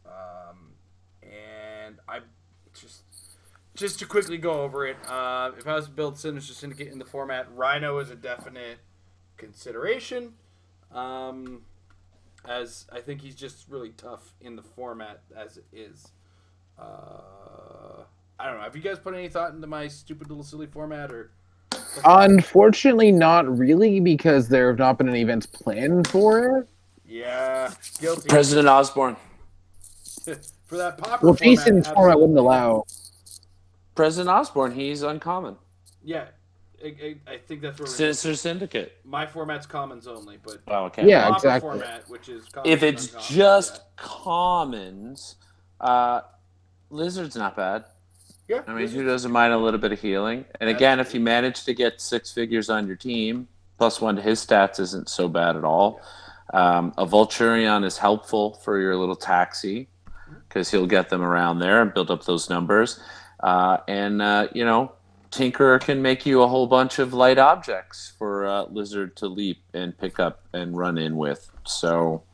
And I just to quickly go over it, if I was to build Sinister Syndicate in the format, Rhino is a definite consideration. As I think he's just really tough in the format as it is. I don't know. Have you guys put any thought into my stupid little silly format or... Unfortunately, not really, because there have not been any events planned for it. Yeah, guilty. President Osborne. For that pauper Well, format, Jason's format wouldn't allow. President Osborne, he's uncommon. Yeah, I think that's where Sinister Syndicate. My format's commons only, but Oh, okay. Yeah, pauper exactly. format, which is commons If it's and uncommons, just yeah. commons, Lizard's not bad. Yeah, I mean, who doesn't mind a little bit of healing? And again, if you manage to get 6 figures on your team, +1 to his stats isn't so bad at all. A Vulturion is helpful for your little taxi because he'll get them around there and build up those numbers. Tinkerer can make you a whole bunch of light objects for Lizard to leap and pick up and run in with. So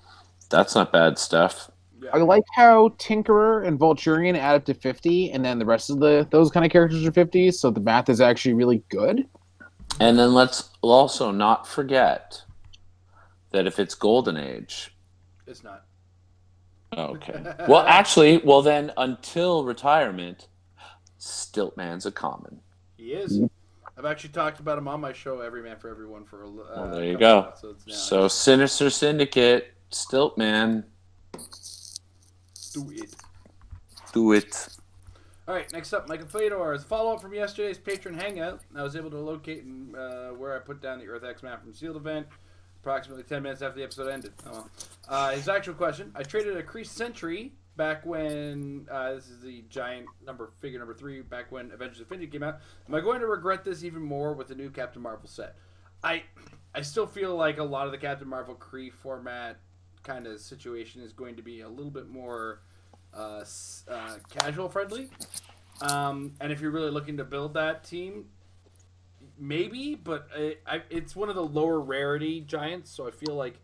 that's not bad stuff. Yeah. I like how Tinkerer and Vulturion add up to 50, and then the rest of those kind of characters are 50, so the math is actually really good. And then let's also not forget that if it's Golden Age... It's not. Okay. Well, then until retirement, Stiltman's a common. He is. I've actually talked about him on my show, Everyman for Everyone, for Well, there you go. episodes now. So Sinister Syndicate, Stiltman, Do it. do it. All right, next up, Michael Fedor. As a follow-up from yesterday's patron hangout, I was able to locate where I put down the Earth X map from Sealed event approximately 10 minutes after the episode ended. His actual question, I traded a Kree Sentry back when, this is the giant figure number 3, back when Avengers Infinity came out. Am I going to regret this even more with the new Captain Marvel set? I still feel like a lot of the Captain Marvel Kree format kind of situation is going to be a little bit more casual friendly. And if you're really looking to build that team, maybe, but it's one of the lower rarity giants, so I feel like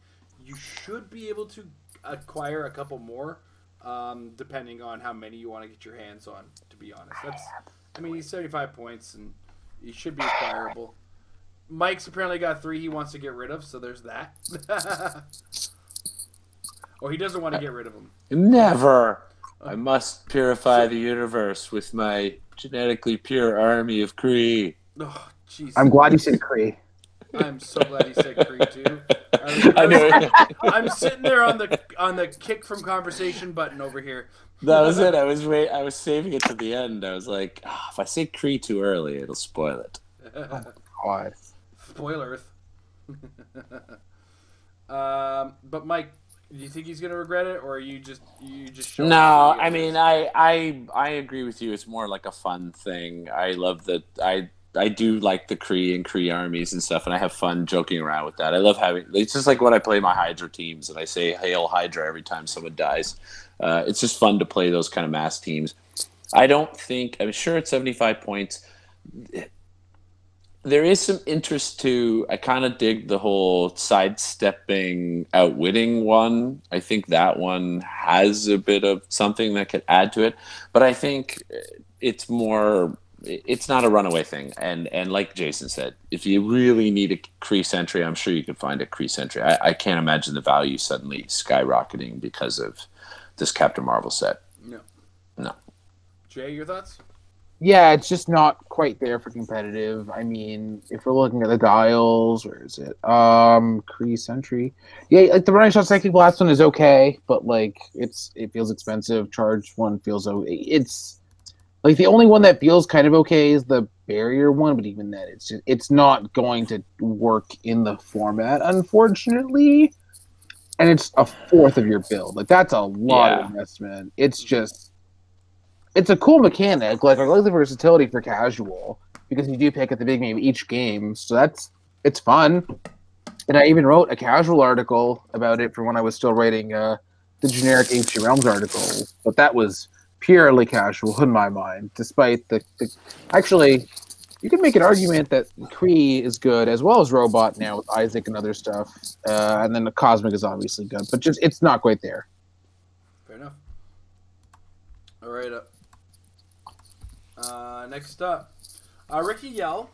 you should be able to acquire a couple more, depending on how many you want to get your hands on, to be honest. He's 75 points, and he should be acquirable. Mike's apparently got 3 he wants to get rid of, so there's that. Or he doesn't want to get rid of them. Never. I must purify the universe with my genetically pure army of Kree. Oh, jeez. I'm glad you said Kree. I'm so glad he said Creed too. I know. I'm sitting there on the kick from conversation button over here. That was it. I was saving it to the end. I was like, if I say Cree too early, it'll spoil it. God. Spoil Earth. But Mike, do you think he's gonna regret it, or are you just showing No, us I mean, I agree with you. It's more like a fun thing. I love that. I do like the Kree and Kree armies and stuff, and I have fun joking around with that. I love having. It's just like when I play my Hydra teams, and I say "Hail Hydra" every time someone dies. It's just fun to play those kind of mass teams. I don't think. I'm sure it's 75 points. There is some interest to. I kind of dig the whole sidestepping, outwitting one. I think that one has a bit of something that could add to it, but I think it's more. It's not a runaway thing, and like Jason said, if you really need a Kree Sentry, I'm sure you could find a Kree Sentry. I can't imagine the value suddenly skyrocketing because of this Captain Marvel set. No. Jay, your thoughts? Yeah, it's just not quite there for competitive. I mean, if we're looking at the dials, where is it? Kree Sentry. Yeah, like the running shot psychic blast one is okay, but like it feels expensive. Charge one feels okay. It's like the only one that feels kind of okay is the barrier one, but even then, it's not going to work in the format, unfortunately. And it's a fourth of your build. Like that's a lot of investment. It's a cool mechanic. Like I like the versatility for casual because you do pick at the beginning of each game, so it's fun. And I even wrote a casual article about it for when I was still writing the generic Ancient Realms article, but that was purely casual in my mind, despite the actually, you can make an argument that Kree is good as well as Robot now with Isaac and other stuff, and then the Cosmic is obviously good, but just it's not quite there. Fair enough. All right. Next up, Ricky Yell.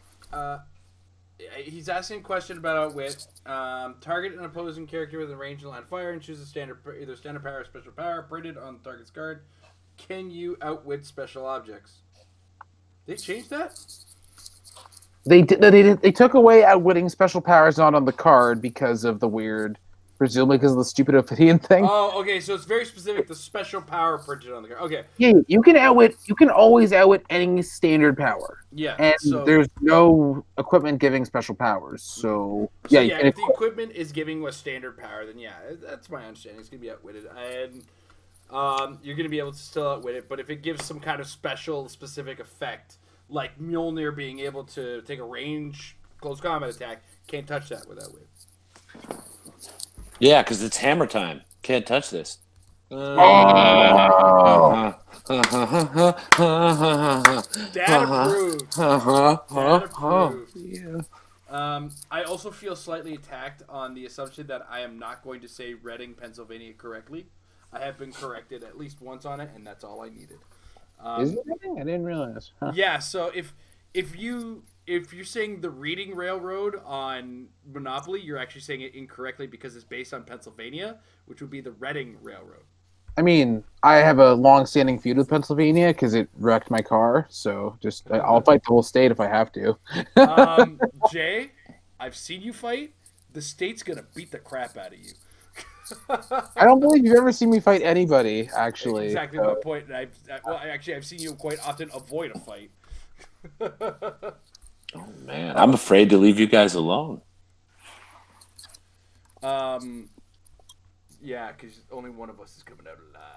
He's asking a question about outwit. Target an opposing character with a range and line of fire and choose either standard power or special power printed on the target's card. Can you outwit special objects? They changed that? They took away outwitting special powers not on the card because of the weird, presumably because of the stupid Ophidian thing. Oh, okay, so it's very specific. The special power printed on the card. Okay. Yeah, you can always outwit any standard power. Yeah. And there's no equipment giving special powers. So yeah, if the equipment is giving a standard power, then yeah, that's my understanding. It's gonna be outwitted. And you're going to be able to still outwit it, but if it gives some kind of specific effect, like Mjolnir being able to take a range close combat attack, can't touch that with outwit. Yeah, because it's hammer time. Can't touch this. Dad approved. Dad approved. Yeah. I also feel slightly attacked on the assumption that I am not going to say Reading, Pennsylvania correctly. I have been corrected at least once on it, and that's all I needed. Is it Reading? I didn't realize. Huh. Yeah, so if you're saying the Reading Railroad on Monopoly, you're actually saying it incorrectly because it's based on Pennsylvania, which would be the Reading Railroad. I mean, I have a long-standing feud with Pennsylvania because it wrecked my car, so I'll fight the whole state if I have to. Jay, I've seen you fight. The state's gonna beat the crap out of you. I don't believe you've ever seen me fight anybody, actually. Exactly my point. I've seen you quite often avoid a fight. Oh man, I'm afraid to leave you guys alone. Yeah, because only one of us is coming out alive.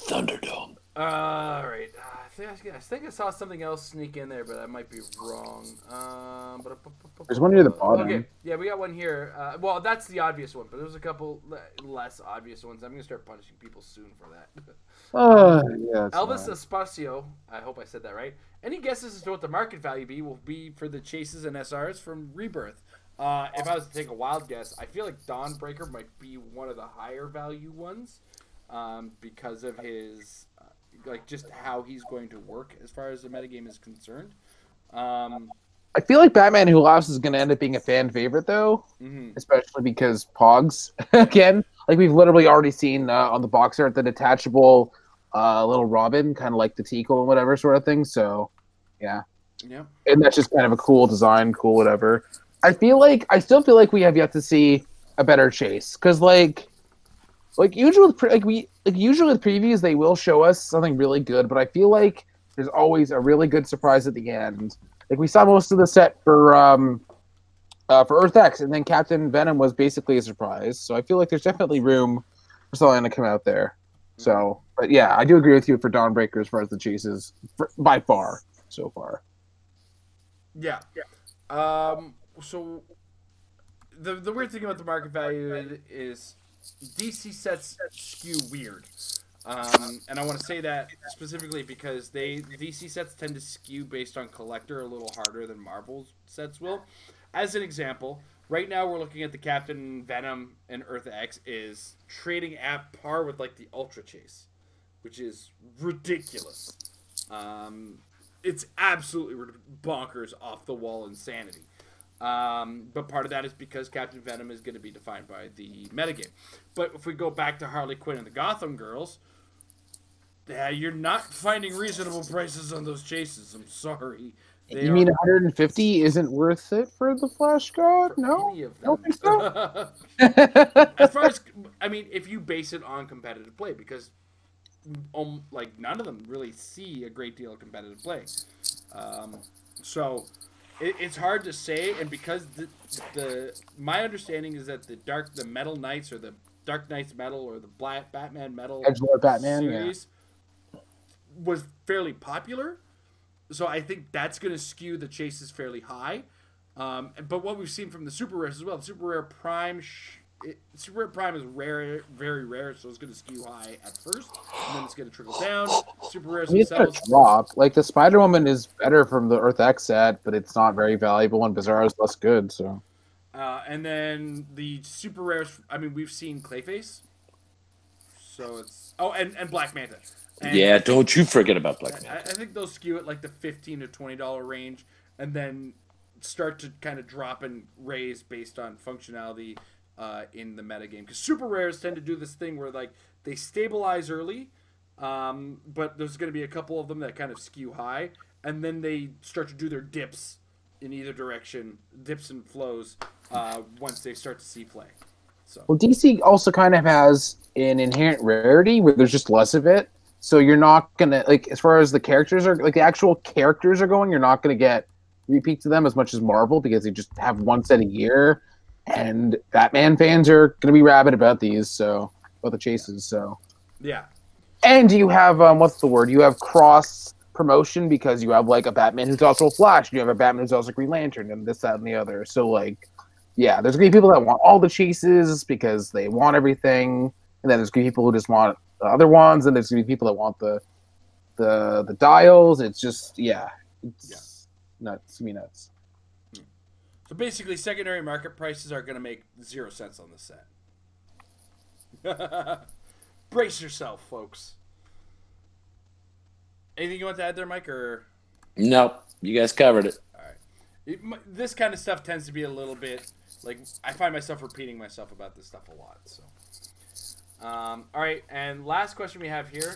Thunderdome. All right. I think I saw something else sneak in there, but I might be wrong. There's one near the bottom. Okay, yeah, we got one here. Well, that's the obvious one, but there's a couple less obvious ones. I'm going to start punishing people soon for that. Yeah, Elvis Espacio, I hope I said that right. Any guesses as to what the market value will be for the chases and SRs from Rebirth? If I was to take a wild guess, I feel like Dawnbreaker might be one of the higher value ones because of his... like just how he's going to work as far as the metagame is concerned. I feel like Batman Who Laughs is going to end up being a fan favorite, though, especially because Pogs, again, like we've literally already seen on the box art, the detachable little Robin, kind of like the Teakle and whatever sort of thing. So, yeah. Yeah. And that's just kind of a cool design, cool whatever. I still feel like we have yet to see a better chase because usually with usually with previews they will show us something really good, but I feel like there's always a really good surprise at the end. Like we saw most of the set for Earth X, and then Captain Venom was basically a surprise. So I feel like there's definitely room for something to come out there. So, but yeah, I do agree with you for Dawnbreaker as far as the chases by far so far. Yeah. So the weird thing about the market value is DC sets skew weird. And I want to say that specifically because DC sets tend to skew based on collector a little harder than Marvel sets will. As an example, right now we're looking at the Captain Venom and Earth X is trading at par with like the Ultra Chase, which is ridiculous. It's absolutely bonkers, off the wall insanity. But part of that is because Captain Venom is going to be defined by the metagame. But if we go back to Harley Quinn and the Gotham Girls, you're not finding reasonable prices on those chases. I'm sorry. You mean 150 isn't worth it for the Flash God? No, any of them. I don't think so. As far as, I mean, if you base it on competitive play, because like none of them really see a great deal of competitive play. So it's hard to say, and because my understanding is that the Metal Knights or the Dark Knights Metal or the Black Batman Metal Edgelord Batman series was fairly popular. So I think that's going to skew the chases fairly high. But what we've seen from the Super Rares as well, the Super Rare Prime is rare, very rare, so it's going to skew high at first, and then it's going to trickle down. Super Rares themselves drop. Like the Spider-Woman is better from the Earth X set, but it's not very valuable, and Bizarro is less good. So, and then the Super Rares. I mean, we've seen Clayface, so it's and Black Manta. And yeah, don't you forget about Black Manta. I think they'll skew at like the $15 to $20 range, and then start to kind of drop and raise based on functionality in the metagame. Because super rares tend to do this thing where like they stabilize early, but there's going to be a couple of them that kind of skew high, and then they start to do their dips in either direction, dips and flows once they start to see play. So. Well, DC also kind of has an inherent rarity where there's just less of it. So you're not gonna like, as far as the characters are like the actual characters are going, you're not gonna get repeats of them as much as Marvel because they just have one set a year, and Batman fans are gonna be rabid about these, so about the chases. So yeah, and you have what's the word? You have cross promotion because you have like a Batman who's also a Flash, and you have a Batman who's also Green Lantern, and this, that, and the other. So like, yeah, there's gonna be people that want all the chases because they want everything, and then there's gonna be people who just want the other ones, and there's gonna be people that want the dials. It's just it's nuts. It's gonna be nuts. So basically, secondary market prices are gonna make 0 cents on this set. Brace yourself, folks. Anything you want to add there, Mike? Or nope, you guys covered it. All right. This kind of stuff tends to be a little bit like I find myself repeating myself about this stuff a lot. So. All right, and last question we have here,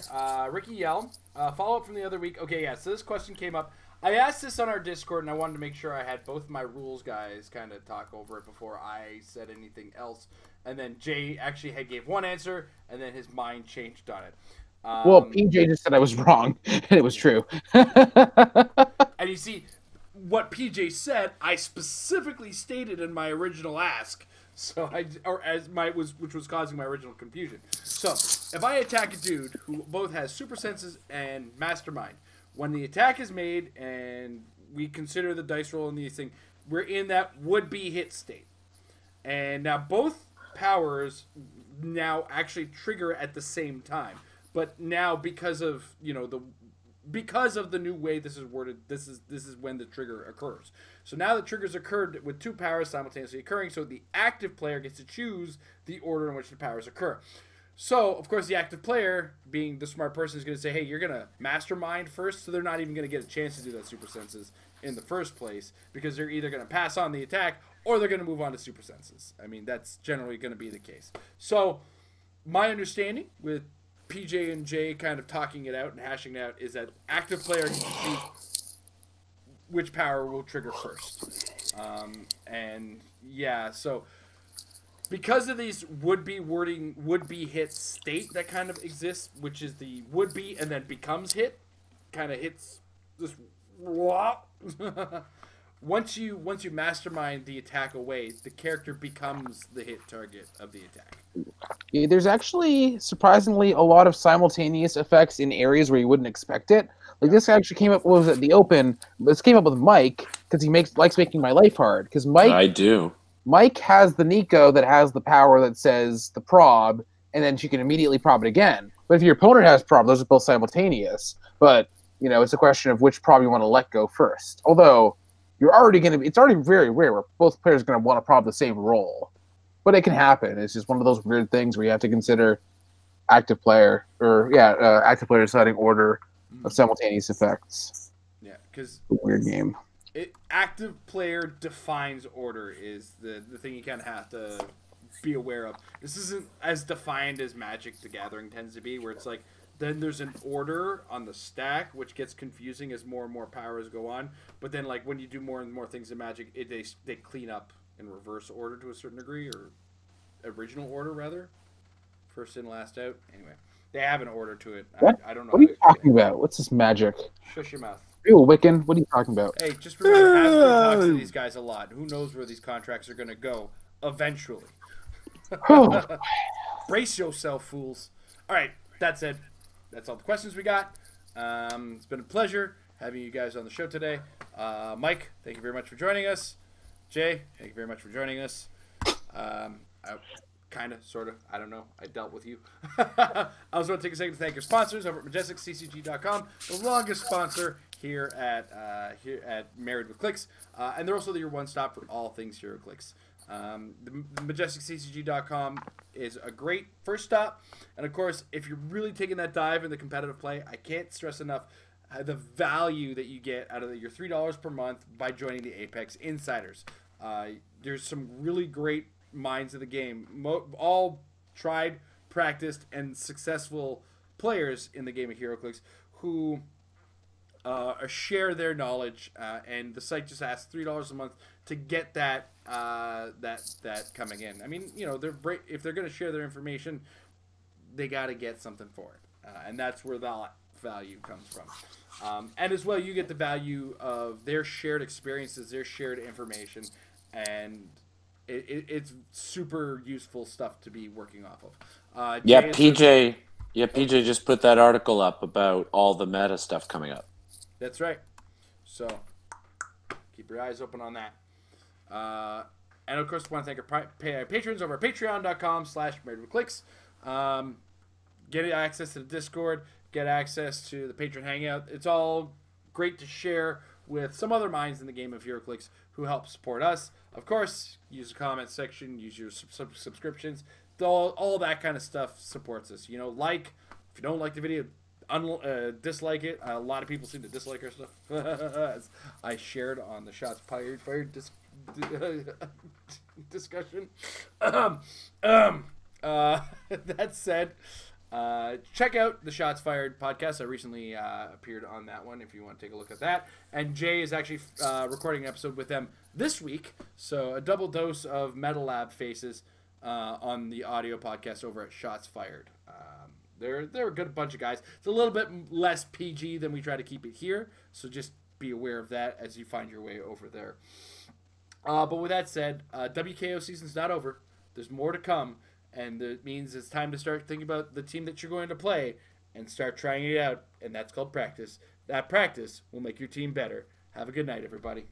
Ricky Yell, follow-up from the other week. Okay, yeah, so this question came up. I asked this on our Discord, and I wanted to make sure I had both my rules guys kind of talk over it before I said anything else. And then Jay actually gave one answer, and then his mind changed on it. Well, PJ just said I was wrong, and it was true. And you see, what PJ said, I specifically stated in my original ask. So which was causing my original confusion. So if I attack a dude who both has super senses and mastermind, when the attack is made and we consider the dice roll and these things, we're in that would-be hit state. And now both powers now actually trigger at the same time. But now because of the new way this is worded, this is when the trigger occurs. So now the triggers occurred with two powers simultaneously occurring, so the active player gets to choose the order in which the powers occur. So, of course, the active player, being the smart person, is going to say, hey, you're going to mastermind first, so they're not even going to get a chance to do that super senses in the first place, because they're either going to pass on the attack or they're going to move on to super senses. I mean, that's generally going to be the case. So, my understanding with PJ and Jay kind of talking it out and hashing it out is that active player gets to choose which power will trigger first. And yeah, so because of these would-be hit state that kind of exists, which is the would-be and then becomes hit, kind of hits this. Once you mastermind the attack away, the character becomes the hit target of the attack. Yeah, there's actually surprisingly a lot of simultaneous effects in areas where you wouldn't expect it. Like this actually came up. What was it? The open. This came up with Mike because he likes making my life hard. Because I do. Mike has the Nico that has the power that says the prob, and then she can immediately prob it again. But if your opponent has prob, those are both simultaneous. But it's a question of which prob you want to let go first. Although it's already very rare where both players are going to want to prob the same roll. But it can happen. It's just one of those weird things where you have to consider active player deciding order of simultaneous effects. Yeah, because a weird game. Active player defines order is the thing you kind of have to be aware of. This isn't as defined as Magic the Gathering tends to be, where it's like then there's an order on the stack, which gets confusing as more and more powers go on. But then like when you do more and more things in Magic, they clean up in reverse order to a certain degree, or original order rather, first in last out. Anyway, they have an order to it. I don't know. What are you talking about? What's this magic? Shush your mouth. Ew, Wiccan. What are you talking about? Hey, just remember, Hasbro talks to these guys a lot. Who knows where these contracts are going to go eventually? Brace yourself, fools. All right, that said, that's all the questions we got. It's been a pleasure having you guys on the show today. Mike, thank you very much for joining us. Jay, thank you very much for joining us. Kind of, sort of, I don't know. I dealt with you. I also want to take a second to thank our sponsors over at MajesticCCG.com, the longest sponsor here at Married with Clicks, and they're also your one-stop for all things HeroClix. The MajesticCCG.com is a great first stop, and of course, if you're really taking that dive into competitive play, I can't stress enough the value that you get out of your $3 per month by joining the Apex Insiders. There's some really great minds of the game, all tried, practiced, and successful players in the game of HeroClix who share their knowledge, and the site just asks $3 a month to get that coming in. I mean, if they're going to share their information, they got to get something for it, and that's where the value comes from. And as well, you get the value of their shared experiences, their shared information, and it's super useful stuff to be working off of. PJ just put that article up about all the meta stuff coming up. That's right. So keep your eyes open on that. And of course, I want to thank our patrons over at patreon.com/marriedwithclicks. Get access to the Discord, get access to the patron hangout. It's all great to share with some other minds in the game of HeroClix who help support us. Of course, use the comment section, use your subscriptions. All that kind of stuff supports us. If you don't like the video, dislike it. A lot of people seem to dislike our stuff. As I shared on the Shots Fired discussion. That said, check out the Shots Fired podcast. I recently appeared on that one if you want to take a look at that. And Jay is actually recording an episode with them this week. So a double dose of Metal Lab faces on the audio podcast over at Shots Fired. They're a good bunch of guys. It's a little bit less PG than we try to keep it here. So just be aware of that as you find your way over there. But with that said, WKO season's not over. There's more to come. And it means it's time to start thinking about the team that you're going to play and start trying it out. And that's called practice. That practice will make your team better. Have a good night, everybody.